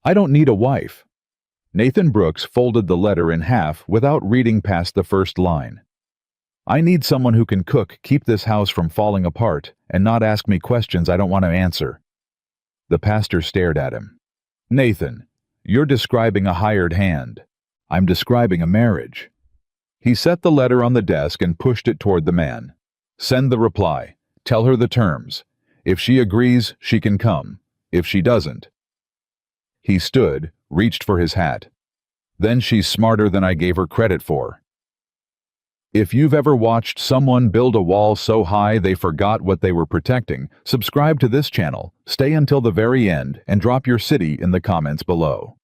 I don't need a wife. Nathan Brooks folded the letter in half without reading past the first line. I need someone who can cook, keep this house from falling apart, and not ask me questions I don't want to answer. The pastor stared at him. Nathan, you're describing a hired hand. I'm describing a marriage. He set the letter on the desk and pushed it toward the man. Send the reply. Tell her the terms. If she agrees, she can come. If she doesn't. He stood, reached for his hat. Then she's smarter than I gave her credit for. If you've ever watched someone build a wall so high they forgot what they were protecting, subscribe to this channel, stay until the very end, and drop your city in the comments below.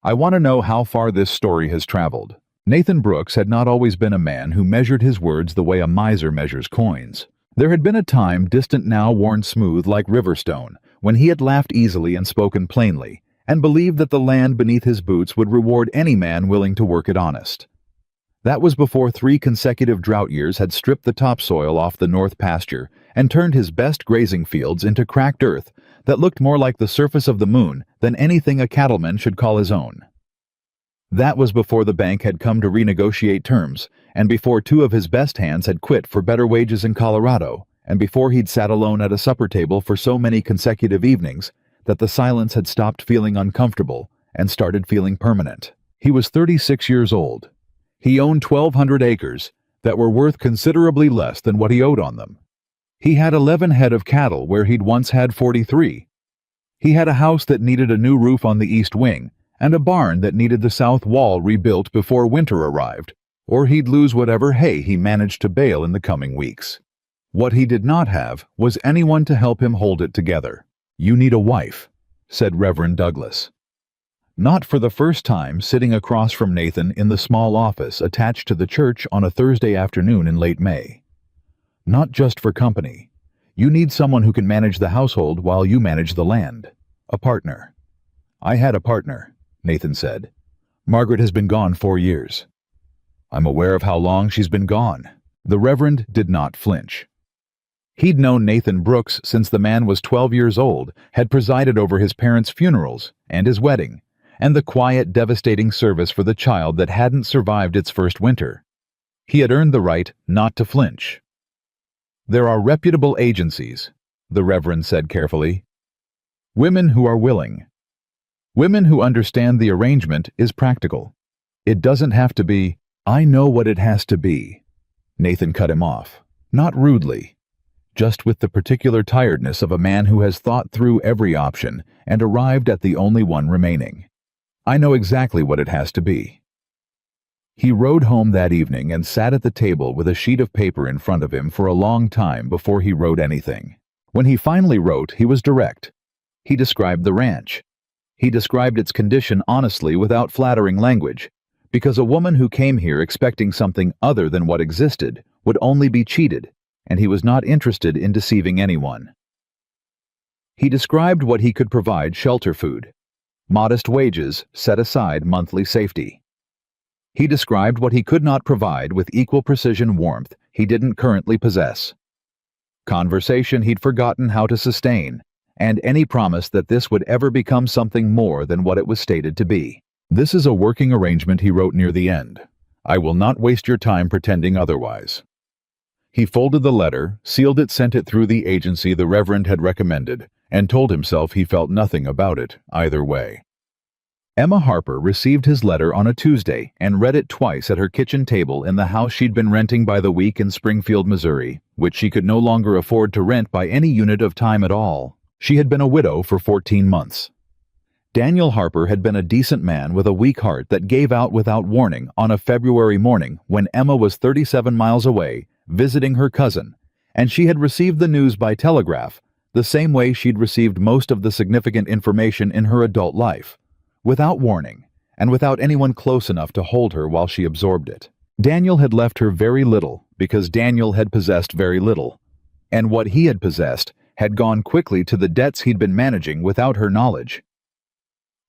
I want to know how far this story has traveled. Nathan Brooks had not always been a man who measured his words the way a miser measures coins. There had been a time, distant now worn smooth like riverstone, when he had laughed easily and spoken plainly, and believed that the land beneath his boots would reward any man willing to work it honest. That was before 3 consecutive drought years had stripped the topsoil off the north pasture and turned his best grazing fields into cracked earth that looked more like the surface of the moon than anything a cattleman should call his own. That was before the bank had come to renegotiate terms, and before 2 of his best hands had quit for better wages in Colorado, and before he'd sat alone at a supper table for so many consecutive evenings that the silence had stopped feeling uncomfortable and started feeling permanent. He was 36 years old. He owned 1,200 acres that were worth considerably less than what he owed on them. He had 11 head of cattle where he'd once had 43. He had a house that needed a new roof on the east wing, and a barn that needed the south wall rebuilt before winter arrived, or he'd lose whatever hay he managed to bale in the coming weeks. What he did not have was anyone to help him hold it together. You need a wife, said Reverend Douglas. Not for the first time sitting across from Nathan in the small office attached to the church on a Thursday afternoon in late May. Not just for company. You need someone who can manage the household while you manage the land. A partner. I had a partner, Nathan said. Margaret has been gone 4 years. I'm aware of how long she's been gone. The Reverend did not flinch. He'd known Nathan Brooks since the man was 12 years old, had presided over his parents' funerals and his wedding, and the quiet, devastating service for the child that hadn't survived its first winter. He had earned the right not to flinch. There are reputable agencies, the Reverend said carefully. Women who are willing. Women who understand the arrangement is practical. It doesn't have to be, I know what it has to be. Nathan cut him off, not rudely, just with the particular tiredness of a man who has thought through every option and arrived at the only one remaining. I know exactly what it has to be. He rode home that evening and sat at the table with a sheet of paper in front of him for a long time before he wrote anything. When he finally wrote, he was direct. He described the ranch. He described its condition honestly without flattering language, because a woman who came here expecting something other than what existed would only be cheated, and he was not interested in deceiving anyone. He described what he could provide: shelter food, modest wages, set aside monthly safety. He described what he could not provide with equal precision warmth he didn't currently possess. Conversation he'd forgotten how to sustain, and any promise that this would ever become something more than what it was stated to be. This is a working arrangement, he wrote near the end. I will not waste your time pretending otherwise. He folded the letter, sealed it, sent it through the agency the Reverend had recommended, and told himself he felt nothing about it either way. Emma Harper received his letter on a Tuesday and read it twice at her kitchen table in the house she'd been renting by the week in Springfield, Missouri, which she could no longer afford to rent by any unit of time at all. She had been a widow for 14 months. Daniel Harper had been a decent man with a weak heart that gave out without warning on a February morning when Emma was 37 miles away visiting her cousin, and she had received the news by telegraph the same way she'd received most of the significant information in her adult life, without warning and without anyone close enough to hold her while she absorbed it. Daniel had left her very little because Daniel had possessed very little, and what he had possessed had gone quickly to the debts he'd been managing without her knowledge.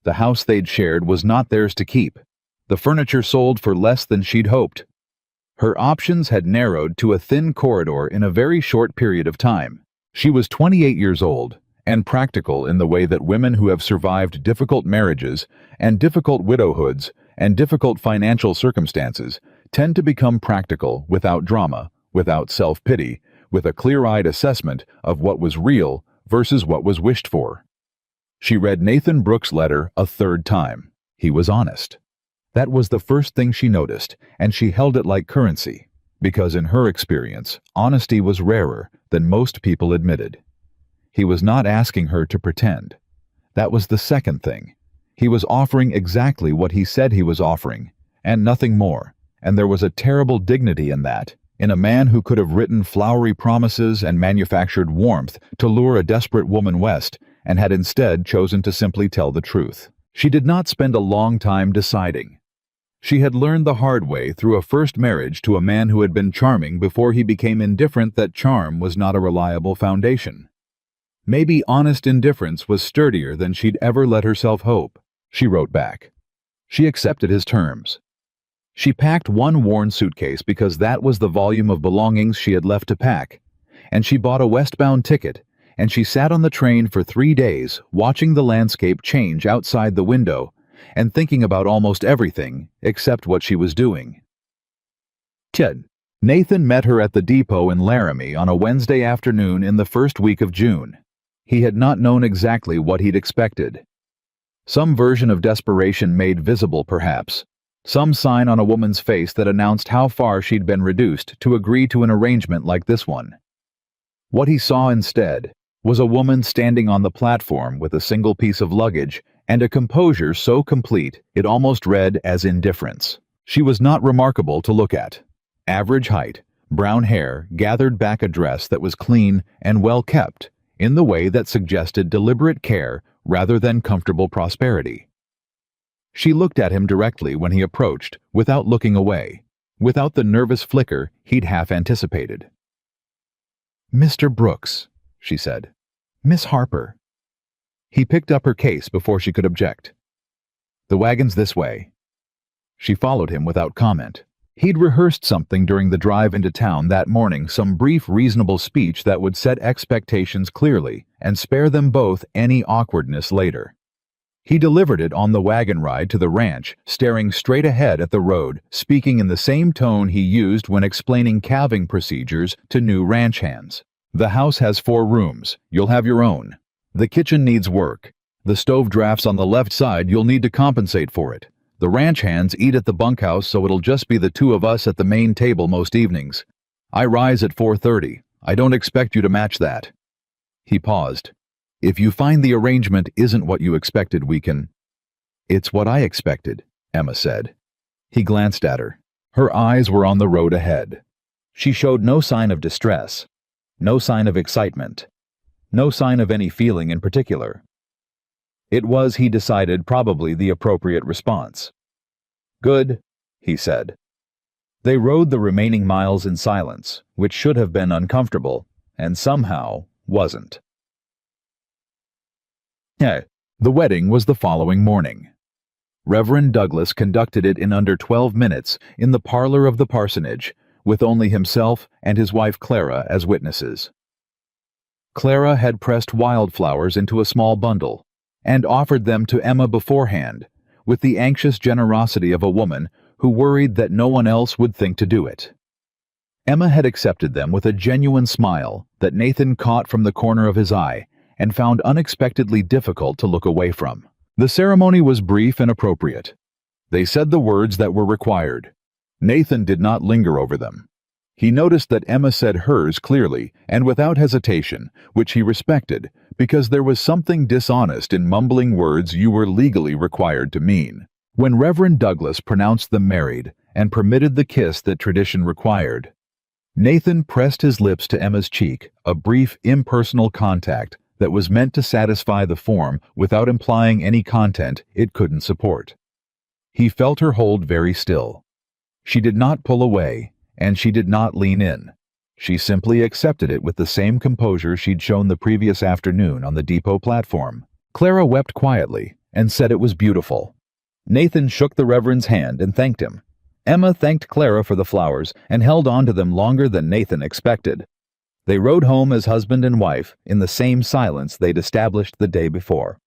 The house they'd shared was not theirs to keep. The furniture sold for less than she'd hoped. Her options had narrowed to a thin corridor in a very short period of time. She was 28 years old, and practical in the way that women who have survived difficult marriages and difficult widowhoods and difficult financial circumstances tend to become practical without drama, without self-pity, with a clear-eyed assessment of what was real versus what was wished for. She read Nathan Brooks' letter a third time. He was honest. That was the first thing she noticed, and she held it like currency, because in her experience, honesty was rarer than most people admitted. He was not asking her to pretend. That was the second thing. He was offering exactly what he said he was offering, and nothing more, and there was a terrible dignity in that, in a man who could have written flowery promises and manufactured warmth to lure a desperate woman west, and had instead chosen to simply tell the truth. She did not spend a long time deciding. She had learned the hard way through a first marriage to a man who had been charming before he became indifferent that charm was not a reliable foundation. Maybe honest indifference was sturdier than she'd ever let herself hope. She wrote back. She accepted his terms. She packed one worn suitcase because that was the volume of belongings she had left to pack, and she bought a westbound ticket, and she sat on the train for 3 days watching the landscape change outside the window and thinking about almost everything except what she was doing. 10. Nathan met her at the depot in Laramie on a Wednesday afternoon in the first week of June. He had not known exactly what he'd expected. Some version of desperation made visible, perhaps. Some sign on a woman's face that announced how far she'd been reduced to agree to an arrangement like this one. What he saw instead was a woman standing on the platform with a single piece of luggage and a composure so complete it almost read as indifference. She was not remarkable to look at. Average height, brown hair, gathered back a dress that was clean and well kept, in the way that suggested deliberate care rather than comfortable prosperity. She looked at him directly when he approached, without looking away, without the nervous flicker he'd half anticipated. "Mr. Brooks," she said. "Miss Harper." He picked up her case before she could object. "The wagon's this way." She followed him without comment. He'd rehearsed something during the drive into town that morning, some brief, reasonable speech that would set expectations clearly and spare them both any awkwardness later. He delivered it on the wagon ride to the ranch, staring straight ahead at the road, speaking in the same tone he used when explaining calving procedures to new ranch hands. "The house has 4 rooms. You'll have your own. The kitchen needs work. The stove drafts on the left side, you'll need to compensate for it. The ranch hands eat at the bunkhouse, so it'll just be the 2 of us at the main table most evenings. I rise at 4:30. I don't expect you to match that." He paused. "If you find the arrangement isn't what you expected, we can—" "It's what I expected," Emma said. He glanced at her. Her eyes were on the road ahead. She showed no sign of distress, no sign of excitement, no sign of any feeling in particular. It was, he decided, probably the appropriate response. "Good," he said. They rode the remaining miles in silence, which should have been uncomfortable, and somehow wasn't. The wedding was the following morning. Reverend Douglas conducted it in under 12 minutes in the parlor of the parsonage, with only himself and his wife Clara as witnesses. Clara had pressed wildflowers into a small bundle and offered them to Emma beforehand, with the anxious generosity of a woman who worried that no one else would think to do it. Emma had accepted them with a genuine smile that Nathan caught from the corner of his eye and found unexpectedly difficult to look away from. The ceremony was brief and appropriate. They said the words that were required. Nathan did not linger over them. He noticed that Emma said hers clearly and without hesitation, which he respected, because there was something dishonest in mumbling words you were legally required to mean. When Reverend Douglas pronounced them married and permitted the kiss that tradition required, Nathan pressed his lips to Emma's cheek, a brief, impersonal contact that was meant to satisfy the form without implying any content it couldn't support. He felt her hold very still. She did not pull away, and she did not lean in. She simply accepted it with the same composure she'd shown the previous afternoon on the depot platform. Clara wept quietly and said it was beautiful. Nathan shook the Reverend's hand and thanked him. Emma thanked Clara for the flowers and held on to them longer than Nathan expected. They rode home as husband and wife in the same silence they'd established the day before.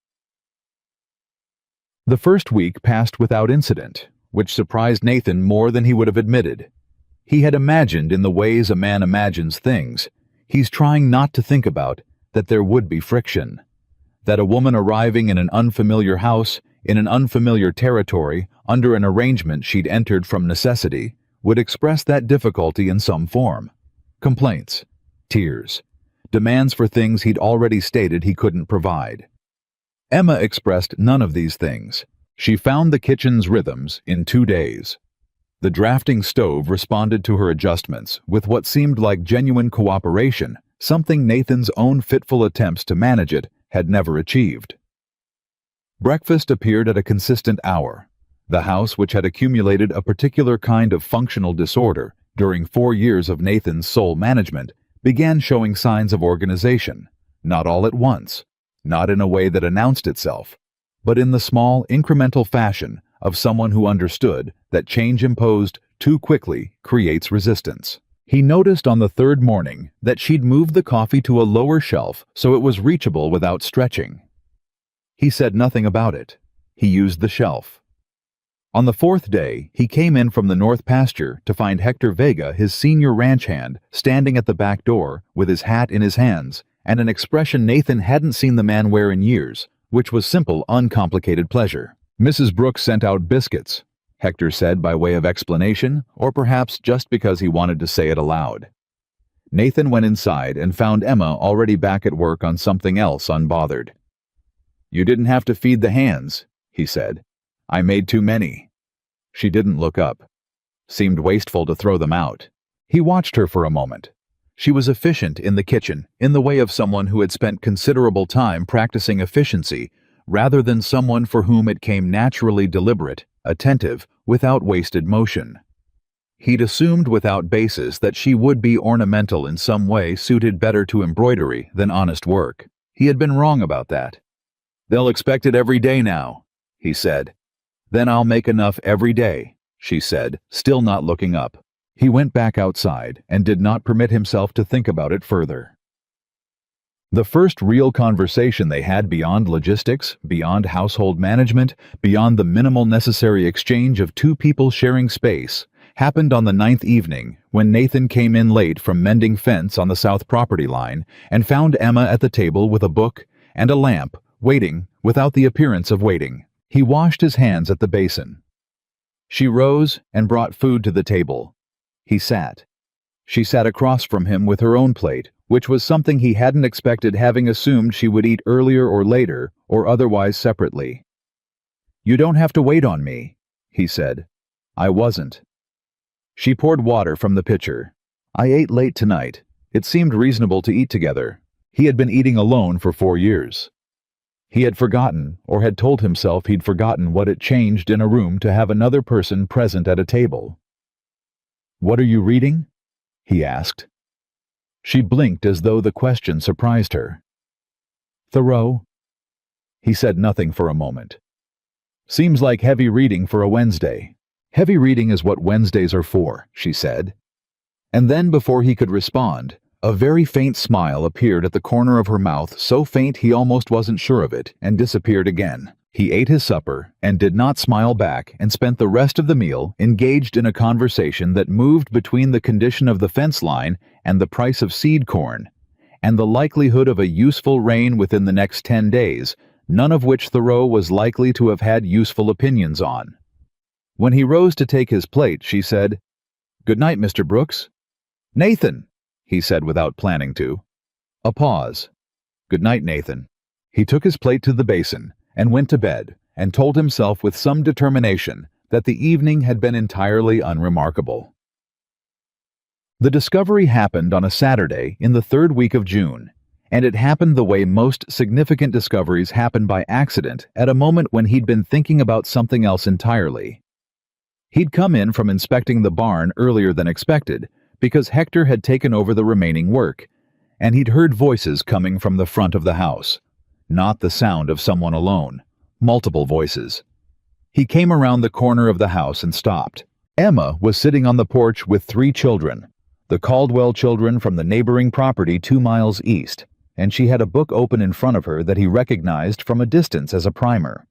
The first week passed without incident, which surprised Nathan more than he would have admitted. He had imagined in the ways a man imagines things he's trying not to think about that there would be friction. That a woman arriving in an unfamiliar house, in an unfamiliar territory, under an arrangement she'd entered from necessity, would express that difficulty in some form. Complaints, tears, demands for things he'd already stated he couldn't provide. Emma expressed none of these things. She found the kitchen's rhythms in 2 days. The drafting stove responded to her adjustments with what seemed like genuine cooperation, something Nathan's own fitful attempts to manage it had never achieved. Breakfast appeared at a consistent hour. The house, which had accumulated a particular kind of functional disorder during 4 years of Nathan's sole management, began showing signs of organization, not all at once, not in a way that announced itself, but in the small, incremental fashion of someone who understood that change imposed too quickly creates resistance. He noticed on the third morning that she'd moved the coffee to a lower shelf so it was reachable without stretching. He said nothing about it. He used the shelf. On the fourth day, he came in from the north pasture to find Hector Vega, his senior ranch hand, standing at the back door with his hat in his hands and an expression Nathan hadn't seen the man wear in years, which was simple, uncomplicated pleasure. Mrs. Brooks sent out biscuits, Hector said by way of explanation, or perhaps just because he wanted to say it aloud. Nathan went inside and found Emma already back at work on something else unbothered. "You didn't have to feed the hands," he said. "I made too many." She didn't look up. Seemed wasteful to throw them out. He watched her for a moment. She was efficient in the kitchen, in the way of someone who had spent considerable time practicing efficiency, rather than someone for whom it came naturally deliberate, attentive, without wasted motion. He'd assumed without basis that she would be ornamental in some way suited better to embroidery than honest work. He had been wrong about that. "They'll expect it every day now," he said. "Then I'll make enough every day," she said, still not looking up. He went back outside and did not permit himself to think about it further. The first real conversation they had beyond logistics, beyond household management, beyond the minimal necessary exchange of two people sharing space, happened on the 9th evening when Nathan came in late from mending fence on the south property line and found Emma at the table with a book and a lamp, waiting without the appearance of waiting. He washed his hands at the basin. She rose and brought food to the table. He sat. She sat across from him with her own plate, which was something he hadn't expected, having assumed she would eat earlier or later, or otherwise separately. "You don't have to wait on me," he said. "I wasn't." She poured water from the pitcher. "I ate late tonight. It seemed reasonable to eat together." He had been eating alone for 4 years. He had forgotten, or had told himself he'd forgotten, what it changed in a room to have another person present at a table. "What are you reading?" he asked. She blinked as though the question surprised her. "Thoreau." He said nothing for a moment. "Seems like heavy reading for a Wednesday." "Heavy reading is what Wednesdays are for," she said. And then, before he could respond, a very faint smile appeared at the corner of her mouth, so faint he almost wasn't sure of it, and disappeared again. He ate his supper and did not smile back, and spent the rest of the meal engaged in a conversation that moved between the condition of the fence line and the price of seed corn, and the likelihood of a useful rain within the next 10 days, none of which Thoreau was likely to have had useful opinions on. When he rose to take his plate, she said, "Good night, Mr. Brooks." "Nathan," he said without planning to. A pause. "Good night, Nathan." He took his plate to the basin and went to bed, and told himself with some determination that the evening had been entirely unremarkable. The discovery happened on a Saturday in the 3rd week of June, and it happened the way most significant discoveries happen, by accident, at a moment when he'd been thinking about something else entirely. He'd come in from inspecting the barn earlier than expected, because Hector had taken over the remaining work, and he'd heard voices coming from the front of the house. Not the sound of someone alone, multiple voices. He came around the corner of the house and stopped. Emma was sitting on the porch with 3 children. The Caldwell children from the neighboring property 2 miles east, and she had a book open in front of her that he recognized from a distance as a primer.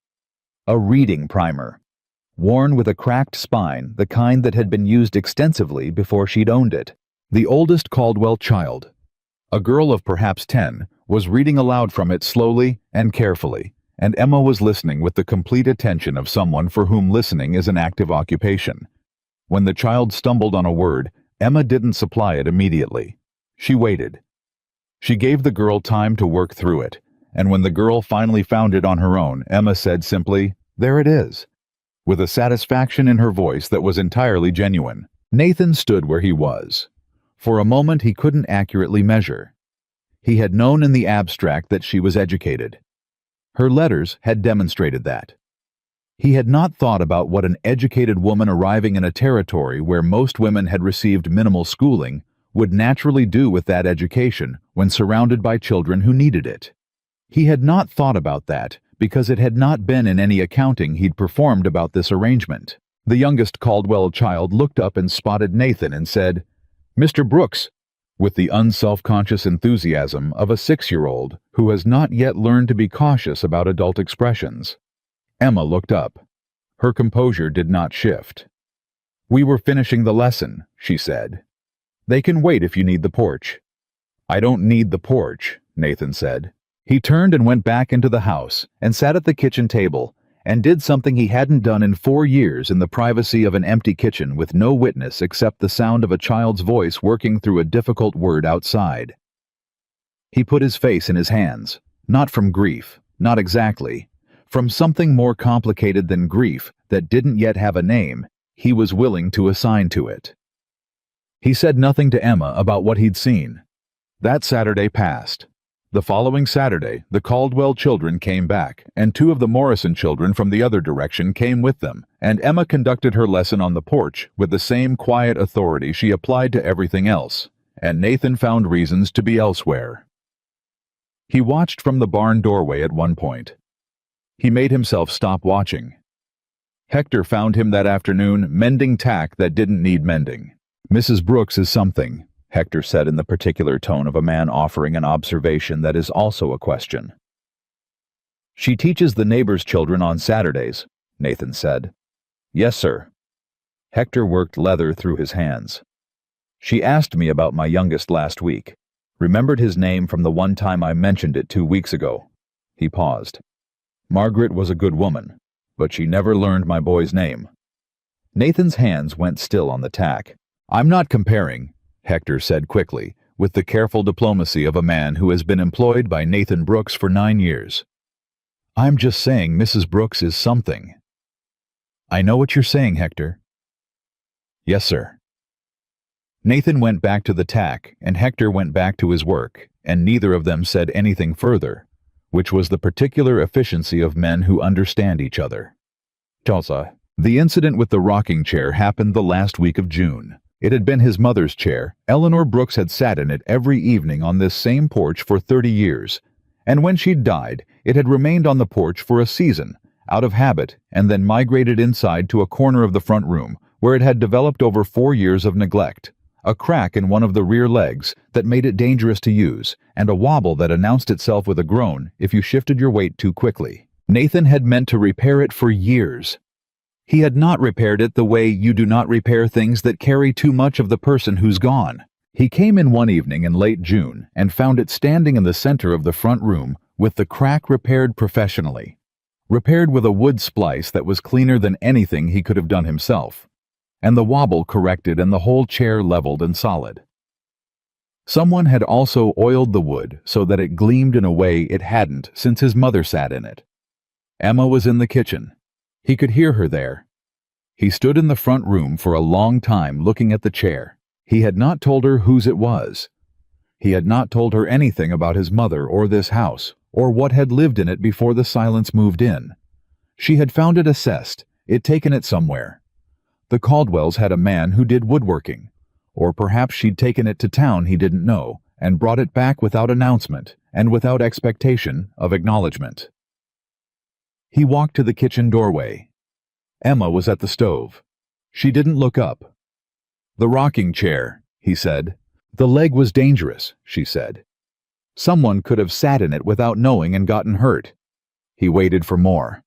A reading primer. Worn with a cracked spine, the kind that had been used extensively before she'd owned it. The oldest Caldwell child, a girl of perhaps 10, was reading aloud from it slowly and carefully, and Emma was listening with the complete attention of someone for whom listening is an active occupation. When the child stumbled on a word, Emma didn't supply it immediately. She waited. She gave the girl time to work through it, and when the girl finally found it on her own, Emma said simply, "There it is," with a satisfaction in her voice that was entirely genuine. Nathan stood where he was. For a moment he couldn't accurately measure. He had known in the abstract that she was educated. Her letters had demonstrated that. He had not thought about what an educated woman arriving in a territory where most women had received minimal schooling would naturally do with that education when surrounded by children who needed it. He had not thought about that because it had not been in any accounting he'd performed about this arrangement. The youngest Caldwell child looked up and spotted Nathan and said, "Mr. Brooks," with the unself-conscious enthusiasm of a 6-year-old who has not yet learned to be cautious about adult expressions. Emma looked up. Her composure did not shift. "We were finishing the lesson," she said. "They can wait if you need the porch." "I don't need the porch," Nathan said. He turned and went back into the house and sat at the kitchen table and did something he hadn't done in 4 years in the privacy of an empty kitchen with no witness except the sound of a child's voice working through a difficult word outside. He put his face in his hands, not from grief, not exactly. From something more complicated than grief that didn't yet have a name he was willing to assign to it. He said nothing to Emma about what he'd seen. That Saturday passed. The following Saturday, the Caldwell children came back, and 2 of the Morrison children from the other direction came with them, and Emma conducted her lesson on the porch with the same quiet authority she applied to everything else, and Nathan found reasons to be elsewhere. He watched from the barn doorway at one point. He made himself stop watching. Hector found him that afternoon mending tack that didn't need mending. "Mrs. Brooks is something," Hector said in the particular tone of a man offering an observation that is also a question. "She teaches the neighbors' children on Saturdays," Nathan said. "Yes, sir." Hector worked leather through his hands. "She asked me about my youngest last week. Remembered his name from the one time I mentioned it 2 weeks ago." He paused. "Margaret was a good woman, but she never learned my boy's name." Nathan's hands went still on the tack. "I'm not comparing," Hector said quickly, with the careful diplomacy of a man who has been employed by Nathan Brooks for 9 years. "I'm just saying Mrs. Brooks is something." "I know what you're saying, Hector." "Yes, sir." Nathan went back to the tack, and Hector went back to his work, and neither of them said anything further, which was the particular efficiency of men who understand each other. Tulsa. The incident with the rocking chair happened the last week of June. It had been his mother's chair. Eleanor Brooks had sat in it every evening on this same porch for 30 years, and when she'd died, it had remained on the porch for a season, out of habit, and then migrated inside to a corner of the front room, where it had developed over 4 years of neglect. A crack in one of the rear legs that made it dangerous to use, and a wobble that announced itself with a groan if you shifted your weight too quickly. Nathan had meant to repair it for years. He had not repaired it the way you do not repair things that carry too much of the person who's gone. He came in one evening in late June and found it standing in the center of the front room with the crack repaired professionally. Repaired with a wood splice that was cleaner than anything he could have done himself, and the wobble corrected and the whole chair leveled and solid. Someone had also oiled the wood so that it gleamed in a way it hadn't since his mother sat in it. Emma was in the kitchen. He could hear her there. He stood in the front room for a long time looking at the chair. He had not told her whose it was. He had not told her anything about his mother or this house, or what had lived in it before the Silence moved in. She had found it assessed, it taken it somewhere. The Caldwells had a man who did woodworking, or perhaps she'd taken it to town he didn't know, and brought it back without announcement and without expectation of acknowledgement. He walked to the kitchen doorway. Emma was at the stove. She didn't look up. "The rocking chair," he said. The leg was dangerous, she said. Someone could have sat in it without knowing and gotten hurt. He waited for more.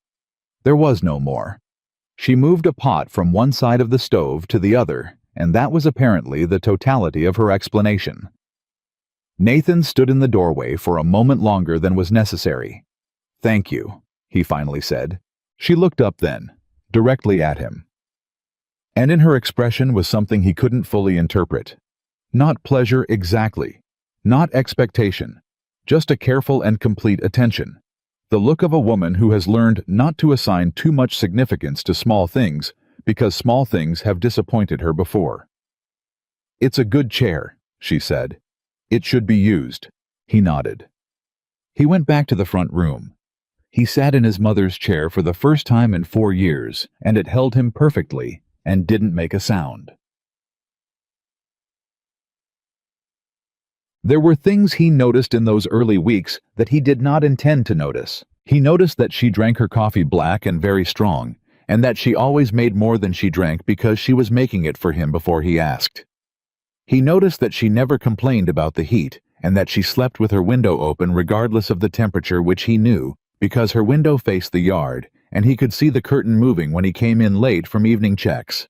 There was no more. She moved a pot from one side of the stove to the other, and that was apparently the totality of her explanation. Nathan stood in the doorway for a moment longer than was necessary. "Thank you," he finally said. She looked up then, directly at him. And in her expression was something he couldn't fully interpret. Not pleasure exactly, not expectation, just a careful and complete attention. The look of a woman who has learned not to assign too much significance to small things because small things have disappointed her before. "It's a good chair," she said. "It should be used." He nodded. He went back to the front room. He sat in his mother's chair for the first time in 4 years, and it held him perfectly and didn't make a sound. There were things he noticed in those early weeks that he did not intend to notice. He noticed that she drank her coffee black and very strong, and that she always made more than she drank because she was making it for him before he asked. He noticed that she never complained about the heat, and that she slept with her window open regardless of the temperature, which he knew, because her window faced the yard, and he could see the curtain moving when he came in late from evening checks.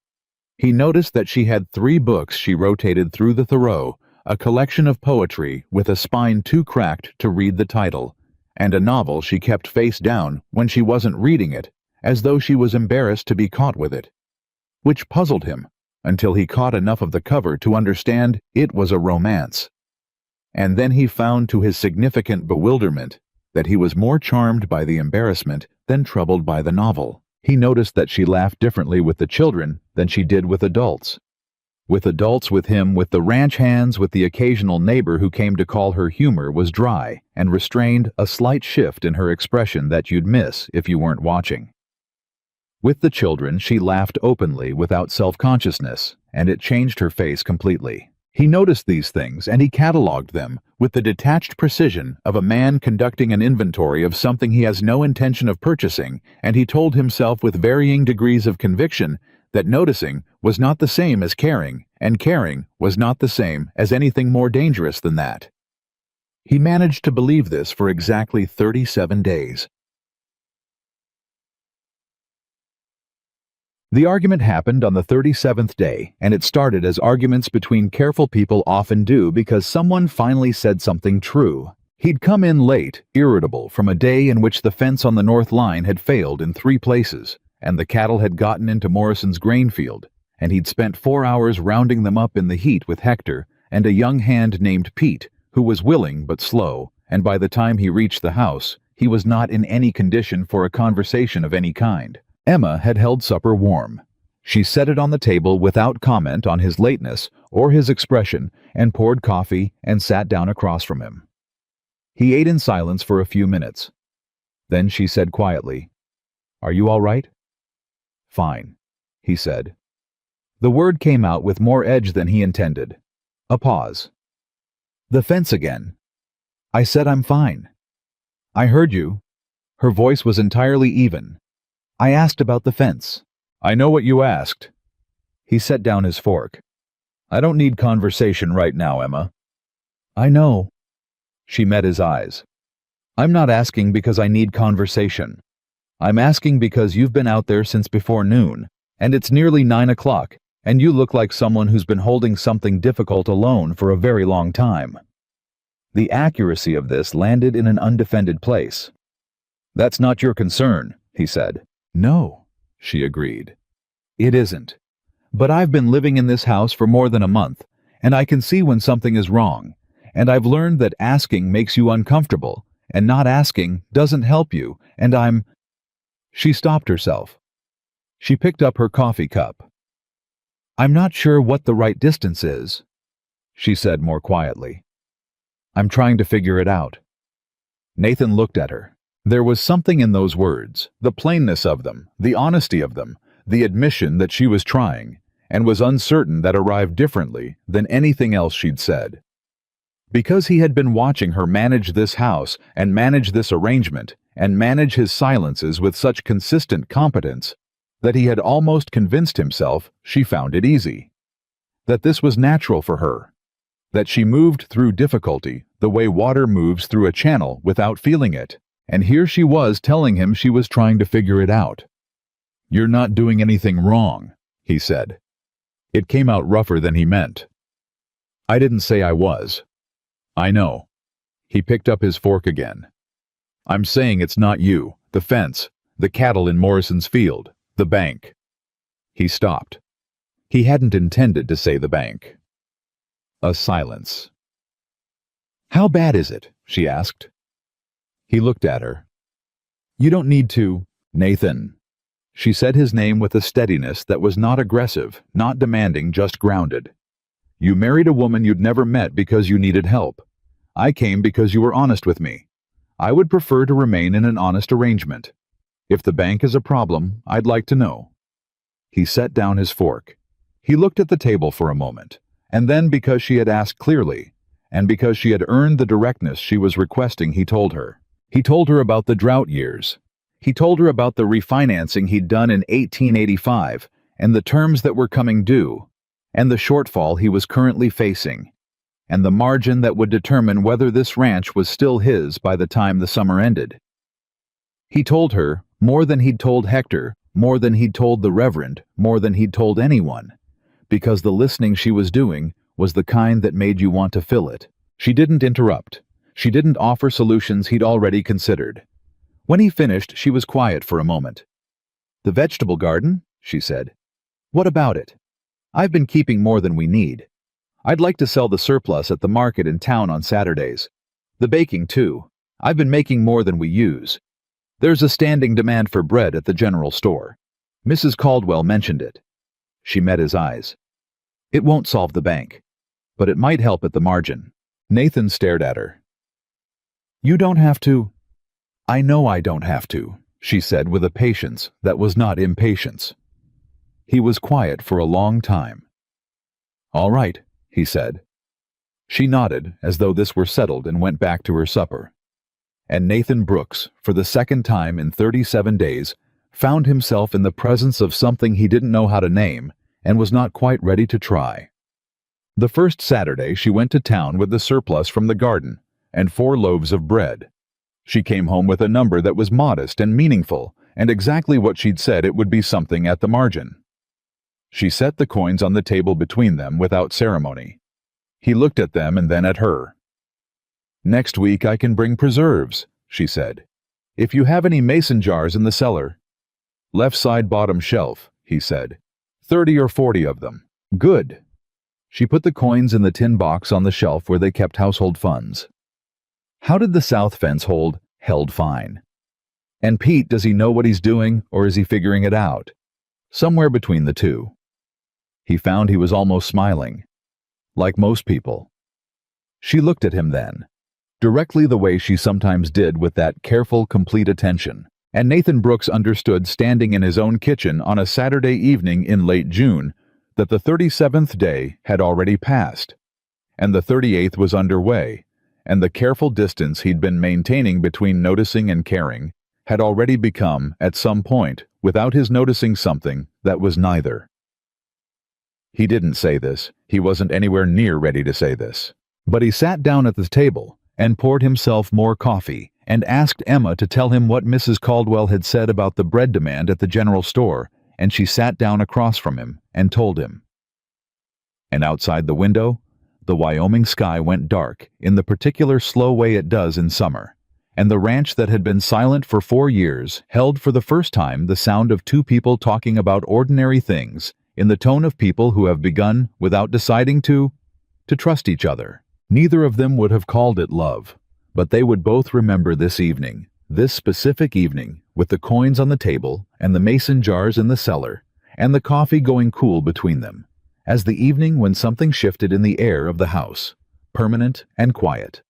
He noticed that she had 3 books she rotated through the Thoreau, a collection of poetry with a spine too cracked to read the title, and a novel she kept face down when she wasn't reading it, as though she was embarrassed to be caught with it. Which puzzled him, until he caught enough of the cover to understand it was a romance. And then he found to his significant bewilderment that he was more charmed by the embarrassment than troubled by the novel. He noticed that she laughed differently with the children than she did with adults. With adults, with him, with the ranch hands, with the occasional neighbor who came to call her humor was dry and restrained, a slight shift in her expression that you'd miss if you weren't watching. With the children, she laughed openly without self-consciousness, and it changed her face completely. He noticed these things, and he cataloged them with the detached precision of a man conducting an inventory of something he has no intention of purchasing, and he told himself with varying degrees of conviction that noticing was not the same as caring, and caring was not the same as anything more dangerous than that. He managed to believe this for exactly 37 days. The argument happened on the 37th day, and it started as arguments between careful people often do because someone finally said something true. He'd come in late, irritable, from a day in which the fence on the north line had failed in 3 places, and the cattle had gotten into Morrison's grain field, and he'd spent 4 hours rounding them up in the heat with Hector and a young hand named Pete, who was willing but slow, and by the time he reached the house, he was not in any condition for a conversation of any kind. Emma had held supper warm. She set it on the table without comment on his lateness or his expression, and poured coffee and sat down across from him. He ate in silence for a few minutes. Then she said quietly, "Are you all right?" "Fine," he said. The word came out with more edge than he intended. A pause. "The fence again." "I said I'm fine." "I heard you." Her voice was entirely even. "I asked about the fence." "I know what you asked." He set down his fork. "I don't need conversation right now, Emma." "I know." She met his eyes. "I'm not asking because I need conversation. I'm asking because you've been out there since before noon, and it's nearly 9 o'clock, and you look like someone who's been holding something difficult alone for a very long time." The accuracy of this landed in an undefended place. "That's not your concern," he said. "No," she agreed. "It isn't. But I've been living in this house for more than a month, and I can see when something is wrong, and I've learned that asking makes you uncomfortable, and not asking doesn't help you, and I'm—" She stopped herself. She picked up her coffee cup. "I'm not sure what the right distance is," she said more quietly. "I'm trying to figure it out." Nathan looked at her. There was something in those words, the plainness of them, the honesty of them, the admission that she was trying, and was uncertain, that arrived differently than anything else she'd said. Because he had been watching her manage this house and manage this arrangement and manage his silences with such consistent competence that he had almost convinced himself she found it easy. that this was natural for her, that she moved through difficulty the way water moves through a channel without feeling it, and here she was telling him she was trying to figure it out. "You're not doing anything wrong," he said. It came out rougher than he meant. "I didn't say I was." "I know." He picked up his fork again. "I'm saying it's not you, the fence, the cattle in Morrison's field, the bank." He stopped. He hadn't intended to say the bank. A silence. "How bad is it?" she asked. He looked at her. "You don't need to—" "Nathan." She said his name with a steadiness that was not aggressive, not demanding, just grounded. "You married a woman you'd never met because you needed help. I came because you were honest with me. I would prefer to remain in an honest arrangement. If the bank is a problem, I'd like to know." He set down his fork. He looked at the table for a moment, and then, because she had asked clearly, and because she had earned the directness she was requesting, he told her. He told her about the drought years. He told her about the refinancing he'd done in 1885 and the terms that were coming due, and the shortfall he was currently facing, and the margin that would determine whether this ranch was still his by the time the summer ended. He told her more than he'd told Hector, more than he'd told the Reverend, more than he'd told anyone, because the listening she was doing was the kind that made you want to fill it. She didn't interrupt. She didn't offer solutions he'd already considered. When he finished, she was quiet for a moment. "The vegetable garden?" she said. "What about it? I've been keeping more than we need. I'd like to sell the surplus at the market in town on Saturdays. The baking, too. I've been making more than we use. There's a standing demand for bread at the general store. Mrs. Caldwell mentioned it." She met his eyes. "It won't solve the bank, but it might help at the margin." Nathan stared at her. "You don't have to—" "I know I don't have to," she said with a patience that was not impatience. He was quiet for a long time. "All right," he said. She nodded as though this were settled and went back to her supper. And Nathan Brooks, for the second time in 37 days, found himself in the presence of something he didn't know how to name and was not quite ready to try. The first Saturday she went to town with the surplus from the garden and 4 loaves of bread. She came home with a number that was modest and meaningful and exactly what she'd said it would be, something at the margin. She set the coins on the table between them without ceremony. He looked at them and then at her. "Next week I can bring preserves," she said. "If you have any mason jars in the cellar." "Left side bottom shelf," he said. 30 or 40 of them. "Good." She put the coins in the tin box on the shelf where they kept household funds. How did the south fence hold "held fine"? And Pete, does he know what he's doing, or is he figuring it out? Somewhere between the two. He found he was almost smiling. Like most people. She looked at him then, directly the way she sometimes did, with that careful, complete attention, and Nathan Brooks understood, standing in his own kitchen on a Saturday evening in late June, that the 37th day had already passed, and the 38th was underway, and the careful distance he'd been maintaining between noticing and caring had already become, at some point, without his noticing, something that was neither. He didn't say this. He wasn't anywhere near ready to say this. But he sat down at the table and poured himself more coffee and asked Emma to tell him what Mrs. Caldwell had said about the bread demand at the general store, and she sat down across from him and told him. And outside the window, the Wyoming sky went dark in the particular slow way it does in summer, and the ranch that had been silent for 4 years held for the first time the sound of 2 people talking about ordinary things in the tone of people who have begun, without deciding to trust each other. Neither of them would have called it love, but they would both remember this evening, this specific evening, with the coins on the table and the mason jars in the cellar, and the coffee going cool between them, as the evening when something shifted in the air of the house, permanent and quiet.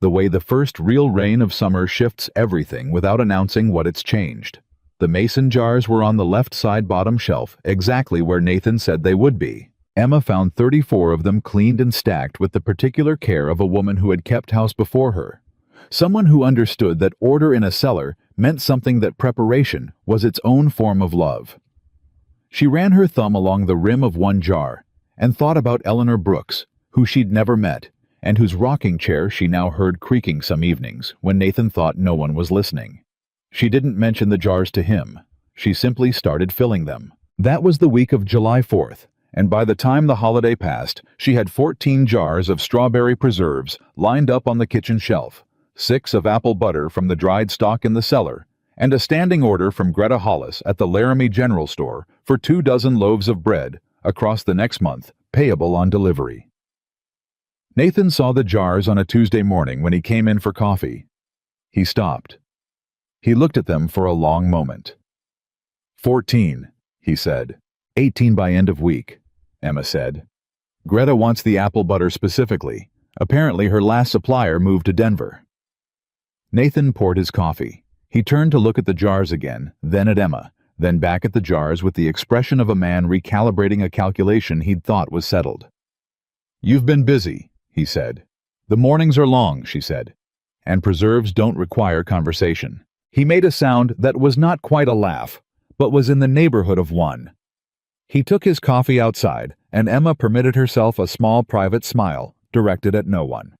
The way the first real rain of summer shifts everything without announcing what it's changed. The mason jars were on the left side bottom shelf, exactly where Nathan said they would be. Emma found 34 of them cleaned and stacked with the particular care of a woman who had kept house before her. Someone who understood that order in a cellar meant something, that preparation was its own form of love. She ran her thumb along the rim of one jar, and thought about Eleanor Brooks, who she'd never met, and whose rocking chair she now heard creaking some evenings when Nathan thought no one was listening. She didn't mention the jars to him. She simply started filling them. That was the week of July 4th, and by the time the holiday passed, she had 14 jars of strawberry preserves lined up on the kitchen shelf, 6 of apple butter from the dried stock in the cellar, and a standing order from Greta Hollis at the Laramie General Store for 24 loaves of bread across the next month, payable on delivery. Nathan saw the jars on a Tuesday morning when he came in for coffee. He stopped. He looked at them for a long moment. 14, he said. 18 by end of week, Emma said. Greta wants the apple butter specifically. Apparently her last supplier moved to Denver. Nathan poured his coffee. He turned to look at the jars again, then at Emma, then back at the jars with the expression of a man recalibrating a calculation he'd thought was settled. You've been busy, he said. The mornings are long, she said, and preserves don't require conversation. He made a sound that was not quite a laugh, but was in the neighborhood of one. He took his coffee outside, and Emma permitted herself a small private smile, directed at no one.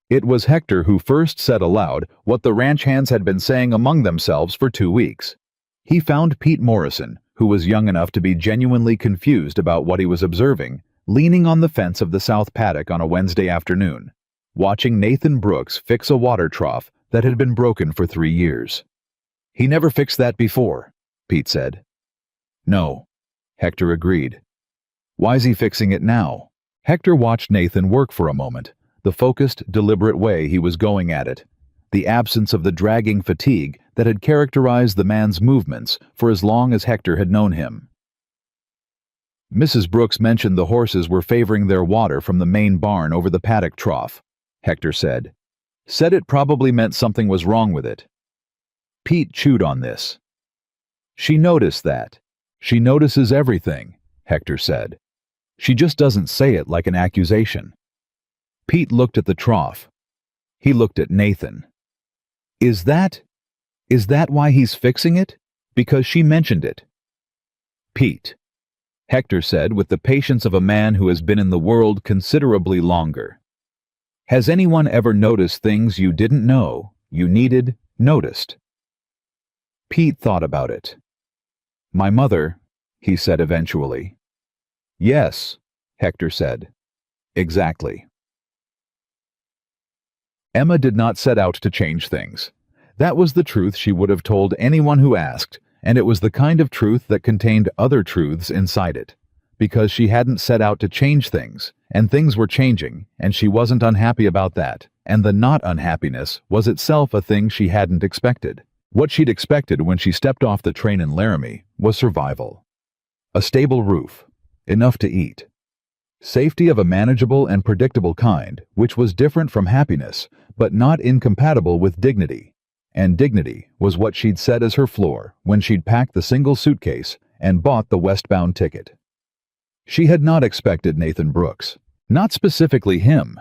It was Hector who first said aloud what the ranch hands had been saying among themselves for 2 weeks. He found Pete Morrison, who was young enough to be genuinely confused about what he was observing, leaning on the fence of the south paddock on a Wednesday afternoon, watching Nathan Brooks fix a water trough that had been broken for 3 years. He never fixed that before, Pete said. No, Hector agreed. Why's he fixing it now? Hector watched Nathan work for a moment, the focused, deliberate way he was going at it, the absence of the dragging fatigue that had characterized the man's movements for as long as Hector had known him. Mrs. Brooks mentioned the horses were favoring their water from the main barn over the paddock trough, Hector said. Said it probably meant something was wrong with it. Pete chewed on this. She noticed that. She notices everything, Hector said. She just doesn't say it like an accusation. Pete looked at the trough. He looked at Nathan. Is that why he's fixing it? Because she mentioned it. Pete, Hector said with the patience of a man who has been in the world considerably longer. Has anyone ever noticed things you didn't know, you needed, noticed? Pete thought about it. My mother, he said eventually. Yes, Hector said. Exactly. Emma did not set out to change things. That was the truth she would have told anyone who asked, and it was the kind of truth that contained other truths inside it, because she hadn't set out to change things, and things were changing, and she wasn't unhappy about that, and the not unhappiness was itself a thing she hadn't expected. What she'd expected when she stepped off the train in Laramie was survival. A stable roof, enough to eat. Safety of a manageable and predictable kind, which was different from happiness, but not incompatible with dignity. And dignity was what she'd set as her floor when she'd packed the single suitcase and bought the westbound ticket. She had not expected Nathan Brooks. Not specifically him.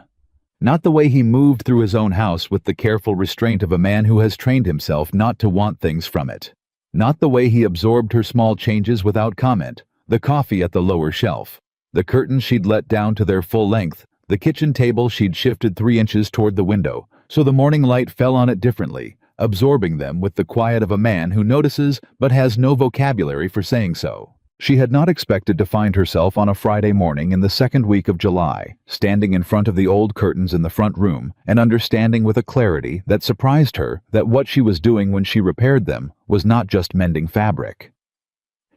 Not the way he moved through his own house with the careful restraint of a man who has trained himself not to want things from it. Not the way he absorbed her small changes without comment, the coffee at the lower shelf, the curtains she'd let down to their full length, the kitchen table she'd shifted 3 inches toward the window, so the morning light fell on it differently, absorbing them with the quiet of a man who notices but has no vocabulary for saying so. She had not expected to find herself on a Friday morning in the second week of July, standing in front of the old curtains in the front room and understanding with a clarity that surprised her that what she was doing when she repaired them was not just mending fabric.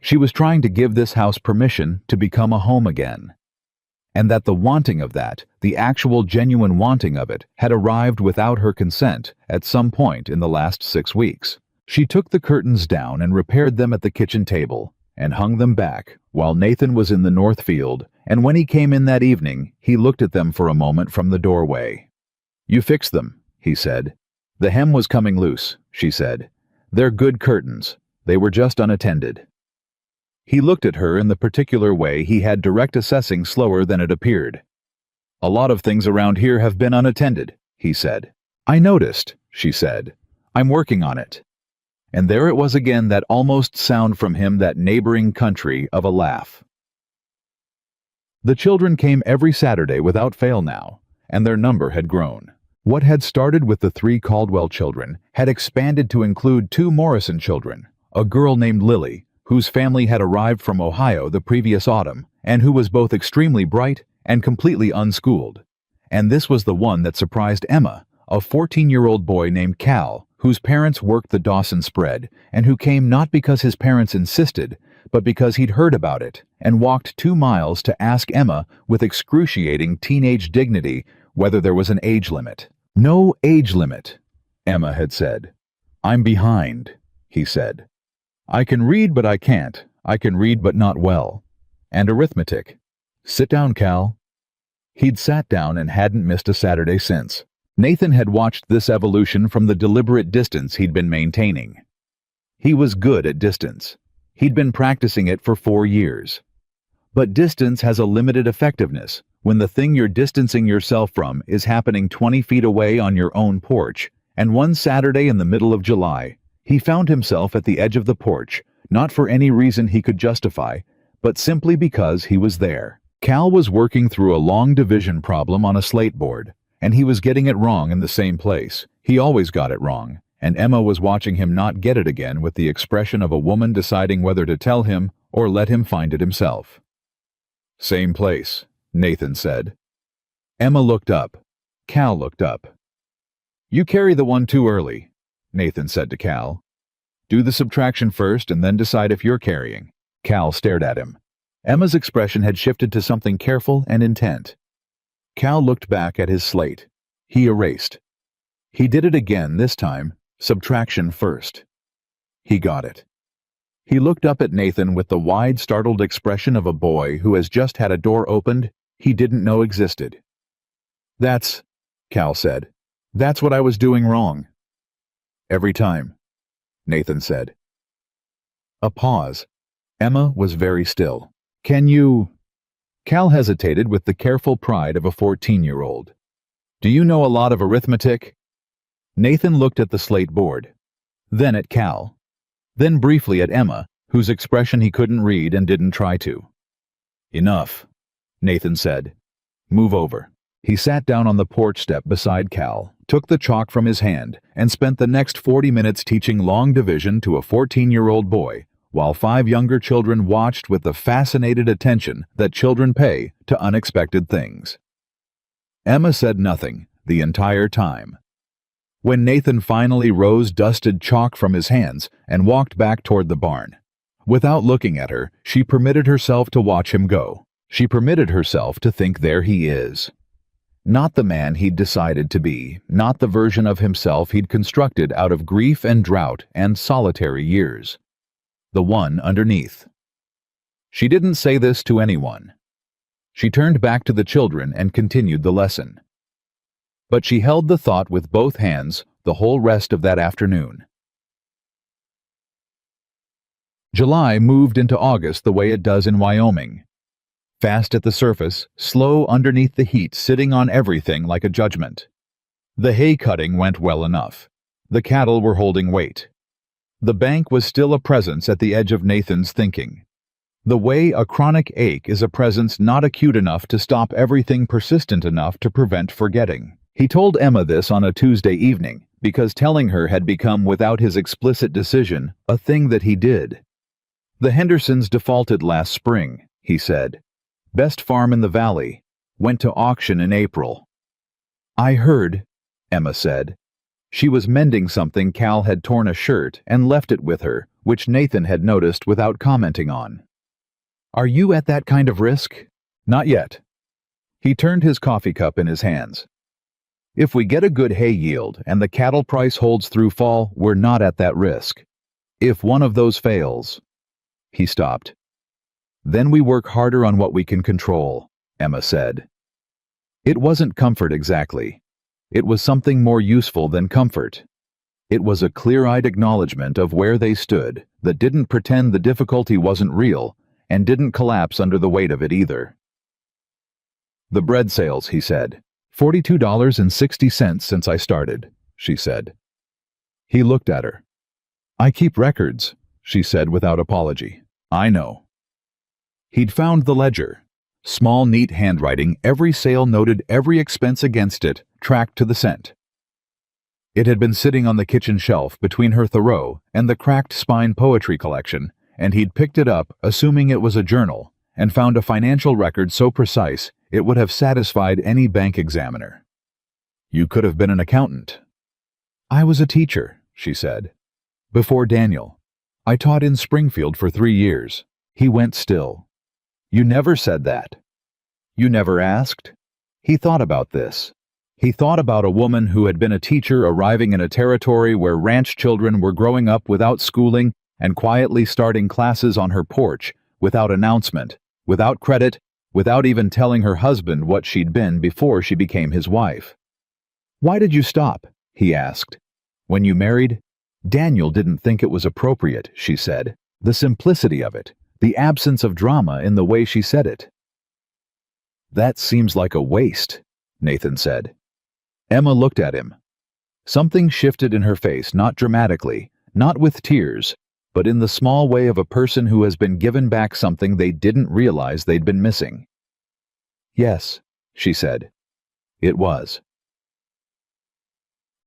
She was trying to give this house permission to become a home again. And that the wanting of that, the actual genuine wanting of it, had arrived without her consent at some point in the last 6 weeks. She took the curtains down and repaired them at the kitchen table, and hung them back while Nathan was in the north field, and when he came in that evening, he looked at them for a moment from the doorway. You fixed them, he said. The hem was coming loose, she said. They're good curtains. They were just unattended. He looked at her in the particular way he had direct assessing slower than it appeared. A lot of things around here have been unattended, he said. I noticed, she said. I'm working on it. And there it was again, that almost sound from him, that neighboring country of a laugh. The children came every Saturday without fail now, and their number had grown. What had started with the 3 Caldwell children had expanded to include 2 Morrison children, a girl named Lily, whose family had arrived from Ohio the previous autumn, and who was both extremely bright and completely unschooled. And this was the one that surprised Emma, a 14-year-old boy named Cal, whose parents worked the Dawson spread, and who came not because his parents insisted, but because he'd heard about it, and walked 2 miles to ask Emma with excruciating teenage dignity whether there was an age limit. "No age limit," Emma had said. "I'm behind," he said. "I can read, but I can't. I can read, but not well. And arithmetic. Sit down, Cal." He'd sat down and hadn't missed a Saturday since. Nathan had watched this evolution from the deliberate distance he'd been maintaining. He was good at distance. He'd been practicing it for 4 years. But distance has a limited effectiveness when the thing you're distancing yourself from is happening 20 feet away on your own porch. And one Saturday in the middle of July, he found himself at the edge of the porch, not for any reason he could justify, but simply because he was there. Cal was working through a long division problem on a slate board, and he was getting it wrong in the same place. He always got it wrong, and Emma was watching him not get it again with the expression of a woman deciding whether to tell him or let him find it himself. "Same place," Nathan said. Emma looked up. Cal looked up. "You carry the one too early," Nathan said to Cal. "Do the subtraction first and then decide if you're carrying." Cal stared at him. Emma's expression had shifted to something careful and intent. Cal looked back at his slate. He erased. He did it again, this time, subtraction first. He got it. He looked up at Nathan with the wide, startled expression of a boy who has just had a door opened he didn't know existed. "That's," Cal said, "that's what I was doing wrong." "Every time," Nathan said. A pause. Emma was very still. "Can you—" Cal hesitated with the careful pride of a 14-year-old. "Do you know a lot of arithmetic?" Nathan looked at the slate board, then at Cal, then briefly at Emma, whose expression he couldn't read and didn't try to. "Enough," Nathan said. "Move over." He sat down on the porch step beside Cal, took the chalk from his hand, and spent the next 40 minutes teaching long division to a 14-year-old boy, while 5 younger children watched with the fascinated attention that children pay to unexpected things. Emma said nothing the entire time. When Nathan finally rose, dusted chalk from his hands, and walked back toward the barn, without looking at her, she permitted herself to watch him go. She permitted herself to think, there he is. Not the man he'd decided to be, not the version of himself he'd constructed out of grief and drought and solitary years. The one underneath. She didn't say this to anyone. She turned back to the children and continued the lesson. But she held the thought with both hands the whole rest of that afternoon. July moved into August the way it does in Wyoming. Fast at the surface, slow underneath the heat, sitting on everything like a judgment. The hay cutting went well enough. The cattle were holding weight. The bank was still a presence at the edge of Nathan's thinking. The way a chronic ache is a presence not acute enough to stop everything, persistent enough to prevent forgetting. He told Emma this on a Tuesday evening, because telling her had become, without his explicit decision, a thing that he did. "The Hendersons defaulted last spring," he said. "Best farm in the valley. Went to auction in April." "I heard," Emma said. She was mending something. Cal had torn a shirt and left it with her, which Nathan had noticed without commenting on. "Are you at that kind of risk?" "Not yet." He turned his coffee cup in his hands. "If we get a good hay yield and the cattle price holds through fall, we're not at that risk. If one of those fails—" He stopped. "Then we work harder on what we can control," Emma said. It wasn't comfort exactly. It was something more useful than comfort. It was a clear-eyed acknowledgement of where they stood that didn't pretend the difficulty wasn't real and didn't collapse under the weight of it either. "The bread sales," he said. $42.60 since I started," she said. He looked at her. I keep records, she said without apology. I know. He'd found the ledger. Small, neat handwriting, every sale noted, every expense against it, tracked to the cent. It had been sitting on the kitchen shelf between her Thoreau and the Cracked Spine poetry collection, and he'd picked it up, assuming it was a journal, and found a financial record so precise it would have satisfied any bank examiner. You could have been an accountant. I was a teacher, she said. Before Daniel. I taught in Springfield for 3 years. He went still. You never said that. You never asked? He thought about this. He thought about a woman who had been a teacher arriving in a territory where ranch children were growing up without schooling and quietly starting classes on her porch, without announcement, without credit, without even telling her husband what she'd been before she became his wife. Why did you stop? He asked. When you married? Daniel didn't think it was appropriate, she said. The simplicity of it, the absence of drama in the way she said it. That seems like a waste, Nathan said. Emma looked at him. Something shifted in her face, not dramatically, not with tears, but in the small way of a person who has been given back something they didn't realize they'd been missing. Yes, she said. It was.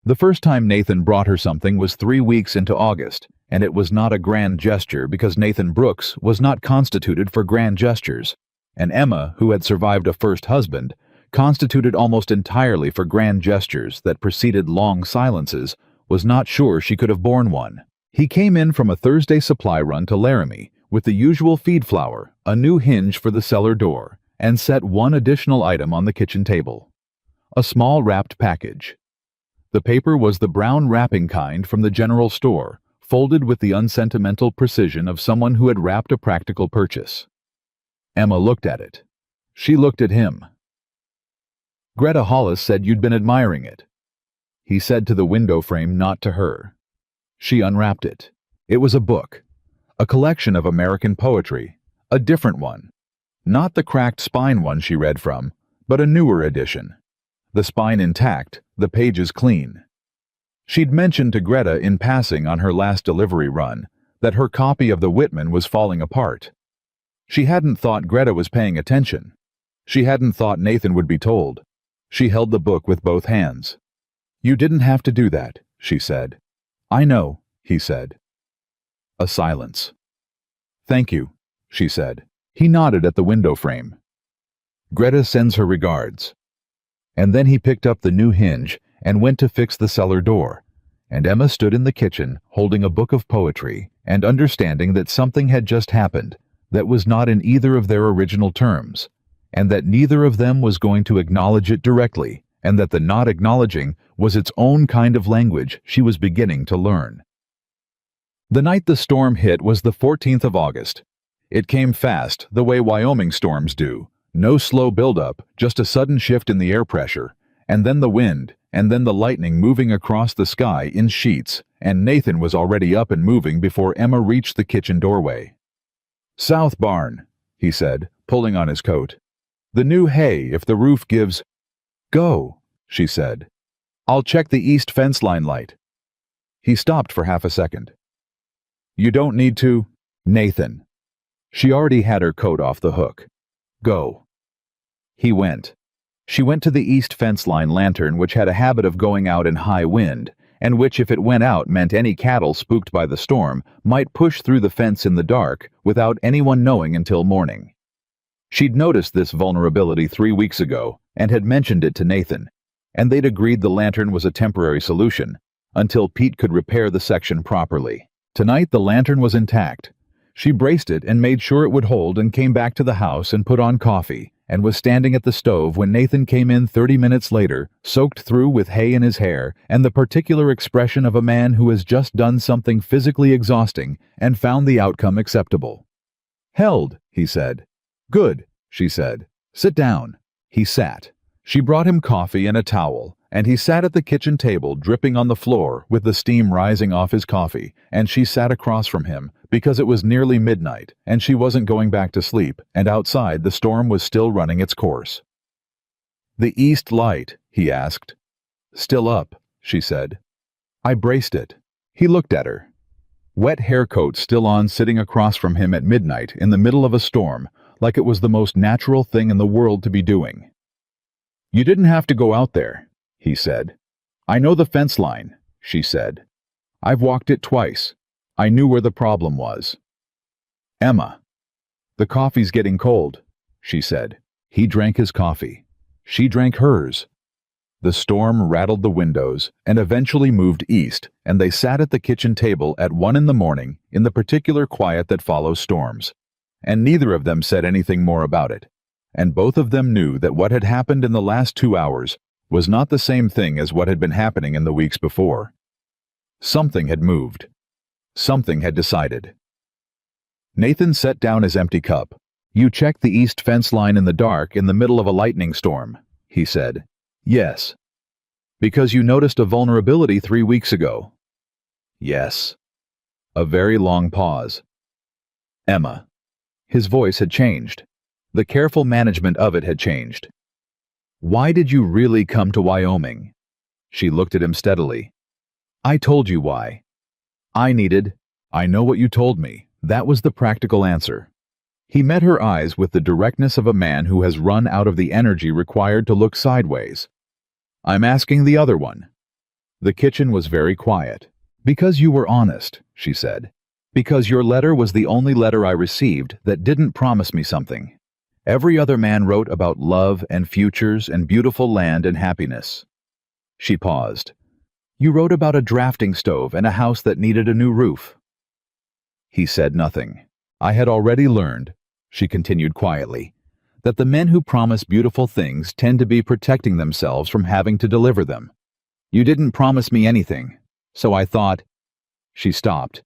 The first time Nathan brought her something was 3 weeks into August, and it was not a grand gesture because Nathan Brooks was not constituted for grand gestures, and Emma, who had survived a first husband, constituted almost entirely for grand gestures that preceded long silences, was not sure she could have borne one. He came in from a Thursday supply run to Laramie with the usual feed flour, a new hinge for the cellar door, and set one additional item on the kitchen table. A small wrapped package. The paper was the brown wrapping kind from the general store, folded with the unsentimental precision of someone who had wrapped a practical purchase. Emma looked at it. She looked at him. Greta Hollis said you'd been admiring it. He said to the window frame, not to her. She unwrapped it. It was a book. A collection of American poetry. A different one. Not the Cracked Spine one she read from, but a newer edition. The spine intact, the pages clean. She'd mentioned to Greta in passing on her last delivery run that her copy of the Whitman was falling apart. She hadn't thought Greta was paying attention. She hadn't thought Nathan would be told. She held the book with both hands. You didn't have to do that, she said. I know, he said. A silence. Thank you, she said. He nodded at the window frame. Greta sends her regards. And then he picked up the new hinge and went to fix the cellar door, and Emma stood in the kitchen holding a book of poetry and understanding that something had just happened that was not in either of their original terms, and that neither of them was going to acknowledge it directly, and that the not acknowledging was its own kind of language she was beginning to learn. The night the storm hit was the 14th of August. It came fast, the way Wyoming storms do. No slow buildup, just a sudden shift in the air pressure, and then the wind, and then the lightning moving across the sky in sheets, and Nathan was already up and moving before Emma reached the kitchen doorway. South barn, he said, pulling on his coat. The new hay if the roof gives... Go, she said. I'll check the east fence line light. He stopped for half a second. You don't need to... Nathan. She already had her coat off the hook. Go. He went. She went to the east fence line lantern, which had a habit of going out in high wind, and which, if it went out, meant any cattle spooked by the storm might push through the fence in the dark without anyone knowing until morning. She'd noticed this vulnerability 3 weeks ago and had mentioned it to Nathan, and they'd agreed the lantern was a temporary solution until Pete could repair the section properly. Tonight the lantern was intact. She braced it and made sure it would hold and came back to the house and put on coffee and was standing at the stove when Nathan came in 30 minutes later, soaked through with hay in his hair and the particular expression of a man who has just done something physically exhausting and found the outcome acceptable. Held, he said. Good, she said. Sit down. He sat. She brought him coffee and a towel, and he sat at the kitchen table dripping on the floor with the steam rising off his coffee, and she sat across from him because it was nearly midnight and she wasn't going back to sleep, and outside the storm was still running its course. The east light, he asked. Still up, she said. I braced it. He looked at her. wet hair coat still on, sitting across from him at midnight in the middle of a storm, like it was the most natural thing in the world to be doing. "You didn't have to go out there," he said. "I know the fence line," she said. "I've walked it twice. I knew where the problem was." "Emma." "The coffee's getting cold," she said. He drank his coffee. She drank hers. The storm rattled the windows and eventually moved east, and they sat at the kitchen table at 1 in the morning in the particular quiet that follows storms. And neither of them said anything more about it. And both of them knew that what had happened in the last 2 hours was not the same thing as what had been happening in the weeks before. Something had moved. Something had decided. Nathan set down his empty cup. "You checked the east fence line in the dark in the middle of a lightning storm," he said. "Yes." "Because you noticed a vulnerability 3 weeks ago." "Yes." A very long pause. "Emma." His voice had changed. The careful management of it had changed. "Why did you really come to Wyoming?" She looked at him steadily. "I told you why. I know what you told me." That was the practical answer. He met her eyes with the directness of a man who has run out of the energy required to look sideways. "I'm asking the other one." The kitchen was very quiet. "Because you were honest," she said. "Because your letter was the only letter I received that didn't promise me something. Every other man wrote about love and futures and beautiful land and happiness." She paused. "You wrote about a drafting stove and a house that needed a new roof." He said nothing. "I had already learned," she continued quietly, "that the men who promise beautiful things tend to be protecting themselves from having to deliver them. You didn't promise me anything, so I thought—" She stopped.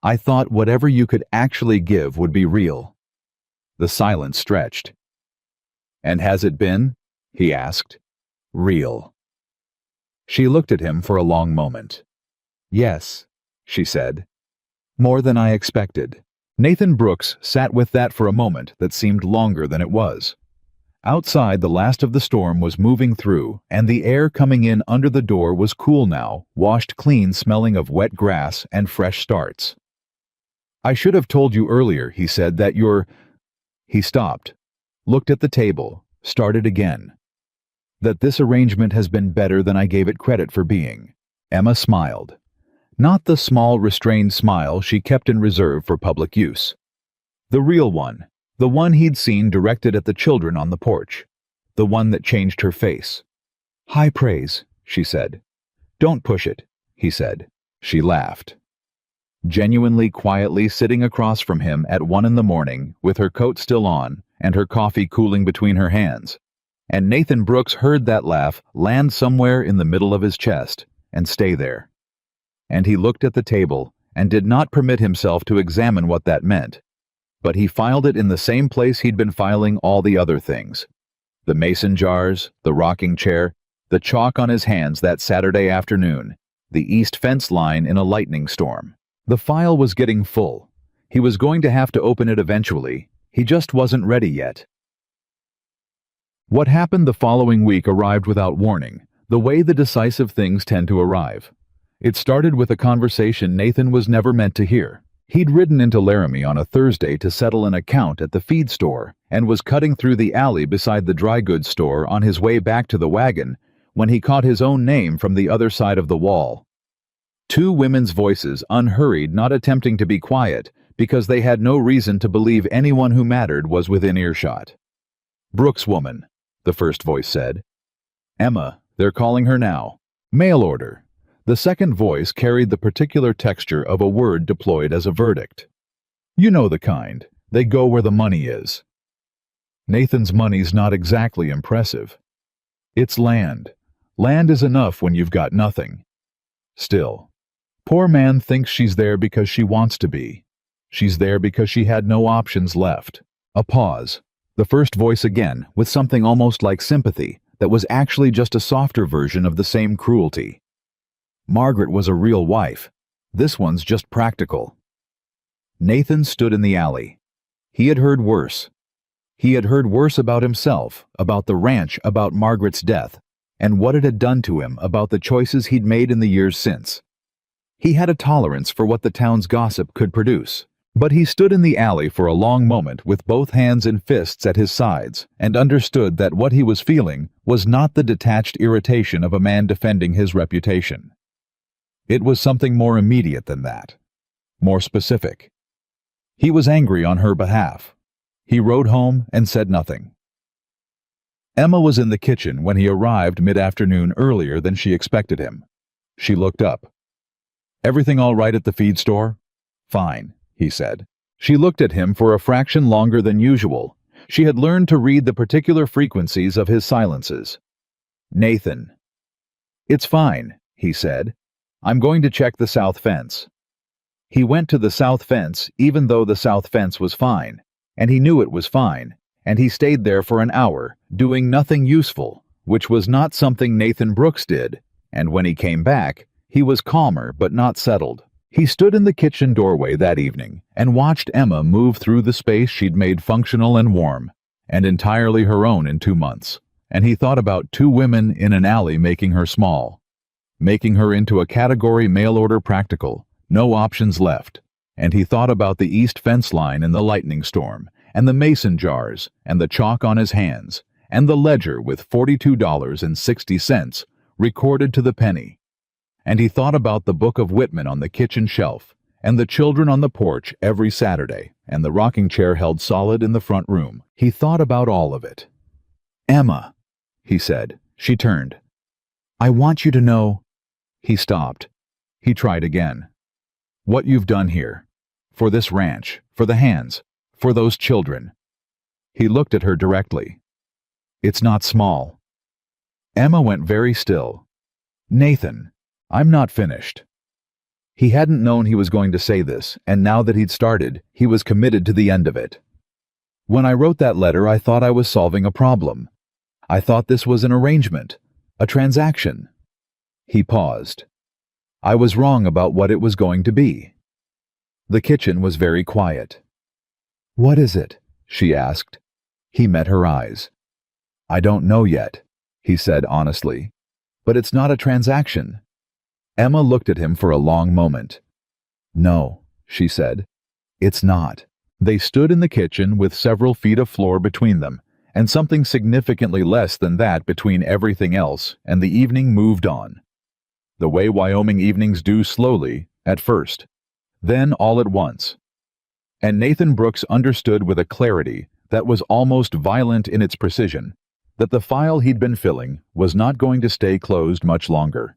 "I thought whatever you could actually give would be real." The silence stretched. "And has it been?" he asked. "Real?" She looked at him for a long moment. "Yes," she said. "More than I expected." Nathan Brooks sat with that for a moment that seemed longer than it was. Outside, the last of the storm was moving through, and the air coming in under the door was cool now, washed clean, smelling of wet grass and fresh starts. "I should have told you earlier," he said, "that you're—" He stopped, looked at the table, started again. "That this arrangement has been better than I gave it credit for being." Emma smiled. Not the small, restrained smile she kept in reserve for public use. The real one, the one he'd seen directed at the children on the porch. The one that changed her face. "High praise," she said. "Don't push it," he said. She laughed. Genuinely quietly sitting across from him at 1 in the morning, with her coat still on and her coffee cooling between her hands. And Nathan Brooks heard that laugh land somewhere in the middle of his chest and stay there. And he looked at the table and did not permit himself to examine what that meant. But he filed it in the same place he'd been filing all the other things. The mason jars, the rocking chair, the chalk on his hands that Saturday afternoon, the east fence line in a lightning storm. The file was getting full. He was going to have to open it eventually. He just wasn't ready yet. What happened the following week arrived without warning, the way the decisive things tend to arrive. It started with a conversation Nathan was never meant to hear. He'd ridden into Laramie on a Thursday to settle an account at the feed store and was cutting through the alley beside the dry goods store on his way back to the wagon when he caught his own name from the other side of the wall. 2 women's voices, unhurried, not attempting to be quiet, because they had no reason to believe anyone who mattered was within earshot. "Brooks woman," the first voice said. "Emma, they're calling her now. Mail order." The second voice carried the particular texture of a word deployed as a verdict. "You know the kind. They go where the money is." Nathan's money's not exactly impressive. It's land. Land is enough when you've got nothing. Still, poor man thinks she's there because she wants to be. She's there because she had no options left. A pause. The first voice again, with something almost like sympathy, that was actually just a softer version of the same cruelty. "Margaret was a real wife. This one's just practical." Nathan stood in the alley. He had heard worse. He had heard worse about himself, about the ranch, about Margaret's death, and what it had done to him, about the choices he'd made in the years since. He had a tolerance for what the town's gossip could produce. But he stood in the alley for a long moment with both hands and fists at his sides and understood that what he was feeling was not the detached irritation of a man defending his reputation. It was something more immediate than that, more specific. He was angry on her behalf. He rode home and said nothing. Emma was in the kitchen when he arrived mid-afternoon earlier than she expected him. She looked up. "Everything all right at the feed store?" "Fine," he said. She looked at him for a fraction longer than usual. She had learned to read the particular frequencies of his silences. "Nathan." "It's fine," he said. "I'm going to check the south fence." He went to the south fence even though the south fence was fine, and he knew it was fine, and he stayed there for an hour, doing nothing useful, which was not something Nathan Brooks did, and when he came back, he was calmer but not settled. He stood in the kitchen doorway that evening and watched Emma move through the space she'd made functional and warm, and entirely her own in 2 months, and he thought about 2 women in an alley making her small, making her into a category mail-order practical, no options left, and he thought about the east fence line in the lightning storm, and the mason jars, and the chalk on his hands, and the ledger with $42.60 recorded to the penny. And he thought about the book of Whitman on the kitchen shelf, and the children on the porch every Saturday, and the rocking chair held solid in the front room. He thought about all of it. "Emma," he said. She turned. "I want you to know—" He stopped. He tried again. "What you've done here. For this ranch, for the hands, for those children." He looked at her directly. "It's not small." Emma went very still. "Nathan, I'm not finished." He hadn't known he was going to say this, and now that he'd started, he was committed to the end of it. "When I wrote that letter, I thought I was solving a problem. I thought this was an arrangement, a transaction." He paused. "I was wrong about what it was going to be." The kitchen was very quiet. "What is it?" she asked. He met her eyes. "I don't know yet," he said honestly. "But it's not a transaction." Emma looked at him for a long moment. "No," she said. "It's not." They stood in the kitchen with several feet of floor between them, and something significantly less than that between everything else, and the evening moved on. The way Wyoming evenings do, slowly, at first. Then all at once. And Nathan Brooks understood with a clarity that was almost violent in its precision that the file he'd been filling was not going to stay closed much longer.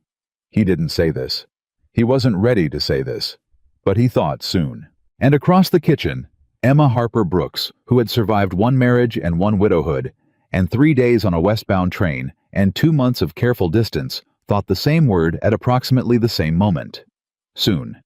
He didn't say this. He wasn't ready to say this. But he thought soon. And across the kitchen, Emma Harper Brooks, who had survived 1 marriage and 1 widowhood, and 3 days on a westbound train, and 2 months of careful distance, thought the same word at approximately the same moment. Soon.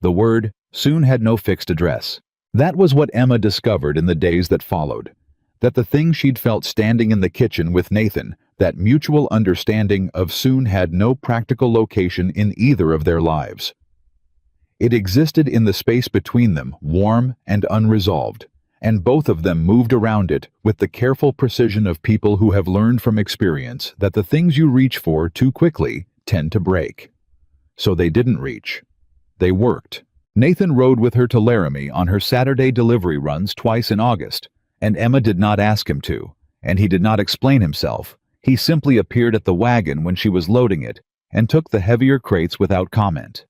The word soon had no fixed address. That was what Emma discovered in the days that followed. That the thing she'd felt standing in the kitchen with Nathan, that mutual understanding of soon, had no practical location in either of their lives. It existed in the space between them, warm and unresolved, and both of them moved around it with the careful precision of people who have learned from experience that the things you reach for too quickly tend to break. So they didn't reach. They worked. Nathan rode with her to Laramie on her Saturday delivery runs twice in August, and Emma did not ask him to, and he did not explain himself. He simply appeared at the wagon when she was loading it and took the heavier crates without comment.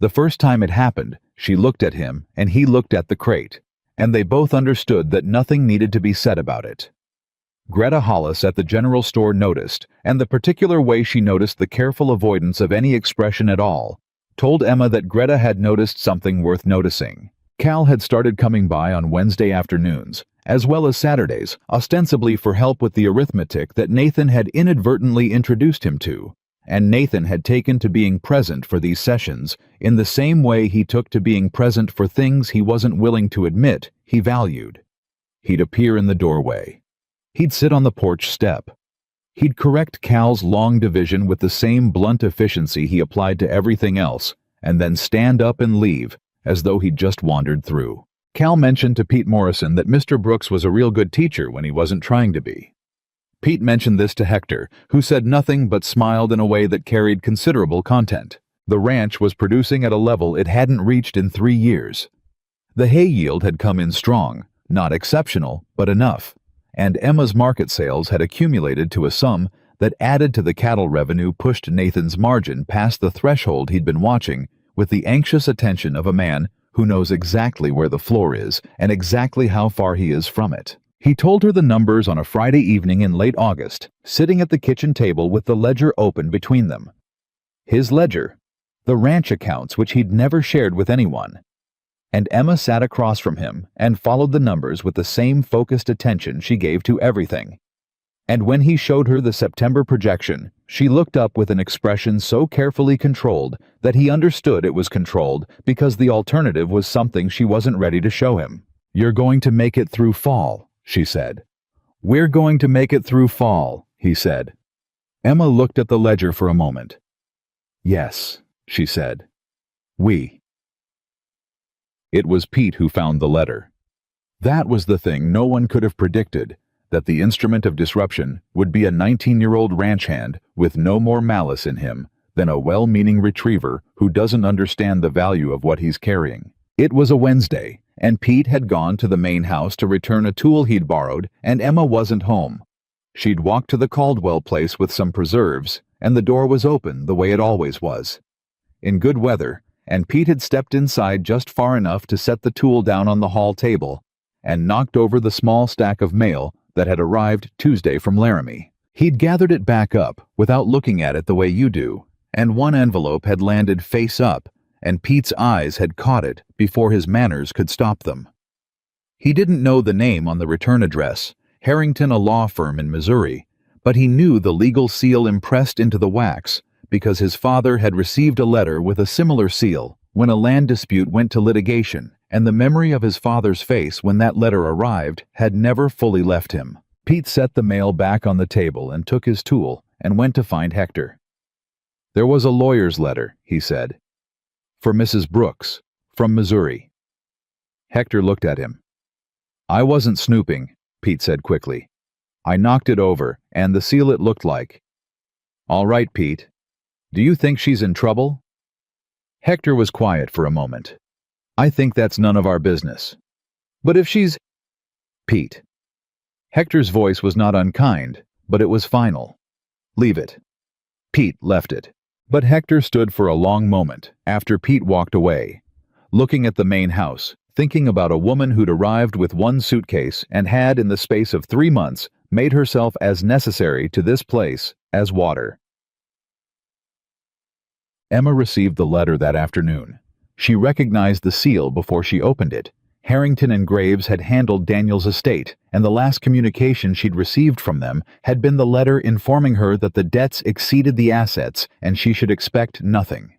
The first time it happened, she looked at him and he looked at the crate, and they both understood that nothing needed to be said about it. Greta Hollis at the general store noticed, and the particular way she noticed the careful avoidance of any expression at all, told Emma that Greta had noticed something worth noticing. Cal had started coming by on Wednesday afternoons, as well as Saturdays, ostensibly for help with the arithmetic that Nathan had inadvertently introduced him to, and Nathan had taken to being present for these sessions in the same way he took to being present for things he wasn't willing to admit he valued. He'd appear in the doorway. He'd sit on the porch step. He'd correct Cal's long division with the same blunt efficiency he applied to everything else, and then stand up and leave, as though he'd just wandered through. Cal mentioned to Pete Morrison that Mr. Brooks was a real good teacher when he wasn't trying to be. Pete mentioned this to Hector, who said nothing but smiled in a way that carried considerable content. The ranch was producing at a level it hadn't reached in 3 years. The hay yield had come in strong, not exceptional, but enough, and Emma's market sales had accumulated to a sum that added to the cattle revenue pushed Nathan's margin past the threshold he'd been watching with the anxious attention of a man who knows exactly where the floor is and exactly how far he is from it. He told her the numbers on a Friday evening in late August, sitting at the kitchen table with the ledger open between them. His ledger, the ranch accounts which he'd never shared with anyone. And Emma sat across from him and followed the numbers with the same focused attention she gave to everything. And when he showed her the September projection, she looked up with an expression so carefully controlled that he understood it was controlled because the alternative was something she wasn't ready to show him. "You're going to make it through fall," she said. "We're going to make it through fall," he said. Emma looked at the ledger for a moment. "Yes," she said. "We." It was Pete who found the letter. That was the thing no one could have predicted, that the instrument of disruption would be a 19-year-old ranch hand with no more malice in him than a well-meaning retriever who doesn't understand the value of what he's carrying. It was a Wednesday, and Pete had gone to the main house to return a tool he'd borrowed, and Emma wasn't home. She'd walked to the Caldwell place with some preserves, and the door was open the way it always was. In good weather, and Pete had stepped inside just far enough to set the tool down on the hall table and knocked over the small stack of mail that had arrived Tuesday from Laramie. He'd gathered it back up without looking at it the way you do, and one envelope had landed face up, and Pete's eyes had caught it before his manners could stop them. He didn't know the name on the return address, Harrington, a law firm in Missouri, but he knew the legal seal impressed into the wax because his father had received a letter with a similar seal when a land dispute went to litigation, and the memory of his father's face when that letter arrived had never fully left him. Pete set the mail back on the table and took his tool and went to find Hector. "There was a lawyer's letter," he said. "For Mrs. Brooks, from Missouri." Hector looked at him. "I wasn't snooping," Pete said quickly. "I knocked it over, and the seal it looked like." "All right, Pete. Do you think she's in trouble?" Hector was quiet for a moment. "I think that's none of our business." "But if she's—" "Pete." Hector's voice was not unkind, but it was final. "Leave it." Pete left it. But Hector stood for a long moment after Pete walked away, looking at the main house, thinking about a woman who'd arrived with one suitcase and had, in the space of 3 months, made herself as necessary to this place as water. Emma received the letter that afternoon. She recognized the seal before she opened it. Harrington and Graves had handled Daniel's estate, and the last communication she'd received from them had been the letter informing her that the debts exceeded the assets and she should expect nothing.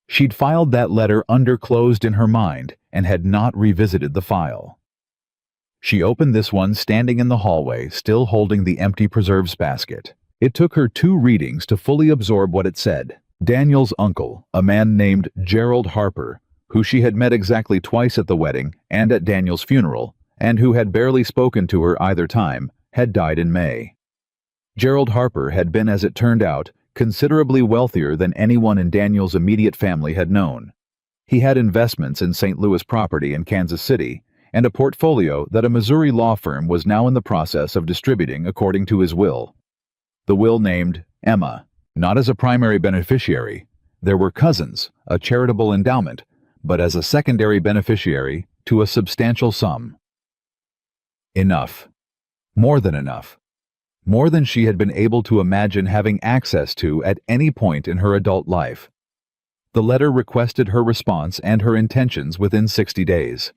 She'd filed that letter underclosed in her mind and had not revisited the file. She opened this one standing in the hallway, still holding the empty preserves basket. It took her 2 readings to fully absorb what it said. Daniel's uncle, a man named Gerald Harper, who she had met exactly twice at the wedding and at Daniel's funeral, and who had barely spoken to her either time, had died in May. Gerald Harper had been, as it turned out, considerably wealthier than anyone in Daniel's immediate family had known. He had investments in St. Louis property in Kansas City, and a portfolio that a Missouri law firm was now in the process of distributing according to his will. The will named Emma, not as a primary beneficiary. There were cousins, a charitable endowment, but as a secondary beneficiary to a substantial sum. Enough. More than enough. More than she had been able to imagine having access to at any point in her adult life. The letter requested her response and her intentions within 60 days.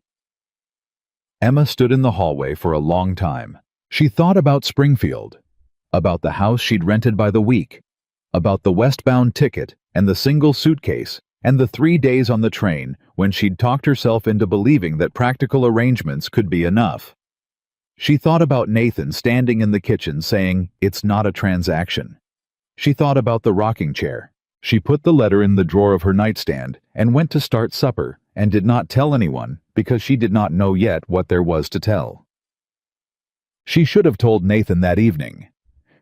Emma stood in the hallway for a long time. She thought about Springfield, about the house she'd rented by the week, about the westbound ticket and the single suitcase, and the 3 days on the train when she'd talked herself into believing that practical arrangements could be enough. She thought about Nathan standing in the kitchen saying, "It's not a transaction." She thought about the rocking chair. She put the letter in the drawer of her nightstand and went to start supper and did not tell anyone because she did not know yet what there was to tell. She should have told Nathan that evening.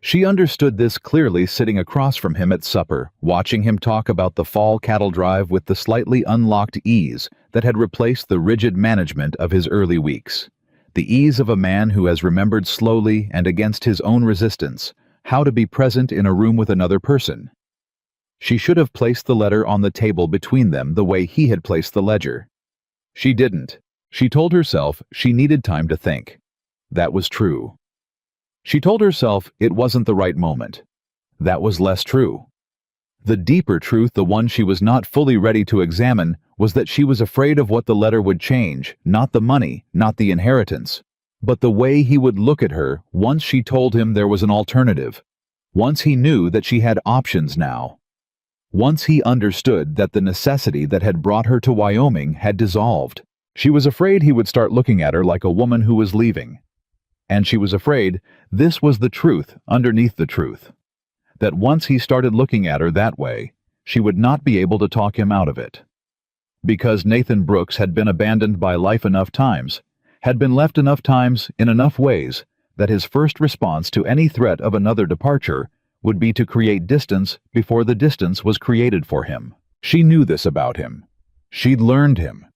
She understood this clearly sitting across from him at supper, watching him talk about the fall cattle drive with the slightly unlocked ease that had replaced the rigid management of his early weeks. The ease of a man who has remembered slowly and against his own resistance how to be present in a room with another person. She should have placed the letter on the table between them the way he had placed the ledger. She didn't. She told herself she needed time to think. That was true. She told herself it wasn't the right moment. That was less true. The deeper truth, the one she was not fully ready to examine, was that she was afraid of what the letter would change, not the money, not the inheritance, but the way he would look at her once she told him there was an alternative, once he knew that she had options now. Once he understood that the necessity that had brought her to Wyoming had dissolved. She was afraid he would start looking at her like a woman who was leaving. And she was afraid this was the truth underneath the truth. That once he started looking at her that way, she would not be able to talk him out of it. Because Nathan Brooks had been abandoned by life enough times, had been left enough times in enough ways, that his first response to any threat of another departure would be to create distance before the distance was created for him. She knew this about him. She'd learned him.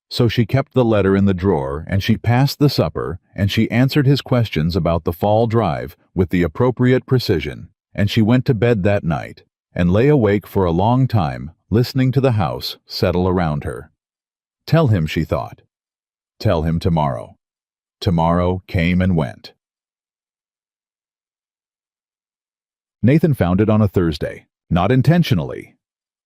So she kept the letter in the drawer, and she passed the supper, and she answered his questions about the fall drive with the appropriate precision, and she went to bed that night, and lay awake for a long time, listening to the house settle around her. Tell him, she thought. Tell him tomorrow. Tomorrow came and went. Nathan found it on a Thursday, not intentionally.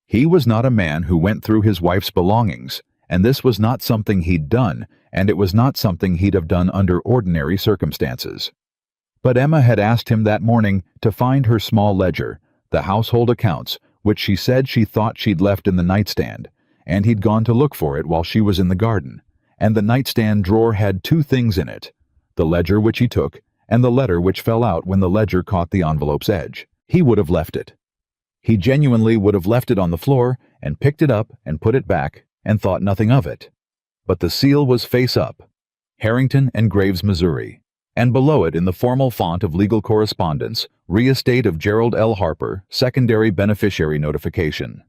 He was not a man who went through his wife's belongings, and this was not something he'd done, and it was not something he'd have done under ordinary circumstances. But Emma had asked him that morning to find her small ledger, the household accounts, which she said she thought she'd left in the nightstand, and he'd gone to look for it while she was in the garden, and the nightstand drawer had two things in it, the ledger which he took, and the letter which fell out when the ledger caught the envelope's edge. He would have left it. He genuinely would have left it on the floor and picked it up and put it back and thought nothing of it. But the seal was face up, Harrington and Graves, Missouri, and below it in the formal font of legal correspondence, re-estate of Gerald L. Harper, secondary beneficiary notification.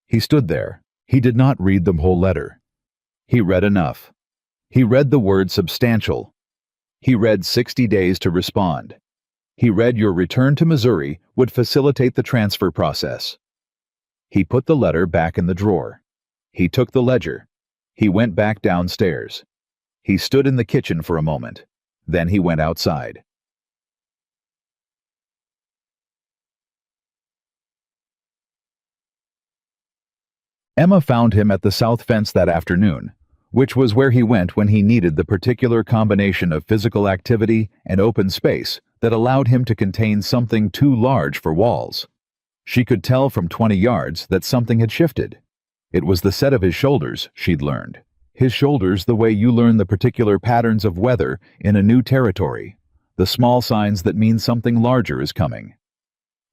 He stood there. He did not read the whole letter. He read enough. He read the word substantial. He read 60 days to respond. He read your return to Missouri would facilitate the transfer process. He put the letter back in the drawer. He took the ledger. He went back downstairs. He stood in the kitchen for a moment. Then he went outside. Emma found him at the south fence that afternoon, which was where he went when he needed the particular combination of physical activity and open space that allowed him to contain something too large for walls. She could tell from 20 yards that something had shifted. It was the set of his shoulders, she'd learned. His shoulders the way you learn the particular patterns of weather in a new territory, the small signs that mean something larger is coming.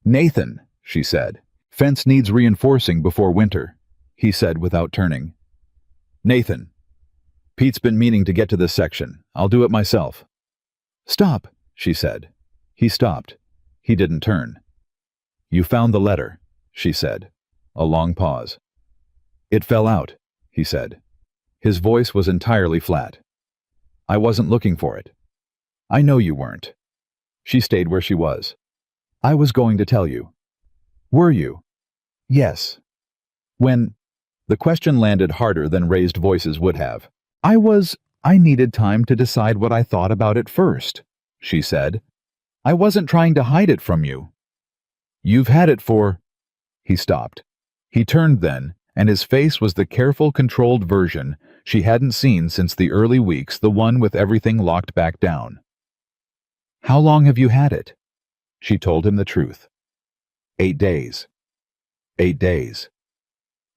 Nathan, she said. Fence needs reinforcing before winter, he said without turning. Nathan. Pete's been meaning to get to this section. I'll do it myself. Stop, she said. He stopped. He didn't turn. You found the letter, she said. A long pause. It fell out, he said. His voice was entirely flat. I wasn't looking for it. I know you weren't. She stayed where she was. I was going to tell you. Were you? Yes. When? The question landed harder than raised voices would have. I needed time to decide what I thought about it first, she said. I wasn't trying to hide it from you. You've had it for... He stopped. He turned then, and his face was the careful, controlled version she hadn't seen since the early weeks, the one with everything locked back down. How long have you had it? She told him the truth. 8 days. 8 days.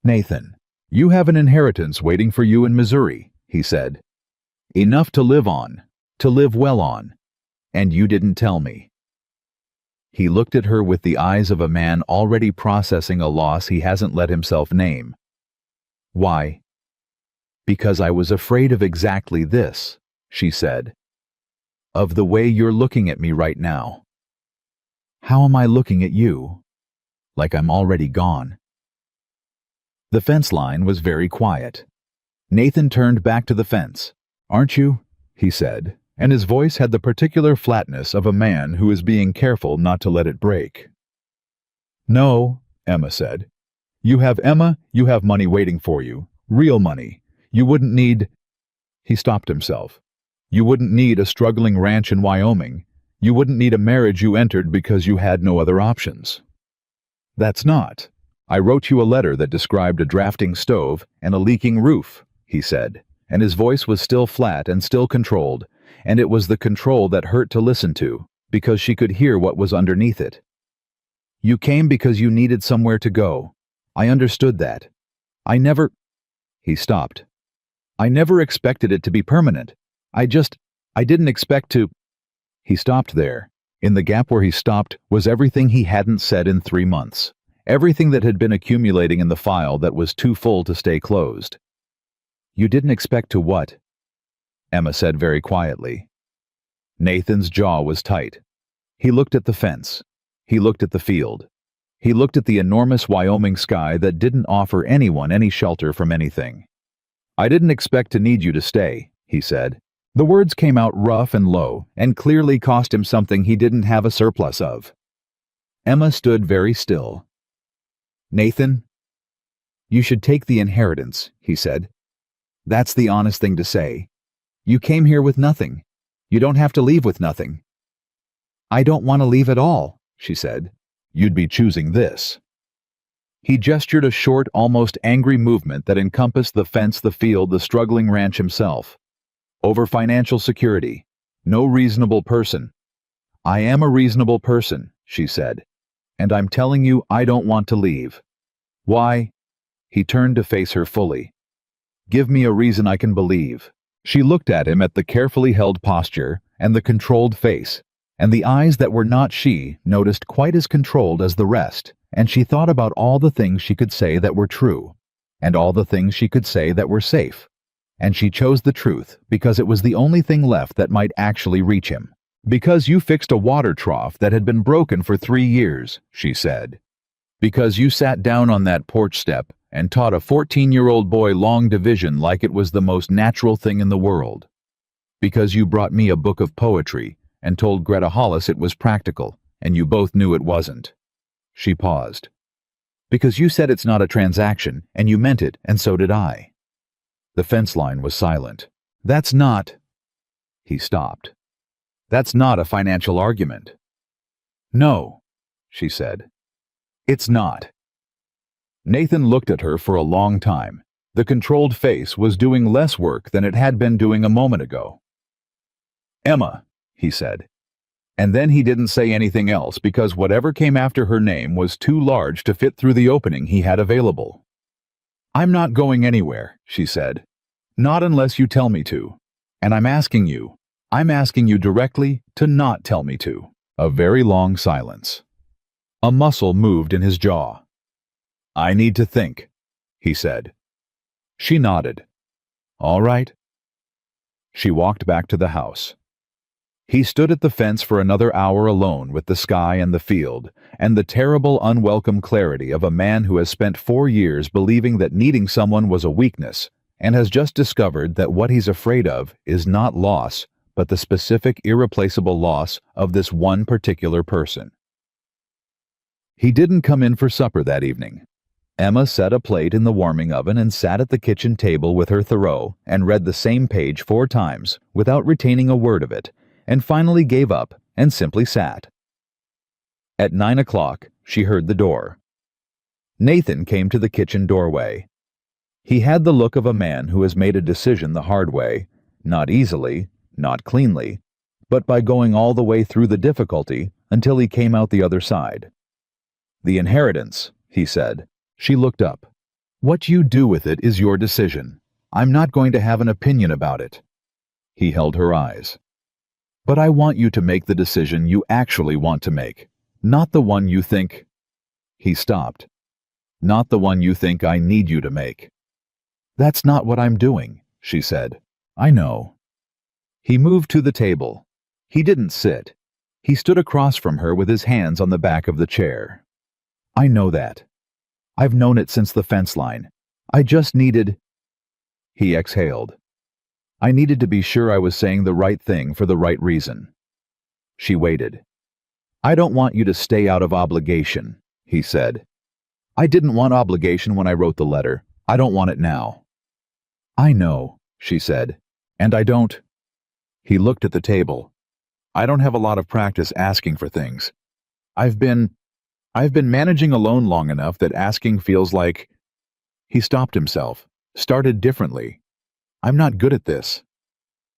Nathan, you have an inheritance waiting for you in Missouri, he said. Enough to live on, to live well on, and you didn't tell me. He looked at her with the eyes of a man already processing a loss he hasn't let himself name. Why? Because I was afraid of exactly this, she said. Of the way you're looking at me right now. How am I looking at you? Like I'm already gone. The fence line was very quiet. Nathan turned back to the fence. Aren't you? He said, and his voice had the particular flatness of a man who is being careful not to let it break. No, Emma said. You have money waiting for you. Real money. You wouldn't need... He stopped himself. You wouldn't need a struggling ranch in Wyoming. You wouldn't need a marriage you entered because you had no other options. That's not. I wrote you a letter that described a drafting stove and a leaking roof, he said, and his voice was still flat and still controlled, and it was the control that hurt to listen to, because she could hear what was underneath it. You came because you needed somewhere to go. I understood that. He stopped. I never expected it to be permanent. I didn't expect to... He stopped there. In the gap where he stopped was everything he hadn't said in 3 months. Everything that had been accumulating in the file that was too full to stay closed. You didn't expect to what? Emma said very quietly. Nathan's jaw was tight. He looked at the fence. He looked at the field. He looked at the enormous Wyoming sky that didn't offer anyone any shelter from anything. I didn't expect to need you to stay, he said. The words came out rough and low, and clearly cost him something he didn't have a surplus of. Emma stood very still. Nathan, you should take the inheritance, he said. That's the honest thing to say. You came here with nothing. You don't have to leave with nothing. I don't want to leave at all, she said. You'd be choosing this. He gestured a short, almost angry movement that encompassed the fence, the field, the struggling ranch himself. Over financial security. No reasonable person. I am a reasonable person, she said. And I'm telling you I don't want to leave. Why? He turned to face her fully. Give me a reason I can believe. She looked at him at the carefully held posture and the controlled face, and the eyes that were not she noticed quite as controlled as the rest, and she thought about all the things she could say that were true, and all the things she could say that were safe, and she chose the truth because it was the only thing left that might actually reach him. Because you fixed a water trough that had been broken for 3 years, she said. Because you sat down on that porch step and taught a 14-year-old boy long division like it was the most natural thing in the world. Because you brought me a book of poetry and told Greta Hollis it was practical, and you both knew it wasn't. She paused. Because you said it's not a transaction, and you meant it, and so did I. The fence line was silent. That's not... He stopped. That's not a financial argument. No, she said. It's not. Nathan looked at her for a long time. The controlled face was doing less work than it had been doing a moment ago. Emma, he said. And then he didn't say anything else because whatever came after her name was too large to fit through the opening he had available. I'm not going anywhere, she said. Not unless you tell me to. And I'm asking you directly to not tell me to. A very long silence. A muscle moved in his jaw. I need to think, he said. She nodded. All right. She walked back to the house. He stood at the fence for another hour alone with the sky and the field, and the terrible, unwelcome clarity of a man who has spent 4 years believing that needing someone was a weakness, and has just discovered that what he's afraid of is not loss, but the specific, irreplaceable loss of this one particular person. He didn't come in for supper that evening. Emma set a plate in the warming oven and sat at the kitchen table with her Thoreau and read the same page 4 times without retaining a word of it, and finally gave up and simply sat. At 9 o'clock, she heard the door. Nathan came to the kitchen doorway. He had the look of a man who has made a decision the hard way, not easily, not cleanly, but by going all the way through the difficulty until he came out the other side. The inheritance, he said. She looked up. What you do with it is your decision. I'm not going to have an opinion about it. He held her eyes. But I want you to make the decision you actually want to make, not the one you think... He stopped. Not the one you think I need you to make. That's not what I'm doing, she said. I know. He moved to the table. He didn't sit. He stood across from her with his hands on the back of the chair. I know that. I've known it since the fence line. I just needed... He exhaled. I needed to be sure I was saying the right thing for the right reason. She waited. I don't want you to stay out of obligation, he said. I didn't want obligation when I wrote the letter. I don't want it now. I know, she said, and I don't... He looked at the table. I don't have a lot of practice asking for things. I've been managing alone long enough that asking feels like... He stopped himself, started differently. I'm not good at this.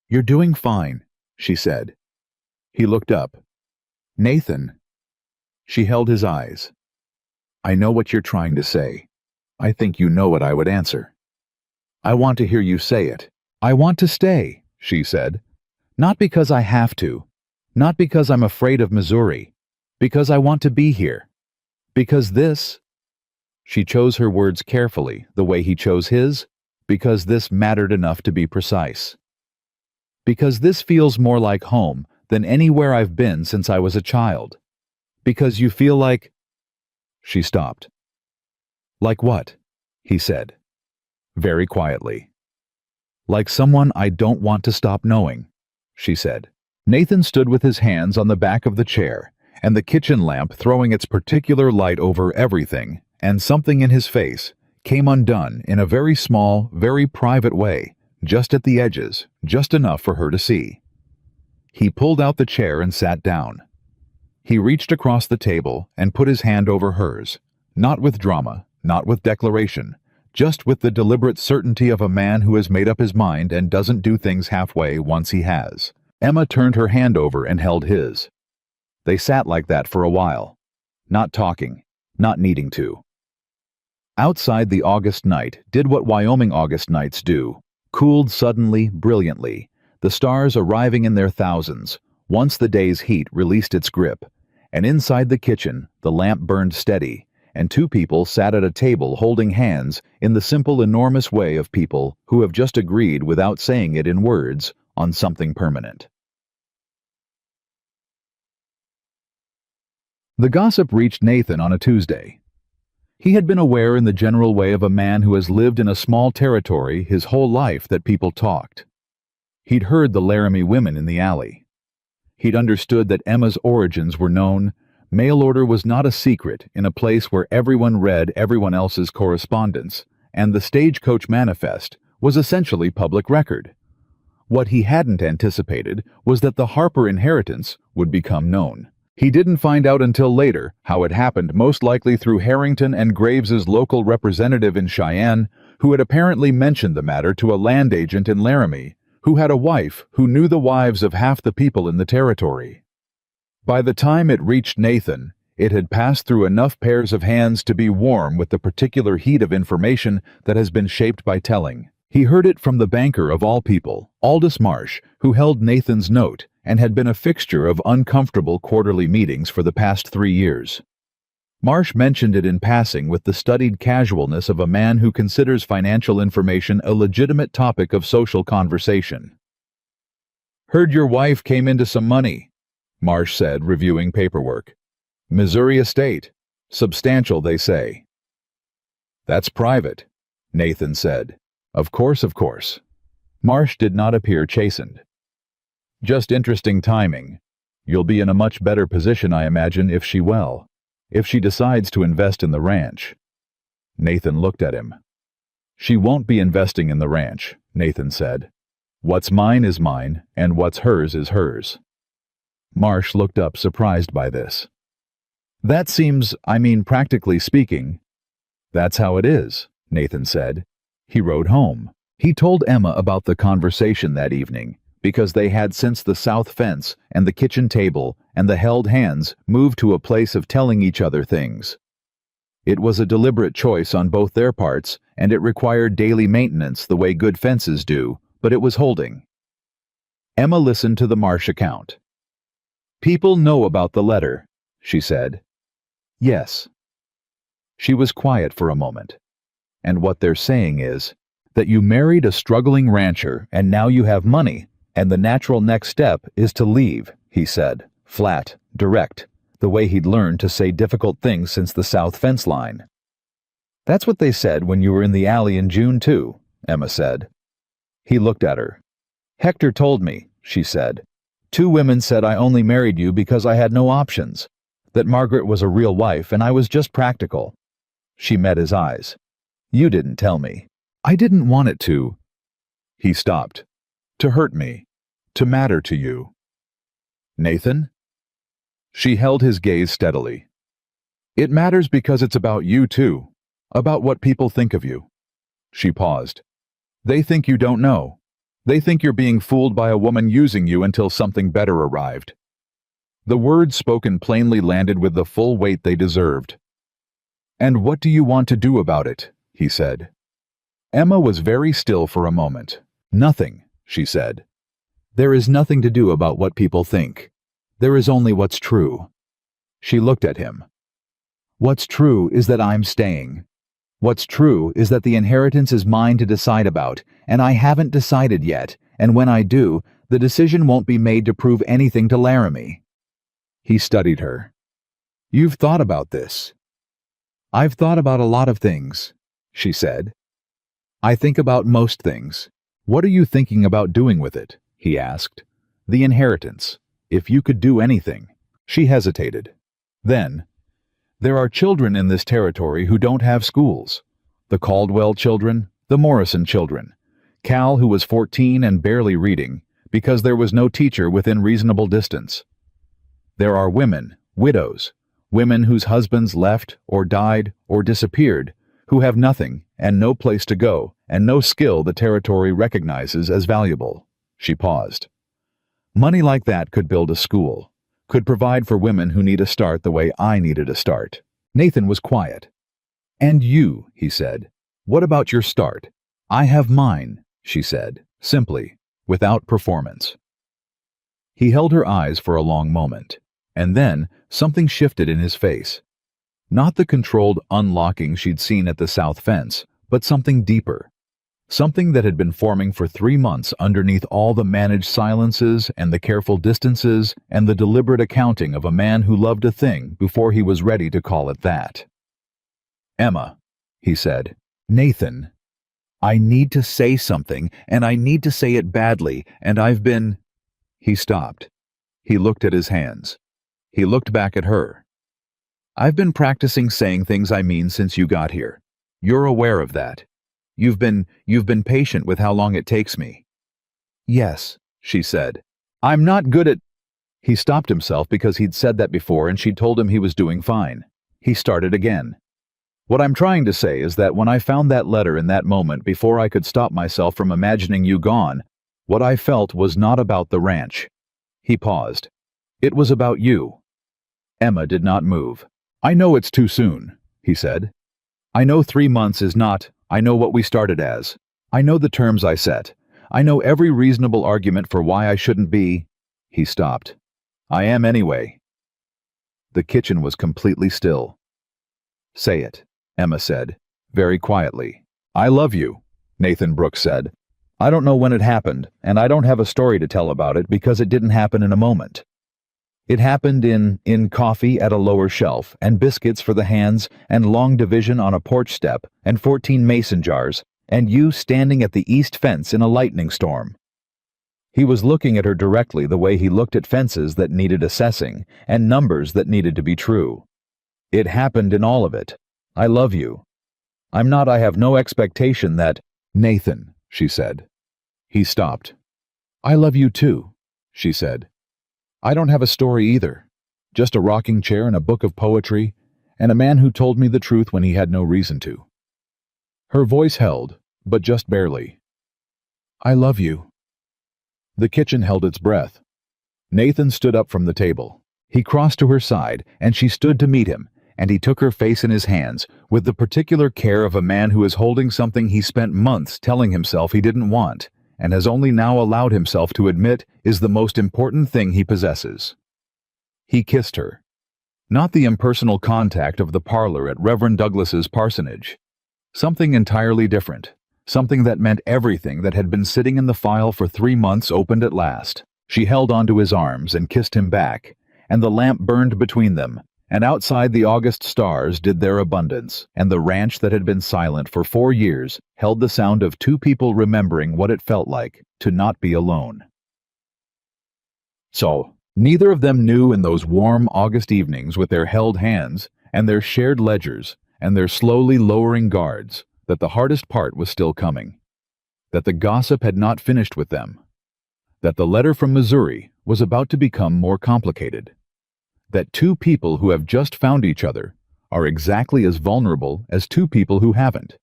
You're doing fine, she said. He looked up. Nathan. She held his eyes. I know what you're trying to say. I think you know what I would answer. I want to hear you say it. I want to stay, she said. Not because I have to. Not because I'm afraid of Missouri. Because I want to be here. Because this... She chose her words carefully, the way he chose his, because this mattered enough to be precise. Because this feels more like home than anywhere I've been since I was a child. Because you feel like... She stopped. Like what? He said, very quietly. Like someone I don't want to stop knowing, she said. Nathan stood with his hands on the back of the chair, and the kitchen lamp throwing its particular light over everything, and something in his face came undone in a very small, very private way, just at the edges, just enough for her to see. He pulled out the chair and sat down. He reached across the table and put his hand over hers, not with drama, not with declaration, just with the deliberate certainty of a man who has made up his mind and doesn't do things halfway once he has. Emma turned her hand over and held his. They sat like that for a while, not talking, not needing to. Outside, the August night did what Wyoming August nights do, cooled suddenly, brilliantly, the stars arriving in their thousands, once the day's heat released its grip, and inside the kitchen the lamp burned steady, and two people sat at a table holding hands in the simple, enormous way of people who have just agreed without saying it in words on something permanent. The gossip reached Nathan on a Tuesday. He had been aware in the general way of a man who has lived in a small territory his whole life that people talked. He'd heard the Laramie women in the alley. He'd understood that Emma's origins were known. Mail order was not a secret in a place where everyone read everyone else's correspondence, and the Stagecoach Manifest was essentially public record. What he hadn't anticipated was that the Harper inheritance would become known. He didn't find out until later how it happened, most likely through Harrington and Graves's local representative in Cheyenne, who had apparently mentioned the matter to a land agent in Laramie, who had a wife who knew the wives of half the people in the territory. By the time it reached Nathan, it had passed through enough pairs of hands to be warm with the particular heat of information that has been shaped by telling. He heard it from the banker of all people, Aldous Marsh, who held Nathan's note and had been a fixture of uncomfortable quarterly meetings for the past 3 years. Marsh mentioned it in passing with the studied casualness of a man who considers financial information a legitimate topic of social conversation. "Heard your wife came into some money," Marsh said, reviewing paperwork. "Missouri estate. Substantial, they say." "That's private," Nathan said. Of course. Marsh did not appear chastened. "Just interesting timing. You'll be in a much better position, I imagine, if she decides to invest in the ranch." Nathan looked at him. "She won't be investing in the ranch," Nathan said. "What's mine is mine, and what's hers is hers." Marsh looked up, surprised by this. "That seems, practically speaking." "That's how it is," Nathan said. He rode home. He told Emma about the conversation that evening, because they had, since the south fence and the kitchen table and the held hands, moved to a place of telling each other things. It was a deliberate choice on both their parts, and it required daily maintenance the way good fences do, but it was holding. Emma listened to the Marsh account. "People know about the letter," she said. "Yes." She was quiet for a moment. "And what they're saying is that you married a struggling rancher and now you have money, and the natural next step is to leave," he said, Flat, direct, the way he'd learned to say difficult things since the south fence line. "That's what they said when you were in the alley in June, too," Emma said. He looked at her. "Hector told me," she said. "2 women said I only married you because I had no options, that Margaret was a real wife and I was just practical." She met his eyes. "You didn't tell me. I didn't want it to." He stopped. "To hurt me. To matter to you." "Nathan?" She held his gaze steadily. "It matters because it's about you too. About what people think of you." She paused. "They think you don't know. They think you're being fooled by a woman using you until something better arrived." The words spoken plainly landed with the full weight they deserved. "And what do you want to do about it?" he said. Emma was very still for a moment. "Nothing," she said. "There is nothing to do about what people think. There is only what's true." She looked at him. "What's true is that I'm staying. What's true is that the inheritance is mine to decide about, and I haven't decided yet, and when I do, the decision won't be made to prove anything to Laramie." He studied her. "You've thought about this." "I've thought about a lot of things," she said. "I think about most things." "What are you thinking about doing with it?" he asked. "The inheritance. If you could do anything." She hesitated. Then, "There are children in this territory who don't have schools. The Caldwell children, the Morrison children, Cal, who was 14 and barely reading, because there was no teacher within reasonable distance. There are women, widows, women whose husbands left or died or disappeared, who have nothing and no place to go and no skill the territory recognizes as valuable." She paused. "Money like that could build a school, could provide for women who need a start the way I needed a start." Nathan was quiet. "And you," he said. "What about your start?" "I have mine," she said, simply, without performance. He held her eyes for a long moment, and then something shifted in his face. Not the controlled unlocking she'd seen at the south fence, but something deeper. Something that had been forming for 3 months underneath all the managed silences and the careful distances and the deliberate accounting of a man who loved a thing before he was ready to call it that. "Emma," he said. "Nathan, I need to say something, and I need to say it badly, and I've been—" He stopped. He looked at his hands. He looked back at her. "I've been practicing saying things I mean since you got here. You're aware of that. You've been patient with how long it takes me." "Yes," she said. "I'm not good at—" He stopped himself because he'd said that before and she'd told him he was doing fine. He started again. "What I'm trying to say is that when I found that letter in that moment before I could stop myself from imagining you gone, what I felt was not about the ranch." He paused. "It was about you." Emma did not move. "I know it's too soon," he said. "I know 3 months is not— I know what we started as. I know the terms I set. I know every reasonable argument for why I shouldn't be—" He stopped. "I am anyway." The kitchen was completely still. "Say it," Emma said, very quietly. "I love you," Nathan Brooks said. "I don't know when it happened, and I don't have a story to tell about it because it didn't happen in a moment. It happened in coffee at a lower shelf, and biscuits for the hands, and long division on a porch step, and 14 mason jars, and you standing at the east fence in a lightning storm." He was looking at her directly the way he looked at fences that needed assessing, and numbers that needed to be true. "It happened in all of it. I love you. I have no expectation that—" "Nathan," she said. He stopped. "I love you too," she said. "I don't have a story either. Just a rocking chair and a book of poetry, and a man who told me the truth when he had no reason to." Her voice held, but just barely. "I love you." The kitchen held its breath. Nathan stood up from the table. He crossed to her side, and she stood to meet him, and he took her face in his hands, with the particular care of a man who is holding something he spent months telling himself he didn't want, and has only now allowed himself to admit is the most important thing he possesses. He kissed her. Not the impersonal contact of the parlor at Reverend Douglas's parsonage. Something entirely different. Something that meant everything that had been sitting in the file for 3 months opened at last. She held onto his arms and kissed him back, and the lamp burned between them, and outside the August stars did their abundance, and the ranch that had been silent for 4 years held the sound of two people remembering what it felt like to not be alone. So, neither of them knew in those warm August evenings with their held hands and their shared ledgers and their slowly lowering guards that the hardest part was still coming, that the gossip had not finished with them, that the letter from Missouri was about to become more complicated, that two people who have just found each other are exactly as vulnerable as two people who haven't,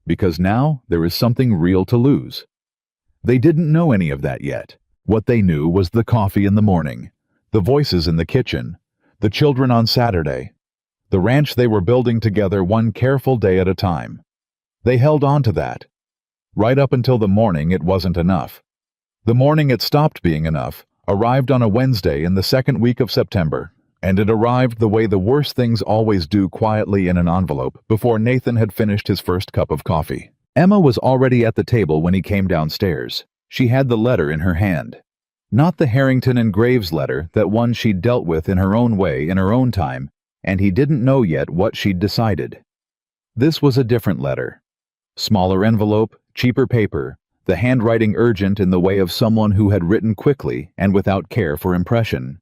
because now there is something real to lose. They didn't know any of that yet. What they knew was the coffee in the morning, the voices in the kitchen, the children on Saturday, the ranch they were building together one careful day at a time. They held on to that. Right up until the morning it wasn't enough. The morning it stopped being enough arrived on a Wednesday in the second week of September, and it arrived the way the worst things always do, quietly in an envelope, before Nathan had finished his first cup of coffee. Emma was already at the table when he came downstairs. She had the letter in her hand. Not the Harrington and Graves letter, that one she'd dealt with in her own way, in her own time, and he didn't know yet what she'd decided. This was a different letter. Smaller envelope, cheaper paper, the handwriting urgent in the way of someone who had written quickly and without care for impression.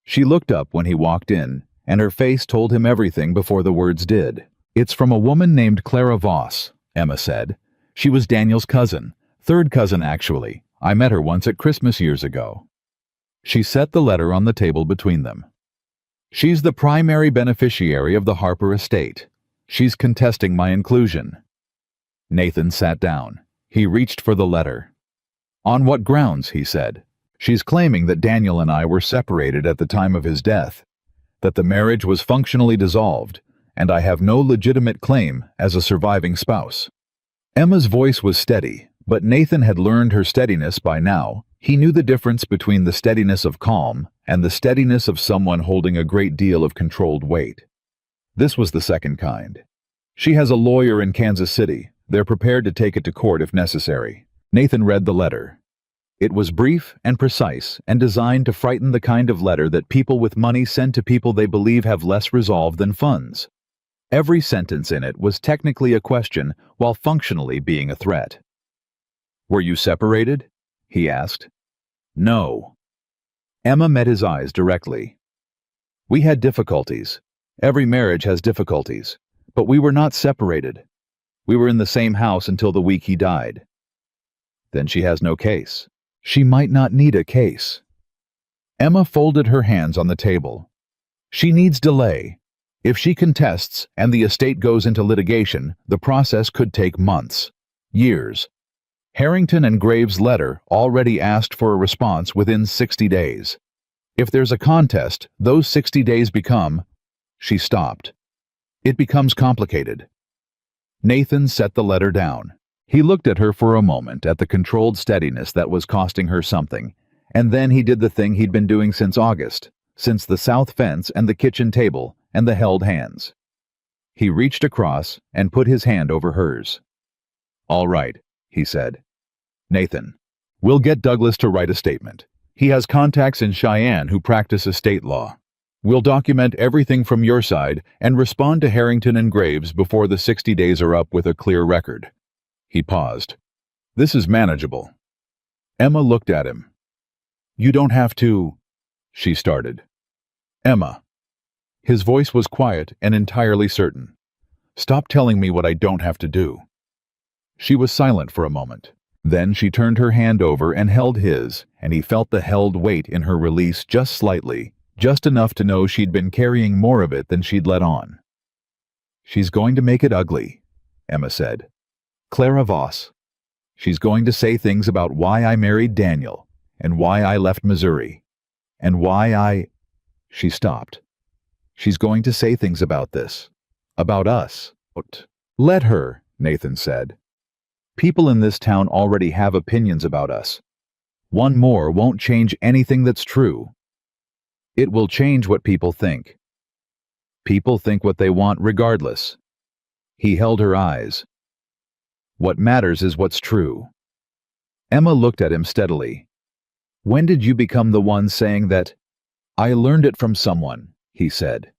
She looked up when he walked in, and her face told him everything before the words did. "It's from a woman named Clara Voss," Emma said. "She was Daniel's cousin, third cousin actually. I met her once at Christmas years ago." She set the letter on the table between them. "She's the primary beneficiary of the Harper estate. She's contesting my inclusion." Nathan sat down. He reached for the letter. "On what grounds?" he said. "She's claiming that Daniel and I were separated at the time of his death, that the marriage was functionally dissolved, and I have no legitimate claim as a surviving spouse." Emma's voice was steady, but Nathan had learned her steadiness by now. He knew the difference between the steadiness of calm and the steadiness of someone holding a great deal of controlled weight. This was the second kind. "She has a lawyer in Kansas City. They're prepared to take it to court if necessary." Nathan read the letter. It was brief and precise and designed to frighten the kind of letter that people with money send to people they believe have less resolve than funds. Every sentence in it was technically a question while functionally being a threat. "Were you separated?" he asked. "No." Emma met his eyes directly. "We had difficulties. Every marriage has difficulties. But we were not separated. We were in the same house until the week he died." "Then she has no case." "She might not need a case." Emma folded her hands on the table. "She needs delay. If she contests and the estate goes into litigation, the process could take months, years. Harrington and Graves' letter already asked for a response within 60 days. If there's a contest, those 60 days become—" She stopped. "It becomes complicated." Nathan set the letter down. He looked at her for a moment, at the controlled steadiness that was costing her something, and then he did the thing he'd been doing since August, since the south fence and the kitchen table and the held hands. He reached across and put his hand over hers. "All right," he said. "Nathan, we'll get Douglas to write a statement. He has contacts in Cheyenne who practice estate law. We'll document everything from your side and respond to Harrington and Graves before the 60 days are up with a clear record." He paused. "This is manageable." Emma looked at him. "You don't have to—" she started. "Emma." His voice was quiet and entirely certain. "Stop telling me what I don't have to do." She was silent for a moment. Then she turned her hand over and held his, and he felt the held weight in her release just slightly, just enough to know she'd been carrying more of it than she'd let on. "She's going to make it ugly," Emma said. "Clara Voss. She's going to say things about why I married Daniel, and why I left Missouri, and why I—" She stopped. "She's going to say things about this. About us." "Let her," Nathan said. "People in this town already have opinions about us. One more won't change anything that's true. It will change what people think. People think what they want regardless." He held her eyes. "What matters is what's true." Emma looked at him steadily. "When did you become the one saying that—" I learned it from someone, he said.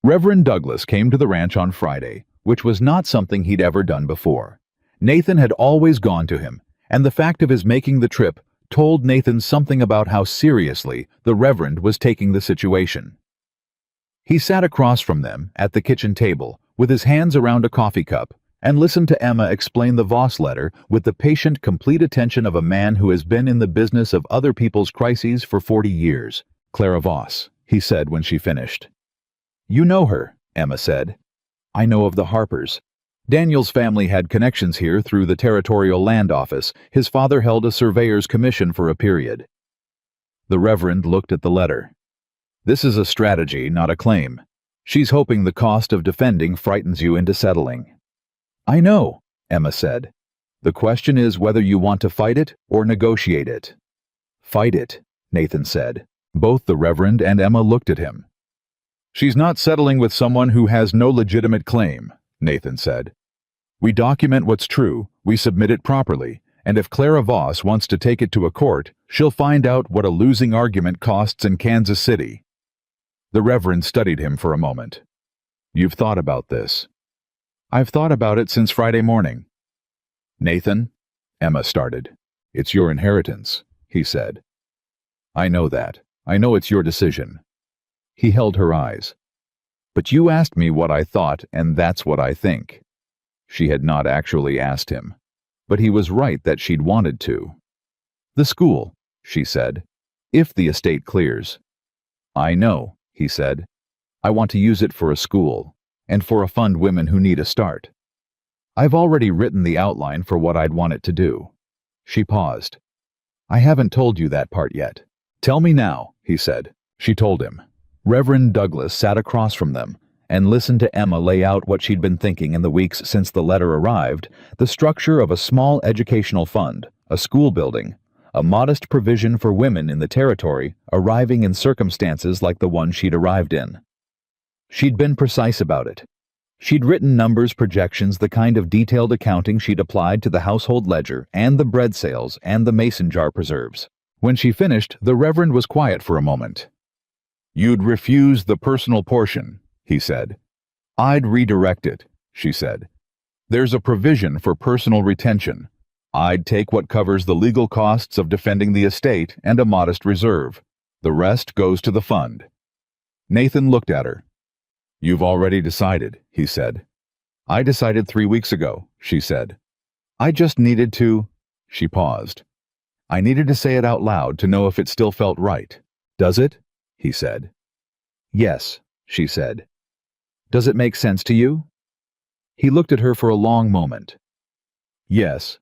Reverend Douglas came to the ranch on Friday, which was not something he'd ever done before. Nathan had always gone to him, and the fact of his making the trip told Nathan something about how seriously the Reverend was taking the situation. He sat across from them at the kitchen table with his hands around a coffee cup and listened to Emma explain the Voss letter with the patient, complete attention of a man who has been in the business of other people's crises for 40 years. Clara Voss, he said when she finished. You know her, Emma said. I know of the Harpers. Daniel's family had connections here through the Territorial Land Office. His father held a surveyor's commission for a period. The Reverend looked at the letter. This is a strategy, not a claim. She's hoping the cost of defending frightens you into settling. I know, Emma said. The question is whether you want to fight it or negotiate it. Fight it, Nathan said. Both the Reverend and Emma looked at him. She's not settling with someone who has no legitimate claim, Nathan said. We document what's true, we submit it properly, and if Clara Voss wants to take it to a court, she'll find out what a losing argument costs in Kansas City. The Reverend studied him for a moment. You've thought about this. I've thought about it since Friday morning. Nathan, Emma started. It's your inheritance, he said. I know that. I know it's your decision. He held her eyes. But you asked me what I thought, and that's what I think. She had not actually asked him, but he was right that she'd wanted to. The school, she said, if the estate clears. I know, he said. I want to use it for a school, and for a fund women who need a start. I've already written the outline for what I'd want it to do. She paused. I haven't told you that part yet. Tell me now, he said. She told him. Reverend Douglas sat across from them and listened to Emma lay out what she'd been thinking in the weeks since the letter arrived, the structure of a small educational fund, a school building, a modest provision for women in the territory arriving in circumstances like the one she'd arrived in. She'd been precise about it. She'd written numbers, projections, the kind of detailed accounting she'd applied to the household ledger and the bread sales and the mason jar preserves. When she finished, the Reverend was quiet for a moment. You'd refuse the personal portion, he said. I'd redirect it, she said. There's a provision for personal retention. I'd take what covers the legal costs of defending the estate and a modest reserve. The rest goes to the fund. Nathan looked at her. You've already decided, he said. I decided 3 weeks ago, she said. I just needed to... She paused. I needed to say it out loud to know if it still felt right. Does it? He said. Yes, she said. Does it make sense to you? He looked at her for a long moment. Yes,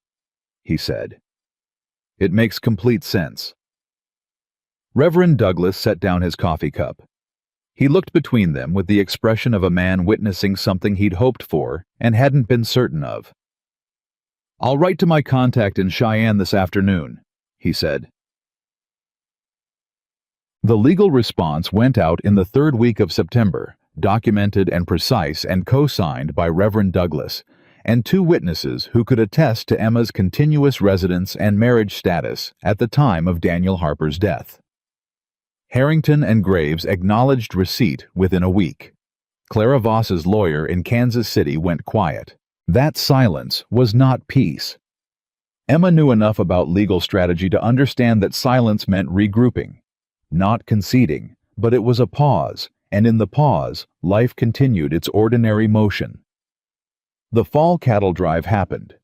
he said. It makes complete sense. Reverend Douglas set down his coffee cup. He looked between them with the expression of a man witnessing something he'd hoped for and hadn't been certain of. I'll write to my contact in Cheyenne this afternoon, he said. The legal response went out in the 3rd week of September, documented and precise and co-signed by Reverend Douglas, and 2 witnesses who could attest to Emma's continuous residence and marriage status at the time of Daniel Harper's death. Harrington and Graves acknowledged receipt within a week. Clara Voss's lawyer in Kansas City went quiet. That silence was not peace. Emma knew enough about legal strategy to understand that silence meant regrouping. Not conceding, but it was a pause, and in the pause, life continued its ordinary motion. The fall cattle drive happened.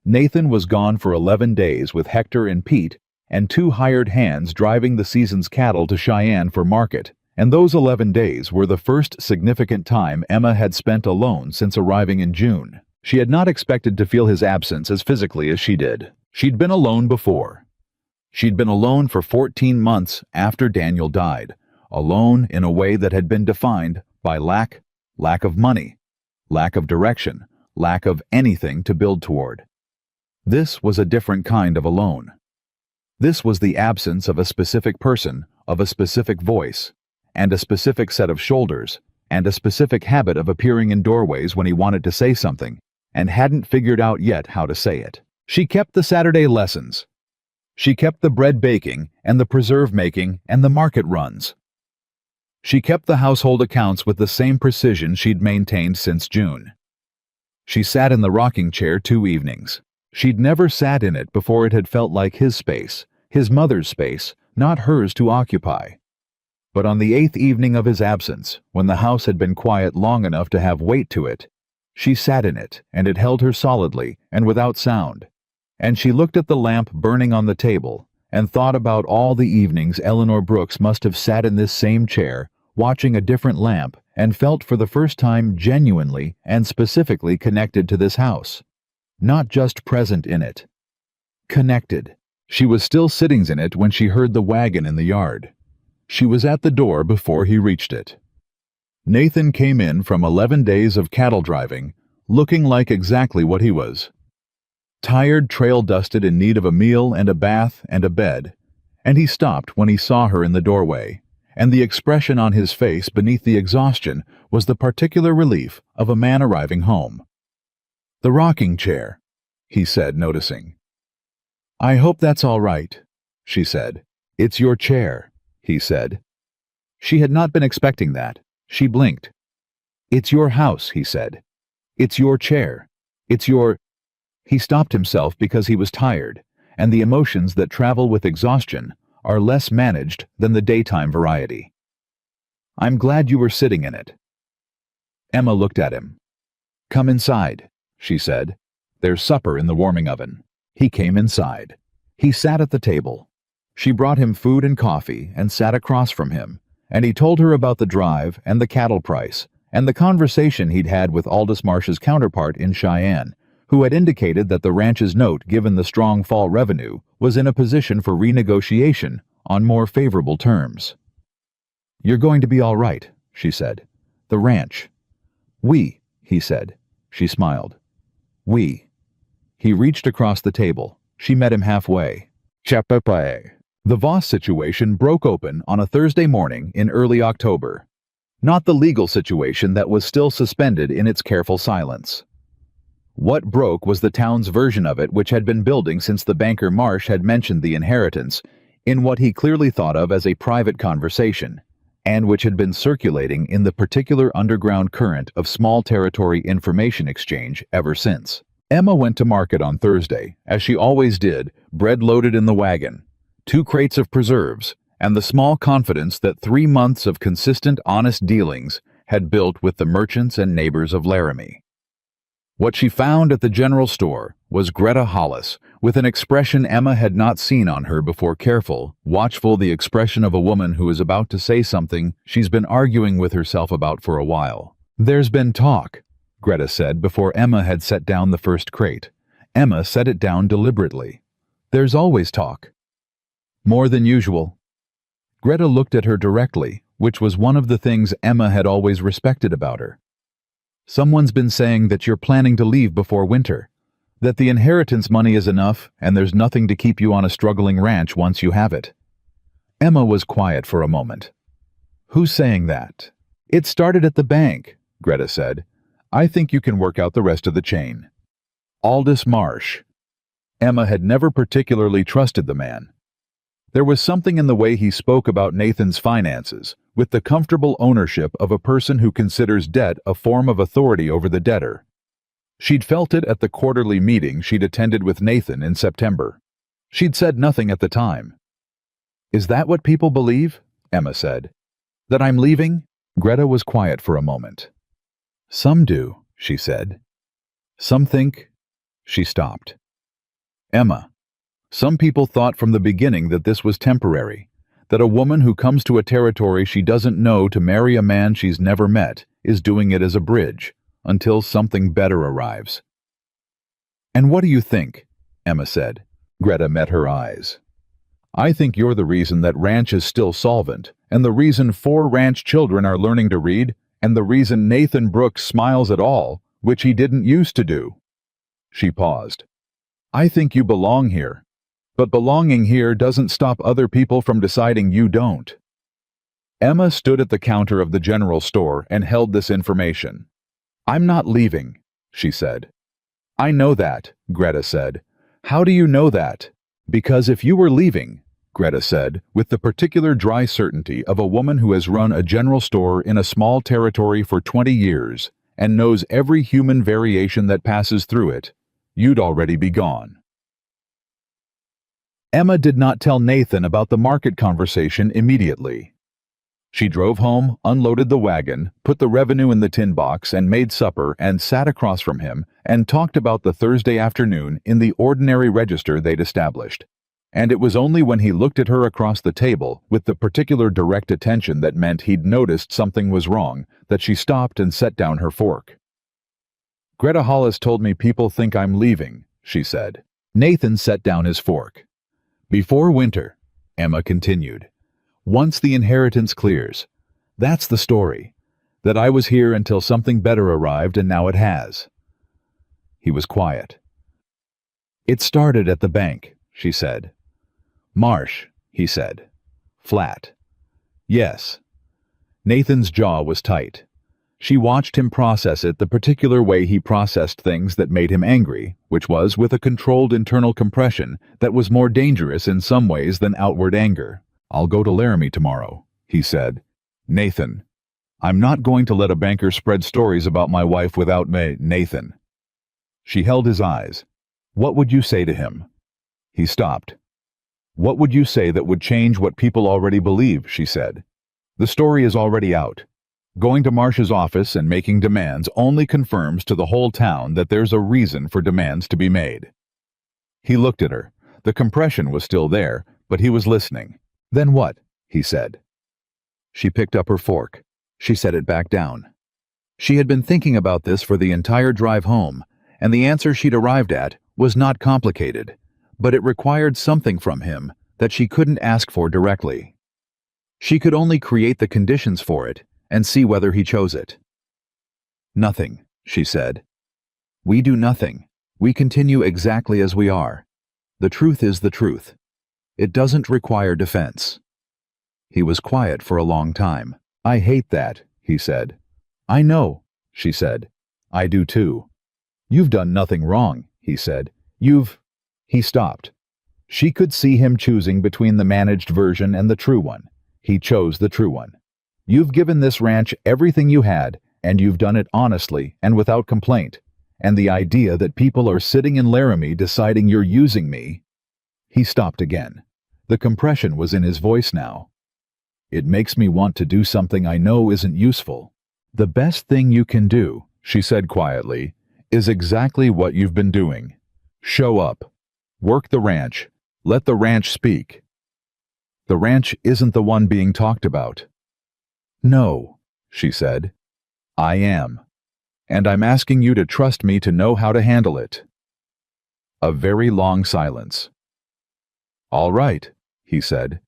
Nathan was gone for 11 days with Hector and Pete, and 2 hired hands driving the season's cattle to Cheyenne for market, and those 11 days were the first significant time Emma had spent alone since arriving in June. She had not expected to feel his absence as physically as she did. She'd been alone before. She'd been alone for 14 months after Daniel died, alone in a way that had been defined by lack of money, lack of direction, lack of anything to build toward. This was a different kind of alone. This was the absence of a specific person, of a specific voice, and a specific set of shoulders, and a specific habit of appearing in doorways when he wanted to say something, and hadn't figured out yet how to say it. She kept the Saturday lessons. She kept the bread baking and the preserve making and the market runs. She kept the household accounts with the same precision she'd maintained since June. She sat in the rocking chair 2 evenings. She'd never sat in it before it had felt like his space, his mother's space, not hers to occupy. But on the 8th evening of his absence, when the house had been quiet long enough to have weight to it, she sat in it, and it held her solidly and without sound. And she looked at the lamp burning on the table, and thought about all the evenings Eleanor Brooks must have sat in this same chair, watching a different lamp, and felt for the first time genuinely and specifically connected to this house. Not just present in it. Connected. She was still sitting in it when she heard the wagon in the yard. She was at the door before he reached it. Nathan came in from 11 days of cattle driving, looking like exactly what he was. Tired, trail-dusted, in need of a meal and a bath and a bed, and he stopped when he saw her in the doorway, and the expression on his face beneath the exhaustion was the particular relief of a man arriving home. "The rocking chair," he said, noticing. "I hope that's all right," she said. "It's your chair," he said. She had not been expecting that. She blinked. "It's your house," he said. "It's your chair. It's your—" He stopped himself because he was tired, and the emotions that travel with exhaustion are less managed than the daytime variety. "I'm glad you were sitting in it." Emma looked at him. "Come inside," she said. "There's supper in the warming oven." He came inside. He sat at the table. She brought him food and coffee and sat across from him, and he told her about the drive and the cattle price and the conversation he'd had with Aldous Marsh's counterpart in Cheyenne, who had indicated that the ranch's note, given the strong fall revenue, was in a position for renegotiation on more favorable terms. "You're going to be all right," she said. "The ranch." "We," he said. She smiled. "We." He reached across the table. She met him halfway. Chapepe. The Voss situation broke open on a Thursday morning in early October. Not the legal situation that was still suspended in its careful silence. What broke was the town's version of it, which had been building since the banker Marsh had mentioned the inheritance, in what he clearly thought of as a private conversation, and which had been circulating in the particular underground current of small territory information exchange ever since. Emma went to market on Thursday, as she always did, bread loaded in the wagon, 2 crates of preserves, and the small confidence that 3 months of consistent, honest dealings had built with the merchants and neighbors of Laramie. What she found at the general store was Greta Hollis, with an expression Emma had not seen on her before, careful, watchful, the expression of a woman who is about to say something she's been arguing with herself about for a while. "There's been talk," Greta said before Emma had set down the first crate. Emma set it down deliberately. "There's always talk." "More than usual." Greta looked at her directly, which was one of the things Emma had always respected about her. "Someone's been saying that you're planning to leave before winter, that the inheritance money is enough and there's nothing to keep you on a struggling ranch once you have it." Emma was quiet for a moment. "Who's saying that?" "It started at the bank," Greta said. "I think you can work out the rest of the chain." Aldous Marsh. Emma had never particularly trusted the man. There was something in the way he spoke about Nathan's finances, with the comfortable ownership of a person who considers debt a form of authority over the debtor. She'd felt it at the quarterly meeting she'd attended with Nathan in September. She'd said nothing at the time. "Is that what people believe?" Emma said. "That I'm leaving?" Greta was quiet for a moment. "Some do," she said. "Some think—" She stopped. "Emma, some people thought from the beginning that this was temporary, that a woman who comes to a territory she doesn't know to marry a man she's never met is doing it as a bridge, until something better arrives." "And what do you think?" Emma said. Greta met her eyes. "I think you're the reason that ranch is still solvent, and the reason 4 ranch children are learning to read, and the reason Nathan Brooks smiles at all, which he didn't used to do." She paused. "I think you belong here, but belonging here doesn't stop other people from deciding you don't." Emma stood at the counter of the general store and held this information. "I'm not leaving," she said. "I know that," Greta said. "How do you know that?" Because if you were leaving, Greta said, with the particular dry certainty of a woman who has run a general store in a small territory for 20 years and knows every human variation that passes through it, you'd already be gone. Emma did not tell Nathan about the market conversation immediately. She drove home, unloaded the wagon, put the revenue in the tin box, and made supper, and sat across from him and talked about the Thursday afternoon in the ordinary register they'd established. And it was only when he looked at her across the table with the particular direct attention that meant he'd noticed something was wrong that she stopped and set down her fork. "Greta Hollis told me people think I'm leaving," she said. Nathan set down his fork. "Before winter," Emma continued. "Once the inheritance clears. That's the story. That I was here until something better arrived, and now it has." He was quiet. "It started at the bank," she said. "Marsh," he said. Flat. "Yes." Nathan's jaw was tight. She watched him process it the particular way he processed things that made him angry, which was with a controlled internal compression that was more dangerous in some ways than outward anger. "I'll go to Laramie tomorrow," he said. "Nathan, I'm not going to let a banker spread stories about my wife without me, Nathan." She held his eyes. "What would you say to him?" He stopped. "What would you say that would change what people already believe?" she said. "The story is already out. Going to Marsh's office and making demands only confirms to the whole town that there's a reason for demands to be made." He looked at her. The compression was still there, but he was listening. "Then what?" he said. She picked up her fork. She set it back down. She had been thinking about this for the entire drive home, and the answer she'd arrived at was not complicated, but it required something from him that she couldn't ask for directly. She could only create the conditions for it and see whether he chose it. "Nothing," she said. "We do nothing. We continue exactly as we are. The truth is the truth. It doesn't require defense." He was quiet for a long time. "I hate that," he said. "I know," she said. "I do too." "You've done nothing wrong," he said. He stopped. She could see him choosing between the managed version and the true one. He chose the true one. "You've given this ranch everything you had, and you've done it honestly and without complaint. And the idea that people are sitting in Laramie deciding you're using me—" He stopped again. The compression was in his voice now. "It makes me want to do something I know isn't useful." "The best thing you can do," she said quietly, "is exactly what you've been doing. Show up. Work the ranch. Let the ranch speak." "The ranch isn't the one being talked about." "No," she said. "I am. And I'm asking you to trust me to know how to handle it." A very long silence. "All right," he said.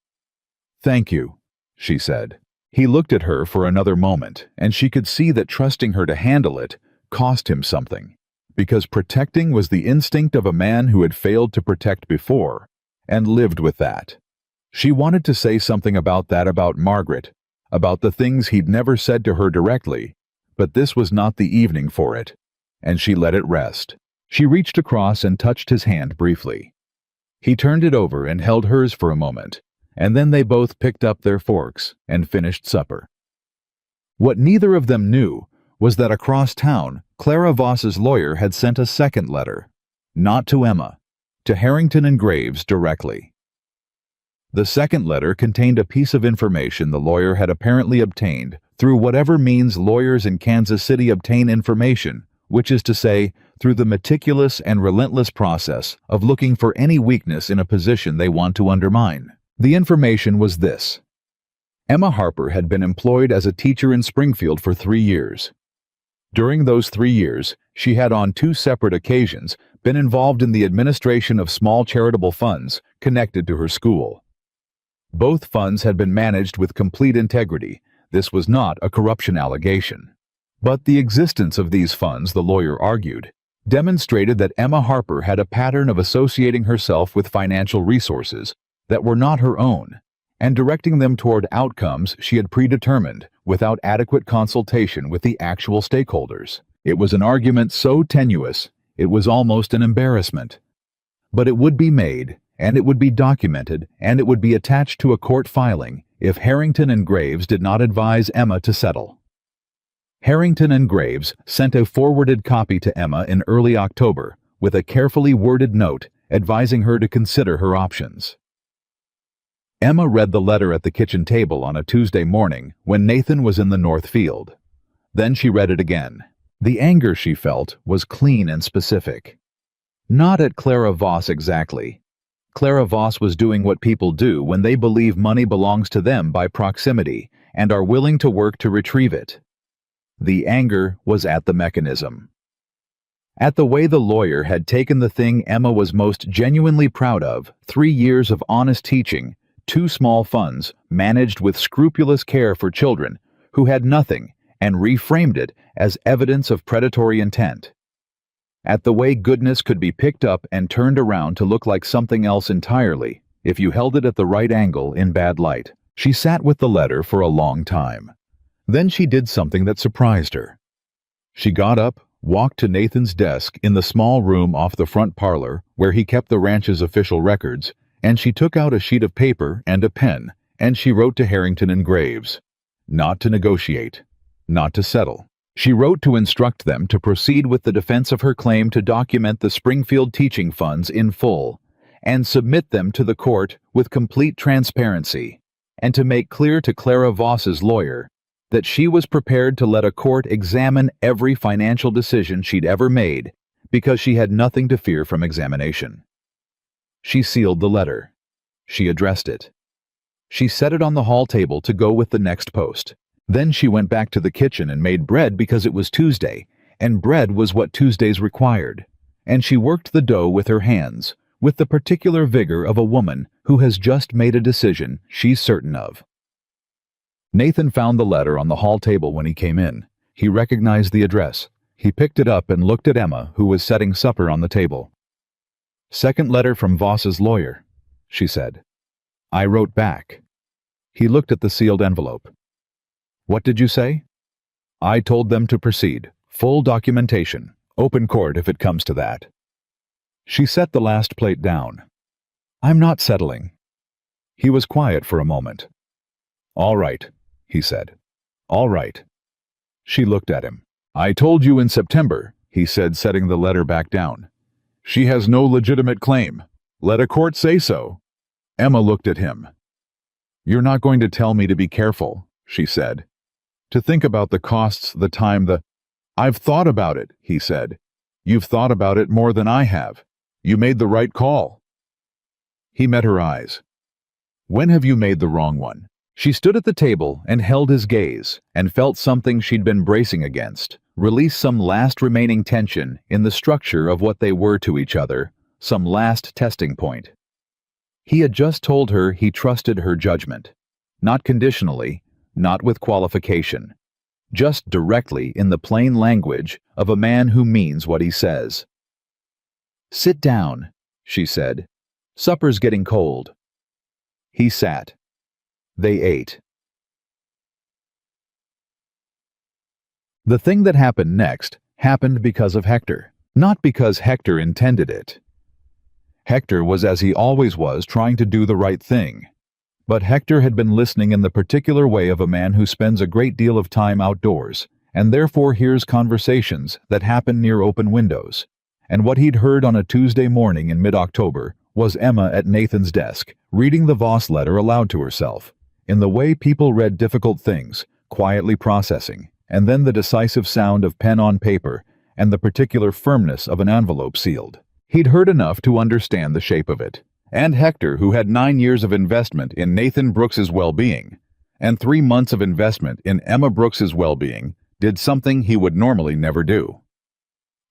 "Thank you," she said. He looked at her for another moment, and she could see that trusting her to handle it cost him something, because protecting was the instinct of a man who had failed to protect before, and lived with that. She wanted to say something about that, about Margaret, about the things he'd never said to her directly, but this was not the evening for it, and she let it rest. She reached across and touched his hand briefly. He turned it over and held hers for a moment, and then they both picked up their forks and finished supper. What neither of them knew was that across town, Clara Voss's lawyer had sent a second letter, not to Emma, to Harrington and Graves directly. The second letter contained a piece of information the lawyer had apparently obtained through whatever means lawyers in Kansas City obtain information, which is to say, through the meticulous and relentless process of looking for any weakness in a position they want to undermine. The information was this. Emma Harper had been employed as a teacher in Springfield for 3 years. During those 3 years, she had on 2 separate occasions been involved in the administration of small charitable funds connected to her school. Both funds had been managed with complete integrity. This was not a corruption allegation. But the existence of these funds, the lawyer argued, demonstrated that Emma Harper had a pattern of associating herself with financial resources that were not her own, and directing them toward outcomes she had predetermined without adequate consultation with the actual stakeholders. It was an argument so tenuous, it was almost an embarrassment. But it would be made, and it would be documented, and it would be attached to a court filing if Harrington and Graves did not advise Emma to settle. Harrington and Graves sent a forwarded copy to Emma in early October with a carefully worded note advising her to consider her options. Emma read the letter at the kitchen table on a Tuesday morning when Nathan was in the North Field. Then she read it again. The anger she felt was clean and specific. Not at Clara Voss exactly. Clara Voss was doing what people do when they believe money belongs to them by proximity and are willing to work to retrieve it. The anger was at the mechanism. At the way the lawyer had taken the thing Emma was most genuinely proud of, 3 years of honest teaching, 2 small funds managed with scrupulous care for children who had nothing, and reframed it as evidence of predatory intent. At the way goodness could be picked up and turned around to look like something else entirely, if you held it at the right angle in bad light. She sat with the letter for a long time. Then she did something that surprised her. She got up, walked to Nathan's desk in the small room off the front parlor where he kept the ranch's official records, and she took out a sheet of paper and a pen, and she wrote to Harrington and Graves. Not to negotiate. Not to settle. She wrote to instruct them to proceed with the defense of her claim to document the Springfield teaching funds in full, and submit them to the court with complete transparency, and to make clear to Clara Voss's lawyer that she was prepared to let a court examine every financial decision she'd ever made because she had nothing to fear from examination. She sealed the letter. She addressed it. She set it on the hall table to go with the next post. Then she went back to the kitchen and made bread because it was Tuesday, and bread was what Tuesdays required. And she worked the dough with her hands, with the particular vigor of a woman who has just made a decision she's certain of. Nathan found the letter on the hall table when he came in. He recognized the address. He picked it up and looked at Emma, who was setting supper on the table. "Second letter from Voss's lawyer," she said. I wrote back. He looked at the sealed envelope. "What did you say?" "I told them to proceed. Full documentation. Open court if it comes to that." She set the last plate down. "I'm not settling." He was quiet for a moment. "All right," he said. "All right." She looked at him. "I told you in September," he said, setting the letter back down. "She has no legitimate claim. Let a court say so." Emma looked at him. "You're not going to tell me to be careful," she said. "To think about the costs, the time, I've thought about it," he said. "You've thought about it more than I have. You made the right call." He met her eyes. "When have you made the wrong one?" She stood at the table and held his gaze, and felt something she'd been bracing against, release some last remaining tension in the structure of what they were to each other, some last testing point. He had just told her he trusted her judgment, not conditionally, not with qualification, just directly in the plain language of a man who means what he says. "Sit down," she said. "Supper's getting cold." He sat. They ate. The thing that happened next happened because of Hector, not because Hector intended it. Hector was as he always was, trying to do the right thing. But Hector had been listening in the particular way of a man who spends a great deal of time outdoors, and therefore hears conversations that happen near open windows. And what he'd heard on a Tuesday morning in mid-October was Emma at Nathan's desk, reading the Voss letter aloud to herself, in the way people read difficult things, quietly processing, and then the decisive sound of pen on paper and the particular firmness of an envelope sealed. He'd heard enough to understand the shape of it. And Hector, who had 9 years of investment in Nathan Brooks's well-being, and 3 months of investment in Emma Brooks's well-being, did something he would normally never do.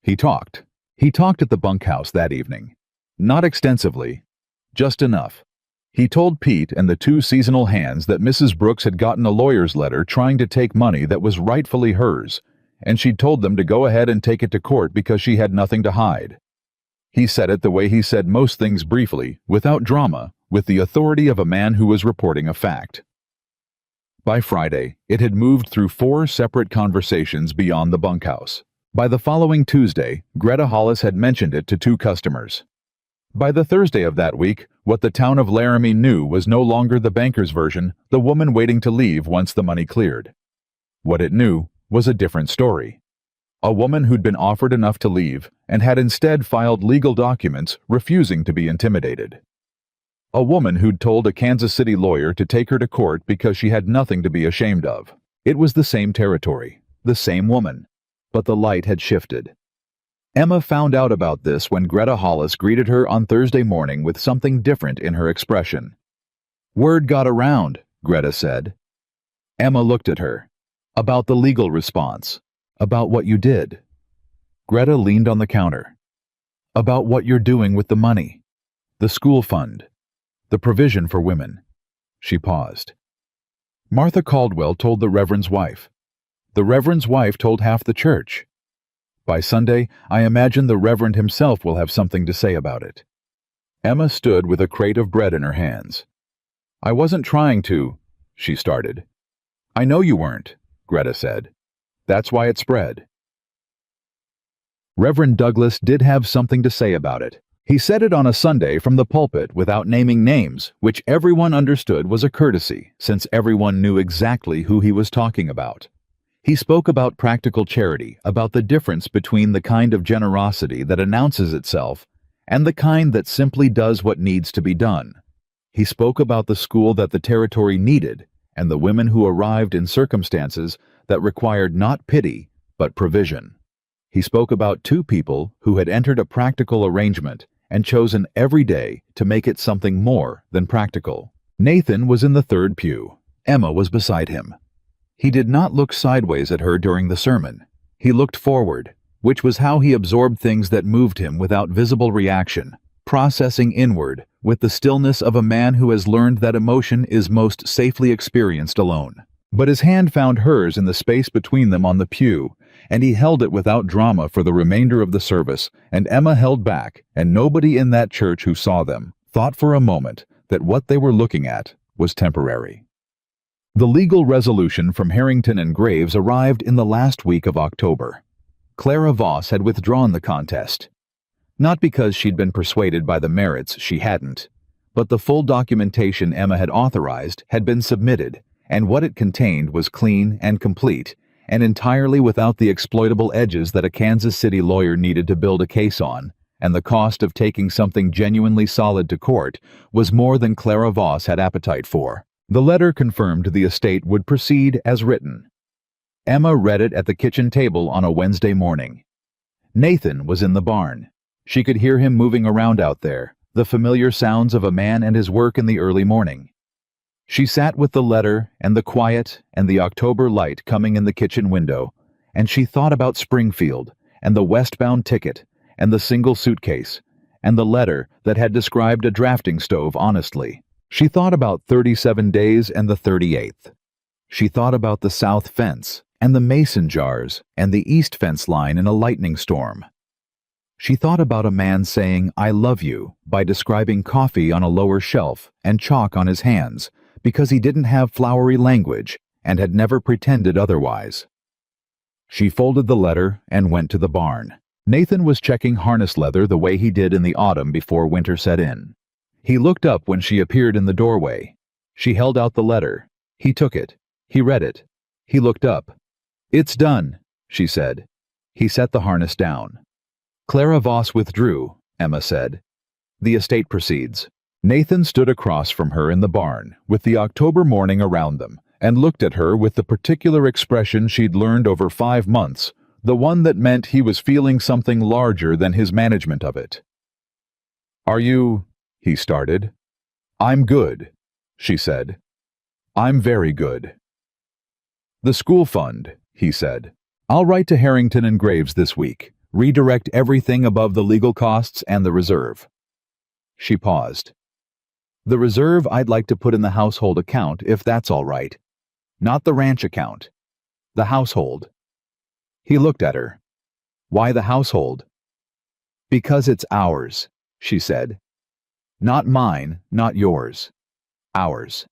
He talked. He talked at the bunkhouse that evening. Not extensively, just enough. He told Pete and the 2 seasonal hands that Mrs. Brooks had gotten a lawyer's letter trying to take money that was rightfully hers, and she'd told them to go ahead and take it to court because she had nothing to hide. He said it the way he said most things, briefly, without drama, with the authority of a man who was reporting a fact. By Friday, it had moved through 4 separate conversations beyond the bunkhouse. By the following Tuesday, Greta Hollis had mentioned it to 2 customers. By the Thursday of that week, What the town of Laramie knew was no longer the banker's version, the woman waiting to leave once the money cleared. What it knew was a different story. A woman who'd been offered enough to leave and had instead filed legal documents refusing to be intimidated. A woman who'd told a Kansas City lawyer to take her to court because she had nothing to be ashamed of. It was the same territory, the same woman, but the light had shifted. Emma found out about this when Greta Hollis greeted her on Thursday morning with something different in her expression. "Word got around," Greta said. Emma looked at her. "About the legal response. About what you did." Greta leaned on the counter. "About what you're doing with the money. The school fund. The provision for women." She paused. "Martha Caldwell told the Reverend's wife. The Reverend's wife told half the church. By Sunday, I imagine the Reverend himself will have something to say about it." Emma stood with a crate of bread in her hands. "I wasn't trying to," she started. "I know you weren't," Greta said. "That's why it spread." Reverend Douglas did have something to say about it. He said it on a Sunday from the pulpit without naming names, which everyone understood was a courtesy, since everyone knew exactly who he was talking about. He spoke about practical charity, about the difference between the kind of generosity that announces itself and the kind that simply does what needs to be done. He spoke about the school that the territory needed and the women who arrived in circumstances that required not pity, but provision. He spoke about two people who had entered a practical arrangement and chosen every day to make it something more than practical. Nathan was in the third pew. Emma was beside him. He did not look sideways at her during the sermon. He looked forward, which was how he absorbed things that moved him without visible reaction, processing inward with the stillness of a man who has learned that emotion is most safely experienced alone. But his hand found hers in the space between them on the pew, and he held it without drama for the remainder of the service, and Emma held back, and nobody in that church who saw them thought for a moment that what they were looking at was temporary. The legal resolution from Harrington and Graves arrived in the last week of October. Clara Voss had withdrawn the contest. Not because she'd been persuaded by the merits, she hadn't, but the full documentation Emma had authorized had been submitted, and what it contained was clean and complete, and entirely without the exploitable edges that a Kansas City lawyer needed to build a case on, and the cost of taking something genuinely solid to court was more than Clara Voss had appetite for. The letter confirmed the estate would proceed as written. Emma read it at the kitchen table on a Wednesday morning. Nathan was in the barn. She could hear him moving around out there, the familiar sounds of a man and his work in the early morning. She sat with the letter and the quiet and the October light coming in the kitchen window, and she thought about Springfield and the westbound ticket and the single suitcase and the letter that had described a drafting stove honestly. She thought about 37 days and the 38th. She thought about the south fence and the mason jars and the east fence line in a lightning storm. She thought about a man saying, "I love you," by describing coffee on a lower shelf and chalk on his hands, because he didn't have flowery language and had never pretended otherwise. She folded the letter and went to the barn. Nathan was checking harness leather the way he did in the autumn before winter set in. He looked up when she appeared in the doorway. She held out the letter. He took it. He read it. He looked up. "It's done," she said. He set the harness down. "Clara Voss withdrew," Emma said. "The estate proceeds." Nathan stood across from her in the barn, with the October morning around them, and looked at her with the particular expression she'd learned over 5 months, the one that meant he was feeling something larger than his management of it. "Are you—" he started. "I'm good," she said. "I'm very good." "The school fund," he said. "I'll write to Harrington and Graves this week, redirect everything above the legal costs and the reserve." She paused. "The reserve I'd like to put in the household account, if that's all right. Not the ranch account. The household." He looked at her. "Why the household?" "Because it's ours," she said. "Not mine, not yours. Ours."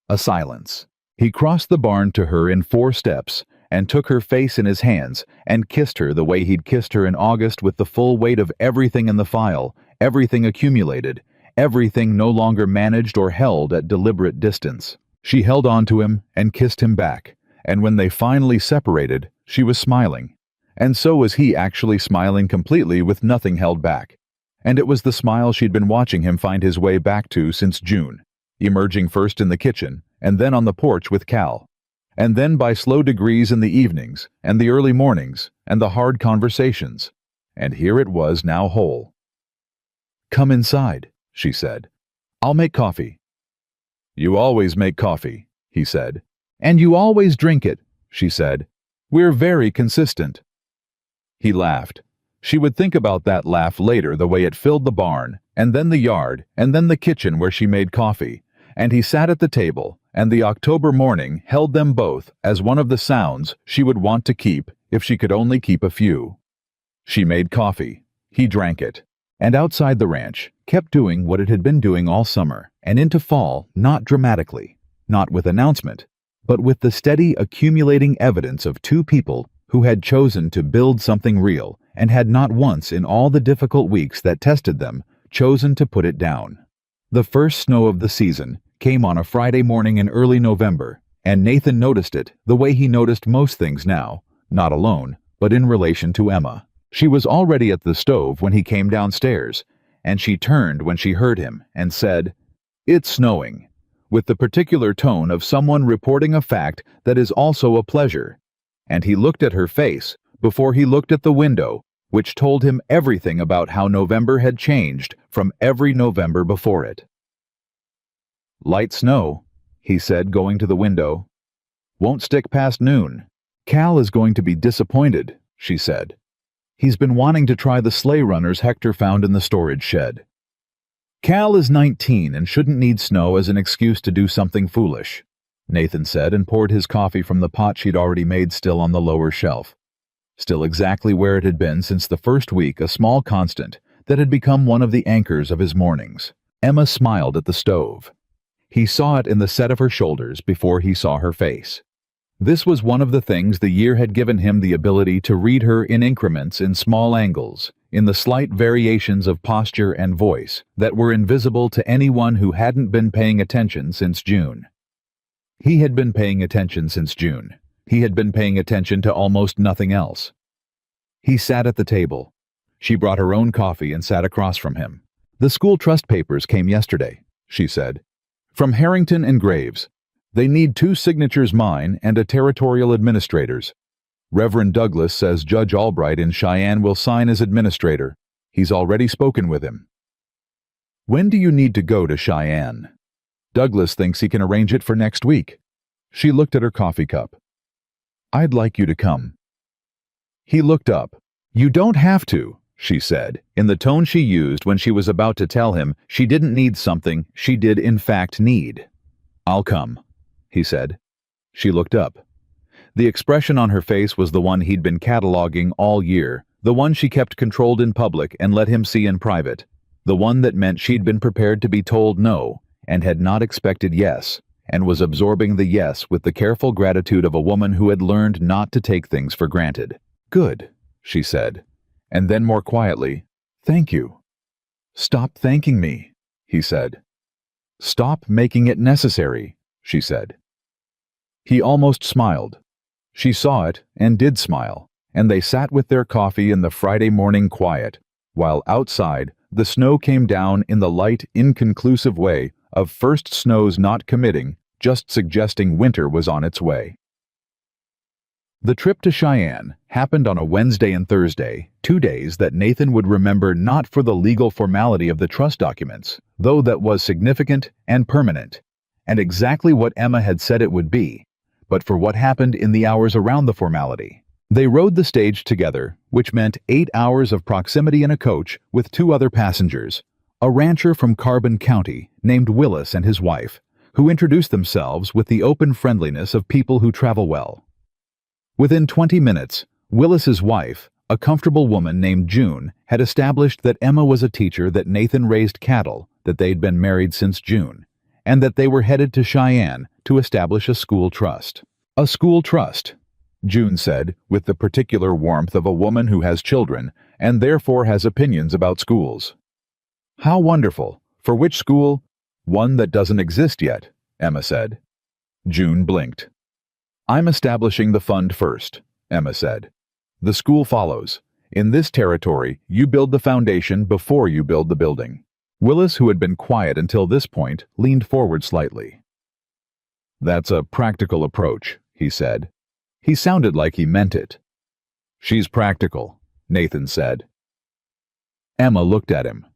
A silence. He crossed the barn to her in 4 steps and took her face in his hands and kissed her the way he'd kissed her in August with the full weight of everything in the file, everything accumulated, everything no longer managed or held at deliberate distance. She held on to him and kissed him back, and when they finally separated, she was smiling. And so was he, actually smiling completely with nothing held back. And it was the smile she'd been watching him find his way back to since June, emerging first in the kitchen, and then on the porch with Cal. And then by slow degrees in the evenings, and the early mornings, and the hard conversations. And here it was now whole. "Come inside," she said. "I'll make coffee." "You always make coffee," he said. "And you always drink it," she said. "We're very consistent." He laughed. She would think about that laugh later, the way it filled the barn, and then the yard, and then the kitchen where she made coffee. And he sat at the table, and the October morning held them both as one of the sounds she would want to keep if she could only keep a few. She made coffee. He drank it. And outside the ranch, kept doing what it had been doing all summer, and into fall, not dramatically, not with announcement, but with the steady accumulating evidence of two people who had chosen to build something real and had not once in all the difficult weeks that tested them chosen to put it down. The first snow of the season came on a Friday morning in early November, and Nathan noticed it the way he noticed most things now, not alone, but in relation to Emma. She was already at the stove when he came downstairs, and she turned when she heard him and said, "It's snowing," with the particular tone of someone reporting a fact that is also a pleasure. And he looked at her face before he looked at the window, which told him everything about how November had changed from every November before it. "Light snow," he said, going to the window. "Won't stick past noon." "Cal is going to be disappointed," she said. "He's been wanting to try the sleigh runners Hector found in the storage shed." "Cal is 19 and shouldn't need snow as an excuse to do something foolish," Nathan said, and poured his coffee from the pot she'd already made, still on the lower shelf. Still exactly where it had been since the first week, a small constant that had become one of the anchors of his mornings. Emma smiled at the stove. He saw it in the set of her shoulders before he saw her face. This was one of the things the year had given him, the ability to read her in increments, in small angles, in the slight variations of posture and voice that were invisible to anyone who hadn't been paying attention since June. He had been paying attention since June. He had been paying attention to almost nothing else. He sat at the table. She brought her own coffee and sat across from him. "The school trust papers came yesterday," she said. "From Harrington and Graves. They need 2 signatures, mine and a territorial administrator's. Reverend Douglas says Judge Albright in Cheyenne will sign as administrator. He's already spoken with him." "When do you need to go to Cheyenne?" "Douglas thinks he can arrange it for next week." She looked at her coffee cup. "I'd like you to come." He looked up. "You don't have to," she said, in the tone she used when she was about to tell him she didn't need something she did in fact need. "I'll come," he said. She looked up. The expression on her face was the one he'd been cataloging all year, the one she kept controlled in public and let him see in private, the one that meant she'd been prepared to be told no, and had not expected yes, and was absorbing the yes with the careful gratitude of a woman who had learned not to take things for granted. "Good," she said, and then more quietly, "Thank you." "Stop thanking me," he said. "Stop making it necessary," she said. He almost smiled. She saw it and did smile, and they sat with their coffee in the Friday morning quiet, while outside the snow came down in the light, inconclusive way of first snows not committing, just suggesting winter was on its way. The trip to Cheyenne happened on a Wednesday and Thursday, 2 days that Nathan would remember, not for the legal formality of the trust documents, though that was significant and permanent, and exactly what Emma had said it would be, but for what happened in the hours around the formality. They rode the stage together, which meant 8 hours of proximity in a coach with 2 other passengers, a rancher from Carbon County named Willis and his wife, who introduced themselves with the open friendliness of people who travel well. Within 20 minutes, Willis's wife, a comfortable woman named June, had established that Emma was a teacher, that Nathan raised cattle, that they'd been married since June, and that they were headed to Cheyenne to establish a school trust. "A school trust," June said, with the particular warmth of a woman who has children and therefore has opinions about schools. "How wonderful. For which school? One that doesn't exist yet, Emma said. June blinked. I'm establishing the fund first, Emma said. The school follows. In this territory, you build the foundation before you build the building. Willis, who had been quiet until this point, leaned forward slightly. That's a practical approach, he said. He sounded like he meant it. She's practical, Nathan said. Emma looked at him.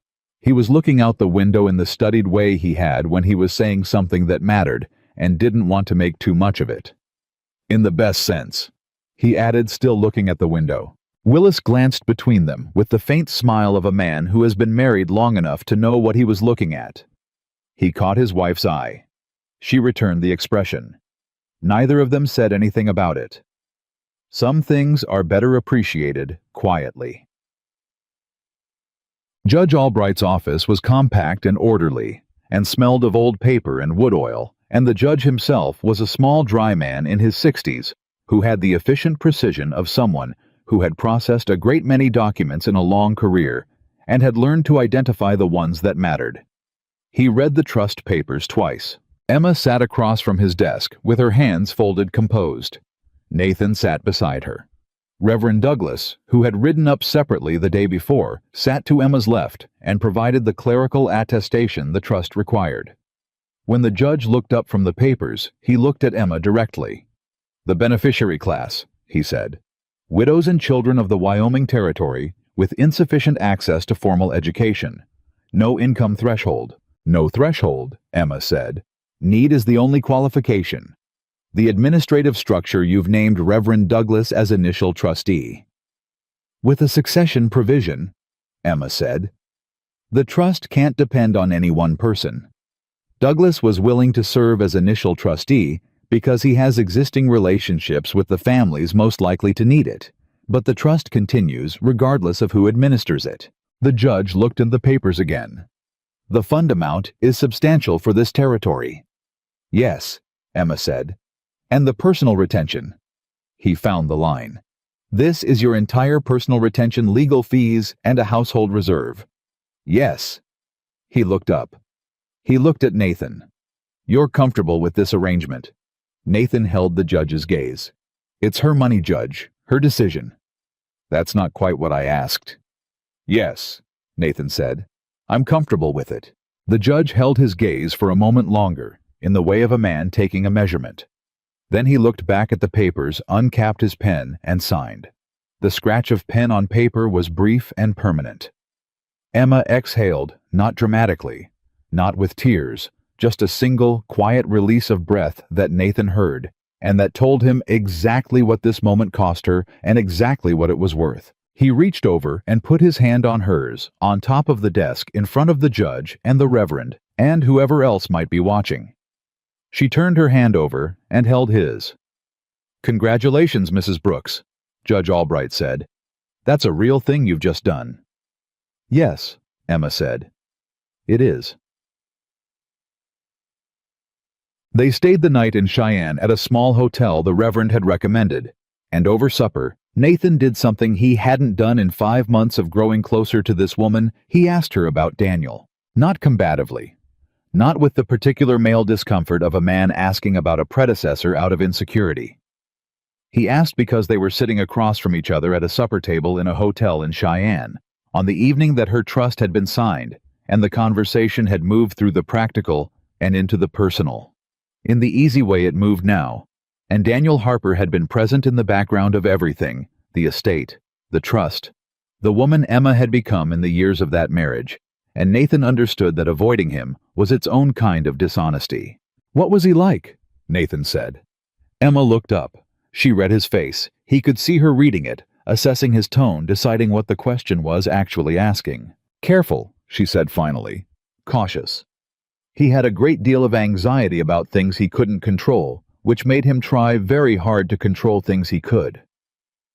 He was looking out the window in the studied way he had when he was saying something that mattered and didn't want to make too much of it. In the best sense, he added, still looking at the window. Willis glanced between them with the faint smile of a man who has been married long enough to know what he was looking at. He caught his wife's eye. She returned the expression. Neither of them said anything about it. Some things are better appreciated quietly. Judge Albright's office was compact and orderly, and smelled of old paper and wood oil, and the judge himself was a small dry man in his 60s who had the efficient precision of someone who had processed a great many documents in a long career and had learned to identify the ones that mattered. He read the trust papers twice. Emma sat across from his desk with her hands folded composed. Nathan sat beside her. Reverend Douglas, who had ridden up separately the day before, sat to Emma's left and provided the clerical attestation the trust required. When the judge looked up from the papers, he looked at Emma directly. The beneficiary class, he said. Widows and children of the Wyoming Territory with insufficient access to formal education. No income threshold. No threshold, Emma said. Need is the only qualification. The administrative structure you've named Reverend Douglas as initial trustee. With a succession provision, Emma said. The trust can't depend on any one person. Douglas was willing to serve as initial trustee because he has existing relationships with the families most likely to need it, but the trust continues regardless of who administers it. The judge looked in the papers again. The fund amount is substantial for this territory. Yes, Emma said. And the personal retention. He found the line. This is your entire personal retention, legal fees, and a household reserve. Yes. He looked up. He looked at Nathan. You're comfortable with this arrangement? Nathan held the judge's gaze. It's her money, Judge, her decision. That's not quite what I asked. Yes, Nathan said. I'm comfortable with it. The judge held his gaze for a moment longer, in the way of a man taking a measurement. Then he looked back at the papers, uncapped his pen, and signed. The scratch of pen on paper was brief and permanent. Emma exhaled, not dramatically, not with tears, just a single, quiet release of breath that Nathan heard, and that told him exactly what this moment cost her and exactly what it was worth. He reached over and put his hand on hers, on top of the desk in front of the judge and the reverend, and whoever else might be watching. She turned her hand over and held his. Congratulations, Mrs. Brooks, Judge Albright said. That's a real thing you've just done. Yes, Emma said. It is. They stayed the night in Cheyenne at a small hotel the Reverend had recommended, and over supper, Nathan did something he hadn't done in 5 months of growing closer to this woman. He asked her about Daniel, not combatively, not with the particular male discomfort of a man asking about a predecessor out of insecurity. He asked because they were sitting across from each other at a supper table in a hotel in Cheyenne, on the evening that her trust had been signed, and the conversation had moved through the practical and into the personal. In the easy way it moved now, and Daniel Harper had been present in the background of everything, the estate, the trust, the woman Emma had become in the years of that marriage, and Nathan understood that avoiding him was its own kind of dishonesty. What was he like? Nathan said. Emma looked up. She read his face. He could see her reading it, assessing his tone, deciding what the question was actually asking. Careful, she said finally. Cautious. He had a great deal of anxiety about things he couldn't control, which made him try very hard to control things he could.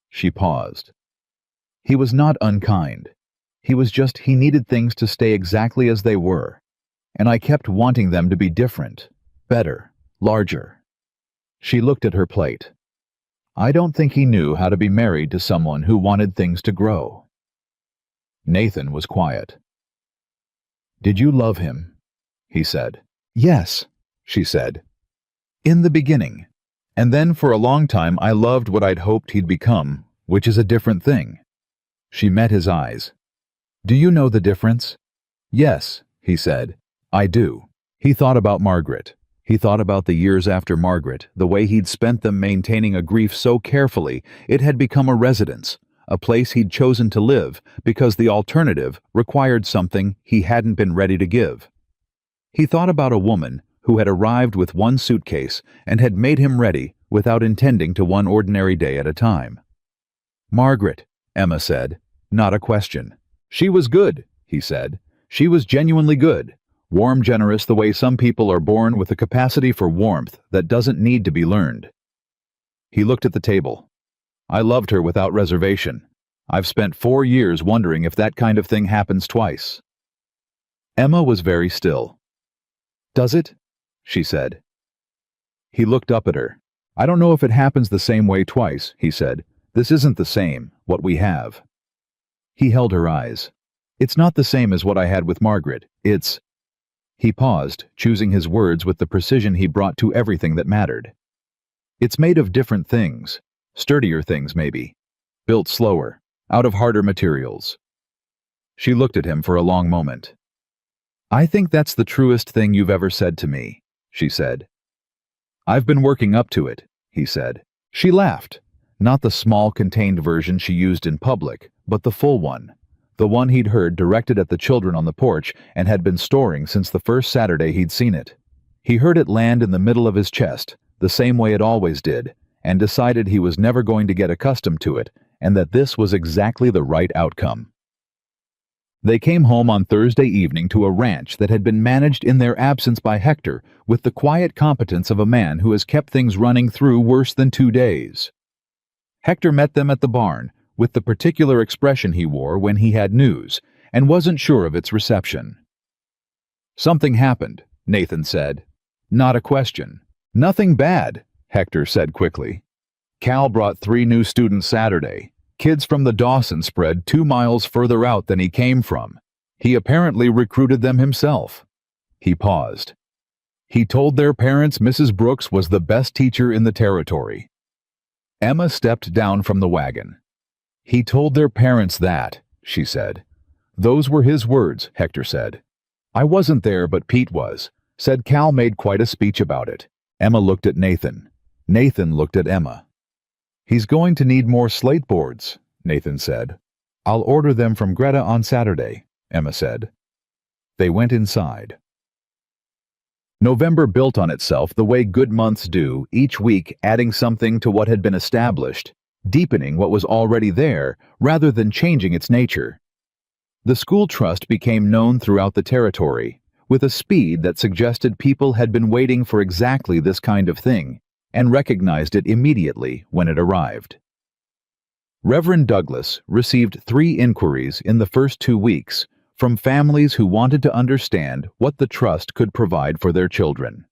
She paused. He was not unkind. He was just he needed things to stay exactly as they were, and I kept wanting them to be different, better, larger. She looked at her plate. I don't think he knew how to be married to someone who wanted things to grow. Nathan was quiet. "Did you love him?" he said. "Yes," she said. "In the beginning. And then for a long time I loved what I'd hoped he'd become, which is a different thing." She met his eyes. "Do you know the difference?" "Yes," he said. "I do." He thought about Margaret. He thought about the years after Margaret, the way he'd spent them maintaining a grief so carefully it had become a residence, a place he'd chosen to live because the alternative required something he hadn't been ready to give. He thought about a woman who had arrived with one suitcase and had made him ready without intending to one ordinary day at a time. "Margaret," Emma said, not a question. "She was good," he said. "She was genuinely good. Warm, generous the way some people are born with a capacity for warmth that doesn't need to be learned." He looked at the table. "I loved her without reservation. I've spent 4 years wondering if that kind of thing happens twice." Emma was very still. "Does it?" she said. He looked up at her. "I don't know if it happens the same way twice," he said. "This isn't the same, what we have." He held her eyes. "It's not the same as what I had with Margaret. It's—" He paused, choosing his words with the precision he brought to everything that mattered. "It's made of different things. Sturdier things, maybe. Built slower, out of harder materials." She looked at him for a long moment. "I think that's the truest thing you've ever said to me," she said. "I've been working up to it," he said. She laughed. Not the small, contained version she used in public, but the full one. The one he'd heard directed at the children on the porch and had been storing since the first Saturday he'd seen it. He heard it land in the middle of his chest, the same way it always did, and decided he was never going to get accustomed to it, and that this was exactly the right outcome. They came home on Thursday evening to a ranch that had been managed in their absence by Hector with the quiet competence of a man who has kept things running through worse than 2 days. Hector met them at the barn, with the particular expression he wore when he had news, and wasn't sure of its reception. "Something happened," Nathan said. "Not a question." "Nothing bad," Hector said quickly. "Cal brought 3 new students Saturday. Kids from the Dawson spread 2 miles further out than he came from. He apparently recruited them himself." He paused. "He told their parents Mrs. Brooks was the best teacher in the territory." Emma stepped down from the wagon. "He told their parents that," she said. "Those were his words," Hector said. "I wasn't there, but Pete was. Said Cal made quite a speech about it." Emma looked at Nathan. Nathan looked at Emma. "He's going to need more slate boards," Nathan said. "I'll order them from Greta on Saturday," Emma said. They went inside. November built on itself the way good months do, each week adding something to what had been established, deepening what was already there rather than changing its nature. The school trust became known throughout the territory, with a speed that suggested people had been waiting for exactly this kind of thing, and recognized it immediately when it arrived. Reverend Douglas received 3 inquiries in the first 2 weeks from families who wanted to understand what the trust could provide for their children.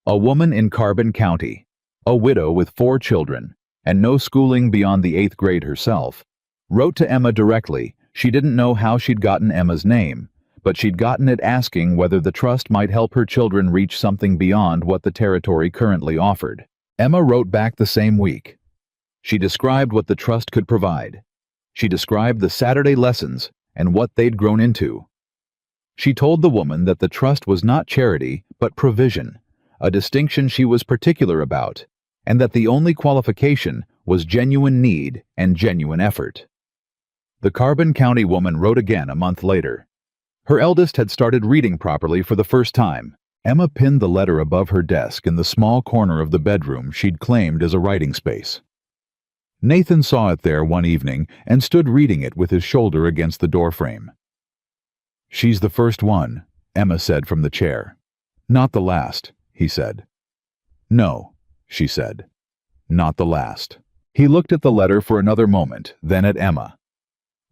A woman in Carbon County, a widow with 4 children, and no schooling beyond the 8th grade herself, wrote to Emma directly. She didn't know how she'd gotten Emma's name, but she'd gotten it asking whether the trust might help her children reach something beyond what the territory currently offered. Emma wrote back the same week. She described what the trust could provide. She described the Saturday lessons and what they'd grown into. She told the woman that the trust was not charity, but provision, a distinction she was particular about, and that the only qualification was genuine need and genuine effort. The Carbon County woman wrote again a month later. Her eldest had started reading properly for the first time. Emma pinned the letter above her desk in the small corner of the bedroom she'd claimed as a writing space. Nathan saw it there one evening and stood reading it with his shoulder against the doorframe. "She's the first one," Emma said from the chair. "Not the last," he said. "No," she said. "Not the last." He looked at the letter for another moment, then at Emma.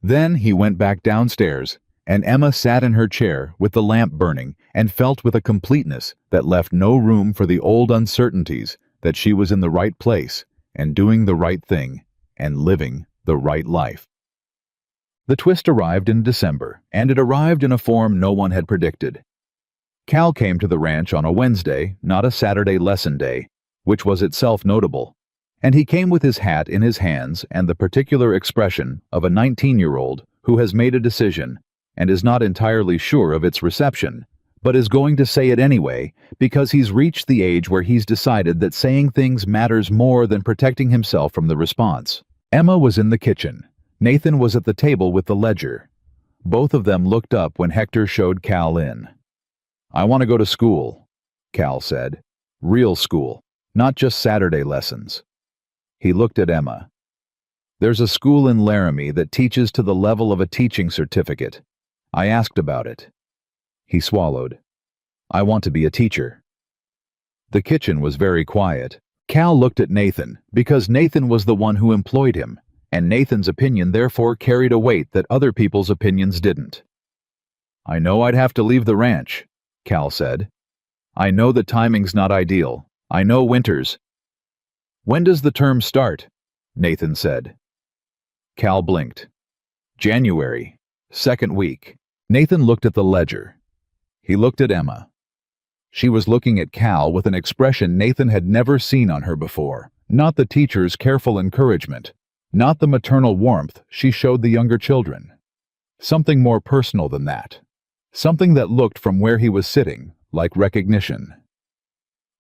Then he went back downstairs, and Emma sat in her chair with the lamp burning and felt with a completeness that left no room for the old uncertainties that she was in the right place and doing the right thing and living the right life. The twist arrived in December, and it arrived in a form no one had predicted. Cal came to the ranch on a Wednesday, not a Saturday lesson day, which was itself notable, and he came with his hat in his hands and the particular expression of a 19-year-old who has made a decision and is not entirely sure of its reception, but is going to say it anyway because he's reached the age where he's decided that saying things matters more than protecting himself from the response. Emma was in the kitchen. Nathan was at the table with the ledger. Both of them looked up when Hector showed Cal in. "I want to go to school," Cal said. "Real school, not just Saturday lessons." He looked at Emma. "There's a school in Laramie that teaches to the level of a teaching certificate. I asked about it." He swallowed. "I want to be a teacher." The kitchen was very quiet. Cal looked at Nathan because Nathan was the one who employed him, and Nathan's opinion therefore carried a weight that other people's opinions didn't. "I know I'd have to leave the ranch," Cal said. "I know the timing's not ideal. I know winters." "When does the term start?" Nathan said. Cal blinked. "January, second week." Nathan looked at the ledger. He looked at Emma. She was looking at Cal with an expression Nathan had never seen on her before. Not the teacher's careful encouragement, not the maternal warmth she showed the younger children. Something more personal than that. Something that looked from where he was sitting like recognition.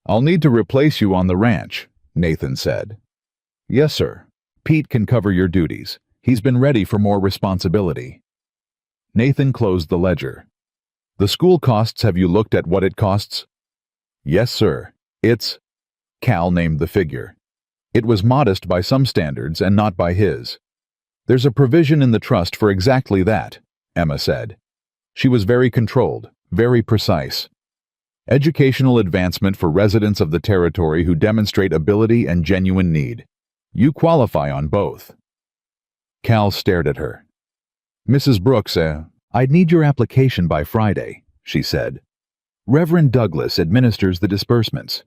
"I'll need to replace you on the ranch," Nathan said. "Yes, sir. Pete can cover your duties. He's been ready for more responsibility." Nathan closed the ledger. "The school costs, have you looked at what it costs?" "Yes, sir. It's—" Cal named the figure. It was modest by some standards and not by his. "There's a provision in the trust for exactly that," Emma said. She was very controlled, very precise. "Educational advancement for residents of the territory who demonstrate ability and genuine need. You qualify on both." Cal stared at her. "Mrs. Brooks, I'd need your application by Friday," she said. "Reverend Douglas administers the disbursements.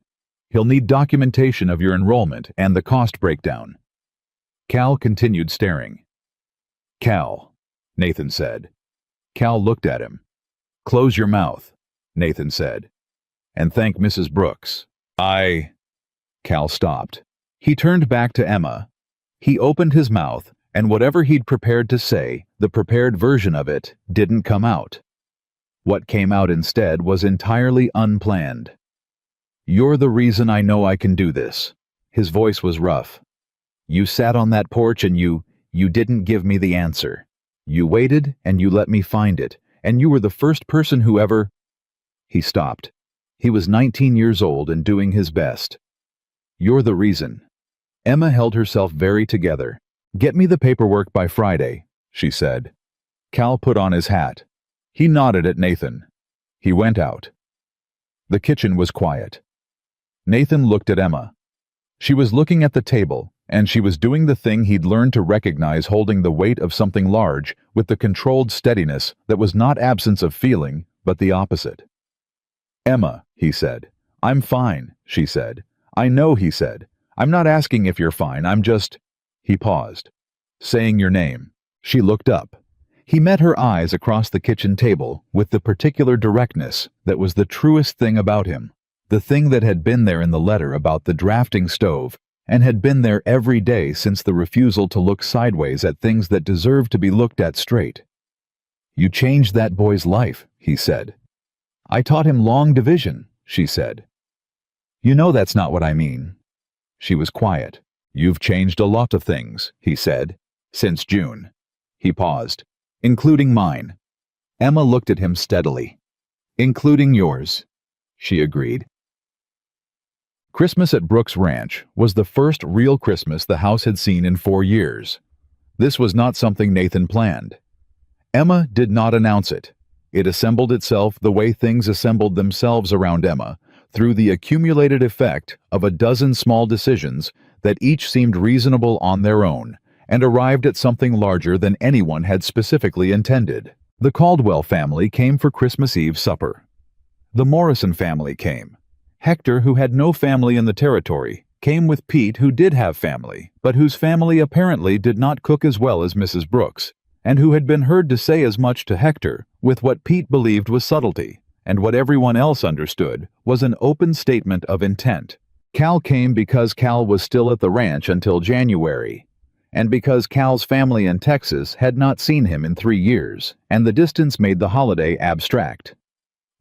He'll need documentation of your enrollment and the cost breakdown." Cal continued staring. "Cal," Nathan said. Cal looked at him. "Close your mouth," Nathan said. "And thank Mrs. Brooks. Cal stopped. He turned back to Emma. He opened his mouth, and whatever he'd prepared to say, the prepared version of it, didn't come out. What came out instead was entirely unplanned. "You're the reason I know I can do this." His voice was rough. "You sat on that porch and you didn't give me the answer. You waited and you let me find it, and you were the first person who ever—" He stopped. He was 19 years old and doing his best. "You're the reason." Emma held herself very together. "Get me the paperwork by Friday," she said. Cal put on his hat. He nodded at Nathan. He went out. The kitchen was quiet. Nathan looked at Emma. She was looking at the table, and she was doing the thing he'd learned to recognize, holding the weight of something large with the controlled steadiness that was not absence of feeling, but the opposite. "Emma," he said. "I'm fine," she said. "I know," he said. "I'm not asking if you're fine, I'm just—" He paused. "Saying your name." She looked up. He met her eyes across the kitchen table with the particular directness that was the truest thing about him, the thing that had been there in the letter about the drafting stove, and had been there every day since the refusal to look sideways at things that deserved to be looked at straight. "You changed that boy's life," he said. "I taught him long division," she said. "You know that's not what I mean." She was quiet. "You've changed a lot of things," he said, "since June." He paused. "Including mine." Emma looked at him steadily. "Including yours," she agreed. Christmas at Brooks Ranch was the first real Christmas the house had seen in 4 years. This was not something Nathan planned. Emma did not announce it. It assembled itself the way things assembled themselves around Emma, through the accumulated effect of a dozen small decisions that each seemed reasonable on their own, and arrived at something larger than anyone had specifically intended. The Caldwell family came for Christmas Eve supper. The Morrison family came. Hector, who had no family in the territory, came with Pete, who did have family, but whose family apparently did not cook as well as Mrs. Brooks, and who had been heard to say as much to Hector with what Pete believed was subtlety, and what everyone else understood was an open statement of intent. Cal came because Cal was still at the ranch until January, and because Cal's family in Texas had not seen him in 3 years, and the distance made the holiday abstract.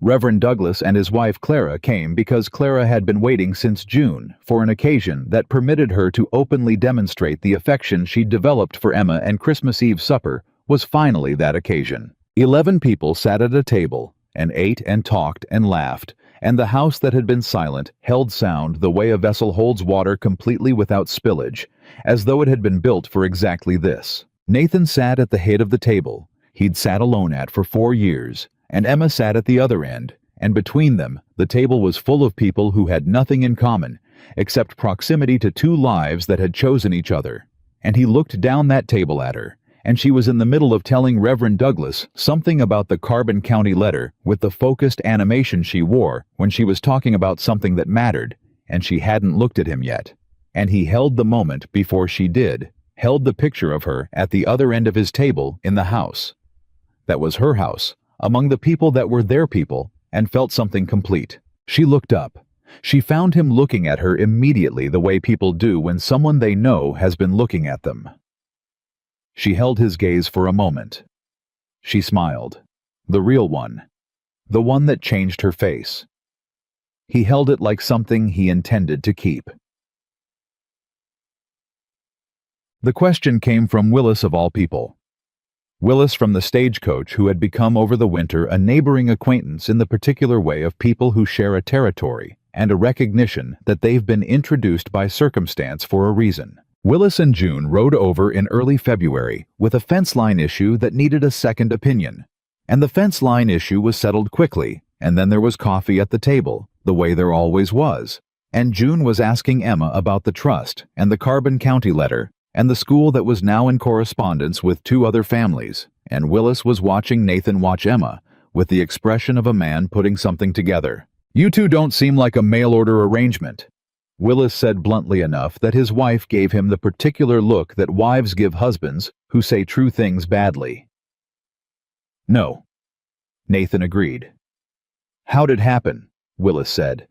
Reverend Douglas and his wife Clara came because Clara had been waiting since June for an occasion that permitted her to openly demonstrate the affection she'd developed for Emma, and Christmas Eve supper was finally that occasion. 11 people sat at a table and ate and talked and laughed, and the house that had been silent held sound the way a vessel holds water completely without spillage, as though it had been built for exactly this. Nathan sat at the head of the table he'd sat alone at for 4 years, and Emma sat at the other end, and between them the table was full of people who had nothing in common except proximity to 2 lives that had chosen each other. And he looked down that table at her, and she was in the middle of telling Reverend Douglas something about the Carbon County letter with the focused animation she wore when she was talking about something that mattered, and she hadn't looked at him yet. And he held the moment before she did, held the picture of her at the other end of his table in the house. That was her house, among the people that were their people, and felt something complete. She looked up. She found him looking at her immediately the way people do when someone they know has been looking at them. She held his gaze for a moment. She smiled. The real one. The one that changed her face. He held it like something he intended to keep. The question came from Willis of all people. Willis from the stagecoach, who had become over the winter a neighboring acquaintance in the particular way of people who share a territory and a recognition that they've been introduced by circumstance for a reason. Willis and June rode over in early February with a fence line issue that needed a second opinion. And the fence line issue was settled quickly, and then there was coffee at the table, the way there always was. And June was asking Emma about the trust and the Carbon County letter and the school that was now in correspondence with 2 other families, and Willis was watching Nathan watch Emma with the expression of a man putting something together. "You two don't seem like a mail-order arrangement," Willis said bluntly enough that his wife gave him the particular look that wives give husbands who say true things badly. "No," Nathan agreed. "How'd it happen?" Willis said.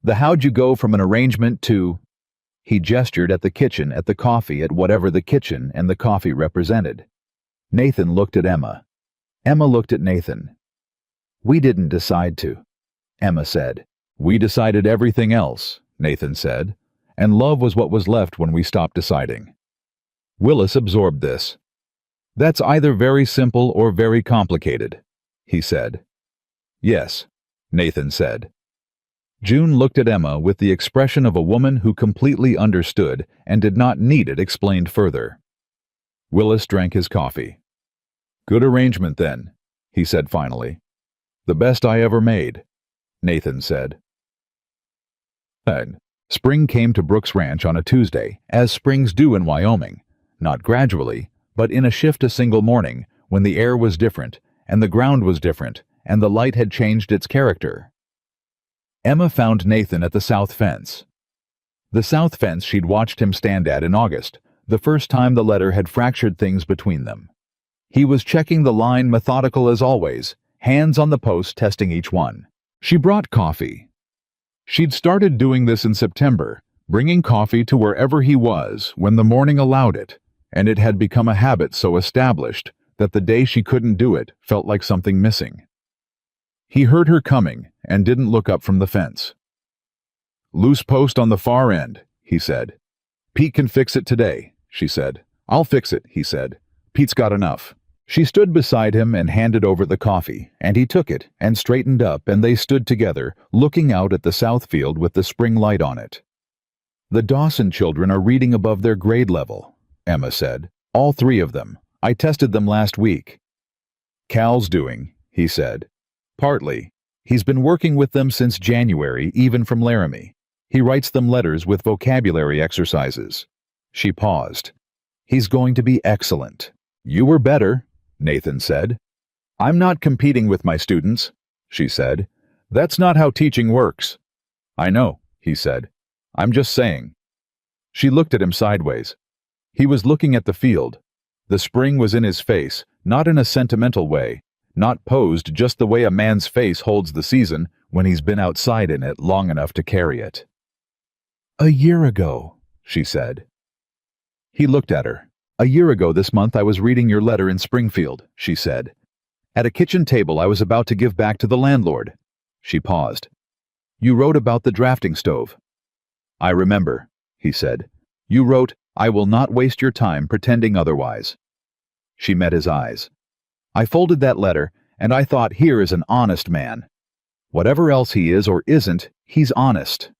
"The how'd you go from an arrangement to—" He gestured at the kitchen, at the coffee, at whatever the kitchen and the coffee represented. Nathan looked at Emma. Emma looked at Nathan. "We didn't decide to," Emma said. "We decided everything else," Nathan said, "and love was what was left when we stopped deciding." Willis absorbed this. "That's either very simple or very complicated," he said. "Yes," Nathan said. June looked at Emma with the expression of a woman who completely understood and did not need it explained further. Willis drank his coffee. "Good arrangement, then," he said finally. "The best I ever made," Nathan said. Spring came to Brooks Ranch on a Tuesday, as springs do in Wyoming, not gradually, but in a shift a single morning, when the air was different, and the ground was different, and the light had changed its character. Emma found Nathan at the south fence. The south fence she'd watched him stand at in August, the first time the letter had fractured things between them. He was checking the line, methodical as always, hands on the post testing each one. She brought coffee. She'd started doing this in September, bringing coffee to wherever he was when the morning allowed it, and it had become a habit so established that the day she couldn't do it felt like something missing. He heard her coming and didn't look up from the fence. "Loose post on the far end," he said. "Pete can fix it today," she said. "I'll fix it," he said. "Pete's got enough." She stood beside him and handed over the coffee, and he took it and straightened up, and they stood together, looking out at the south field with the spring light on it. "The Dawson children are reading above their grade level," Emma said. "All 3 of them. I tested them last week." "Cal's doing," he said. "Partly. He's been working with them since January, even from Laramie. He writes them letters with vocabulary exercises." She paused. "He's going to be excellent." "You were better," Nathan said. "I'm not competing with my students," she said. "That's not how teaching works." "I know," he said. "I'm just saying." She looked at him sideways. He was looking at the field. The spring was in his face, not in a sentimental way, not posed just the way a man's face holds the season when he's been outside in it long enough to carry it. "A year ago," she said. He looked at her. "A year ago this month I was reading your letter in Springfield," she said. "At a kitchen table I was about to give back to the landlord." She paused. "You wrote about the drafting stove." "I remember," he said. "You wrote, 'I will not waste your time pretending otherwise.'" She met his eyes. "I folded that letter, and I thought, here is an honest man. Whatever else he is or isn't, he's honest."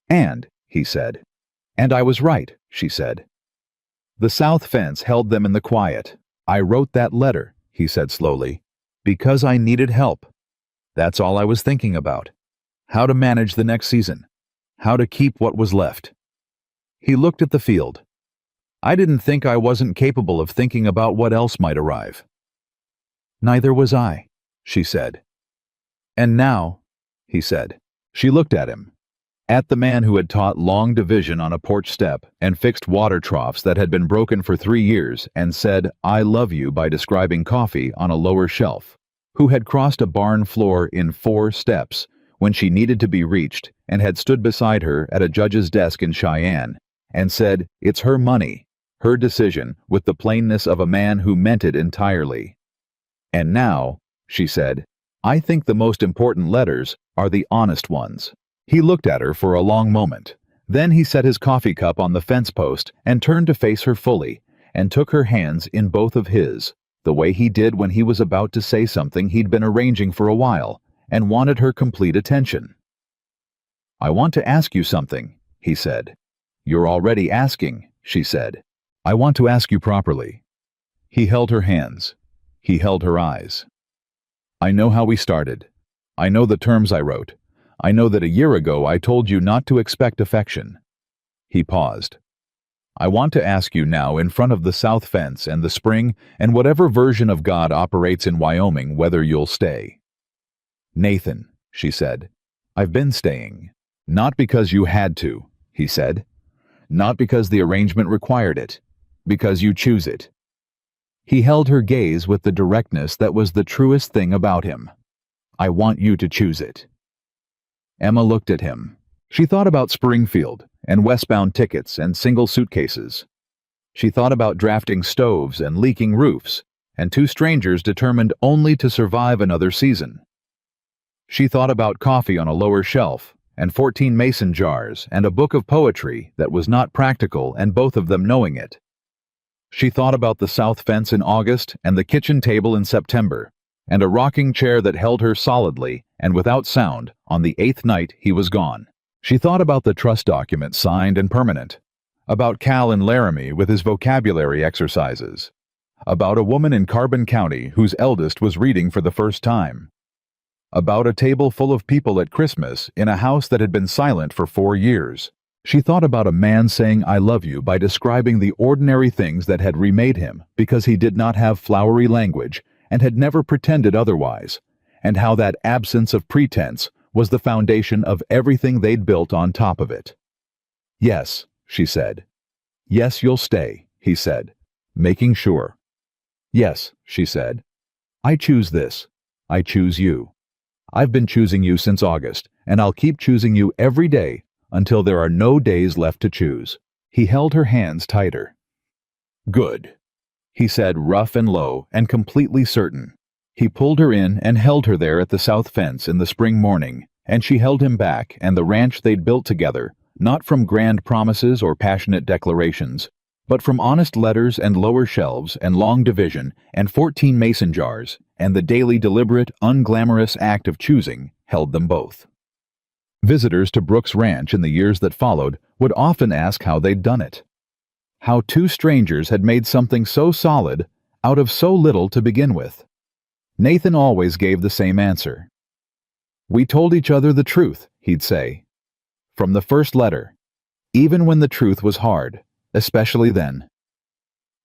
"And," he said. "And I was right," she said. The south fence held them in the quiet. "I wrote that letter," he said slowly, "because I needed help. That's all I was thinking about. How to manage the next season. How to keep what was left." He looked at the field. "I didn't think I wasn't capable of thinking about what else might arrive." "Neither was I," she said. "And now," he said. She looked at him. At the man who had taught long division on a porch step and fixed water troughs that had been broken for 3 years and said, "I love you" by describing coffee on a lower shelf, who had crossed a barn floor in 4 steps when she needed to be reached and had stood beside her at a judge's desk in Cheyenne and said, "It's her money, her decision," with the plainness of a man who meant it entirely. "And now," she said, "I think the most important letters are the honest ones." He looked at her for a long moment. Then he set his coffee cup on the fence post and turned to face her fully, and took her hands in both of his, the way he did when he was about to say something he'd been arranging for a while, and wanted her complete attention. "I want to ask you something," he said. "You're already asking," she said. "I want to ask you properly." He held her hands. He held her eyes. "I know how we started. I know the terms I wrote. I know that a year ago I told you not to expect affection." He paused. "I want to ask you now in front of the south fence and the spring and whatever version of God operates in Wyoming whether you'll stay." "Nathan," she said, "I've been staying. Not because you had to," he said. "Not because the arrangement required it. Because you choose it." He held her gaze with the directness that was the truest thing about him. "I want you to choose it." Emma looked at him. She thought about Springfield and westbound tickets and single suitcases. She thought about drafting stoves and leaking roofs and 2 strangers determined only to survive another season. She thought about coffee on a lower shelf and 14 mason jars and a book of poetry that was not practical and both of them knowing it. She thought about the south fence in August and the kitchen table in September, and a rocking chair that held her solidly and without sound on the 8th night he was gone. She thought about the trust document signed and permanent, about Cal in Laramie with his vocabulary exercises, about a woman in Carbon County whose eldest was reading for the first time, about a table full of people at Christmas in a house that had been silent for 4 years. She thought about a man saying "I love you" by describing the ordinary things that had remade him because he did not have flowery language and had never pretended otherwise, and how that absence of pretense was the foundation of everything they'd built on top of it. "Yes," she said. "Yes, you'll stay," he said, making sure. "Yes," she said. "I choose this. I choose you. I've been choosing you since August, and I'll keep choosing you every day until there are no days left to choose." He held her hands tighter. "Good," he said, rough and low and completely certain. He pulled her in and held her there at the south fence in the spring morning, and she held him back and the ranch they'd built together, not from grand promises or passionate declarations, but from honest letters and lower shelves and long division and 14 mason jars, and the daily deliberate, unglamorous act of choosing held them both. Visitors to Brooks Ranch in the years that followed would often ask how they'd done it. How 2 strangers had made something so solid out of so little to begin with. Nathan always gave the same answer. "We told each other the truth," he'd say. "From the first letter, even when the truth was hard, especially then."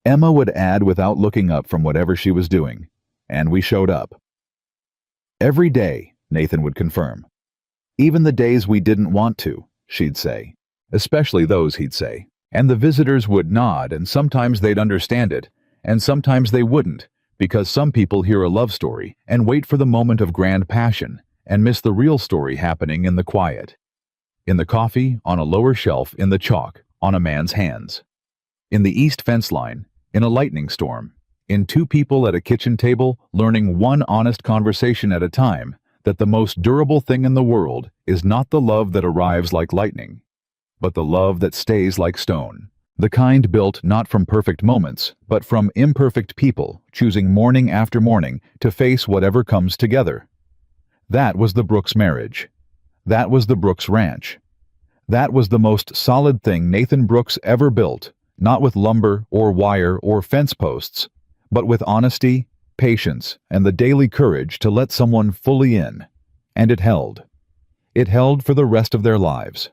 Emma would add without looking up from whatever she was doing, "And we showed up." "Every day," Nathan would confirm. "Even the days we didn't want to," she'd say. Especially those, he'd say. And the visitors would nod, and sometimes they'd understand it, And sometimes they wouldn't, because some people hear a love story and wait for the moment of grand passion and miss the real story happening in the quiet. In the coffee, on a lower shelf, in the chalk, on a man's hands. In the east fence line, in a lightning storm, in two people at a kitchen table learning one honest conversation at a time that the most durable thing in the world is not the love that arrives like lightning, but the love that stays like stone. The kind built not from perfect moments, but from imperfect people choosing morning after morning to face whatever comes together. That was the Brooks marriage. That was the Brooks ranch. That was the most solid thing Nathan Brooks ever built, not with lumber or wire or fence posts, but with honesty, patience, and the daily courage to let someone fully in. And it held. It held for the rest of their lives.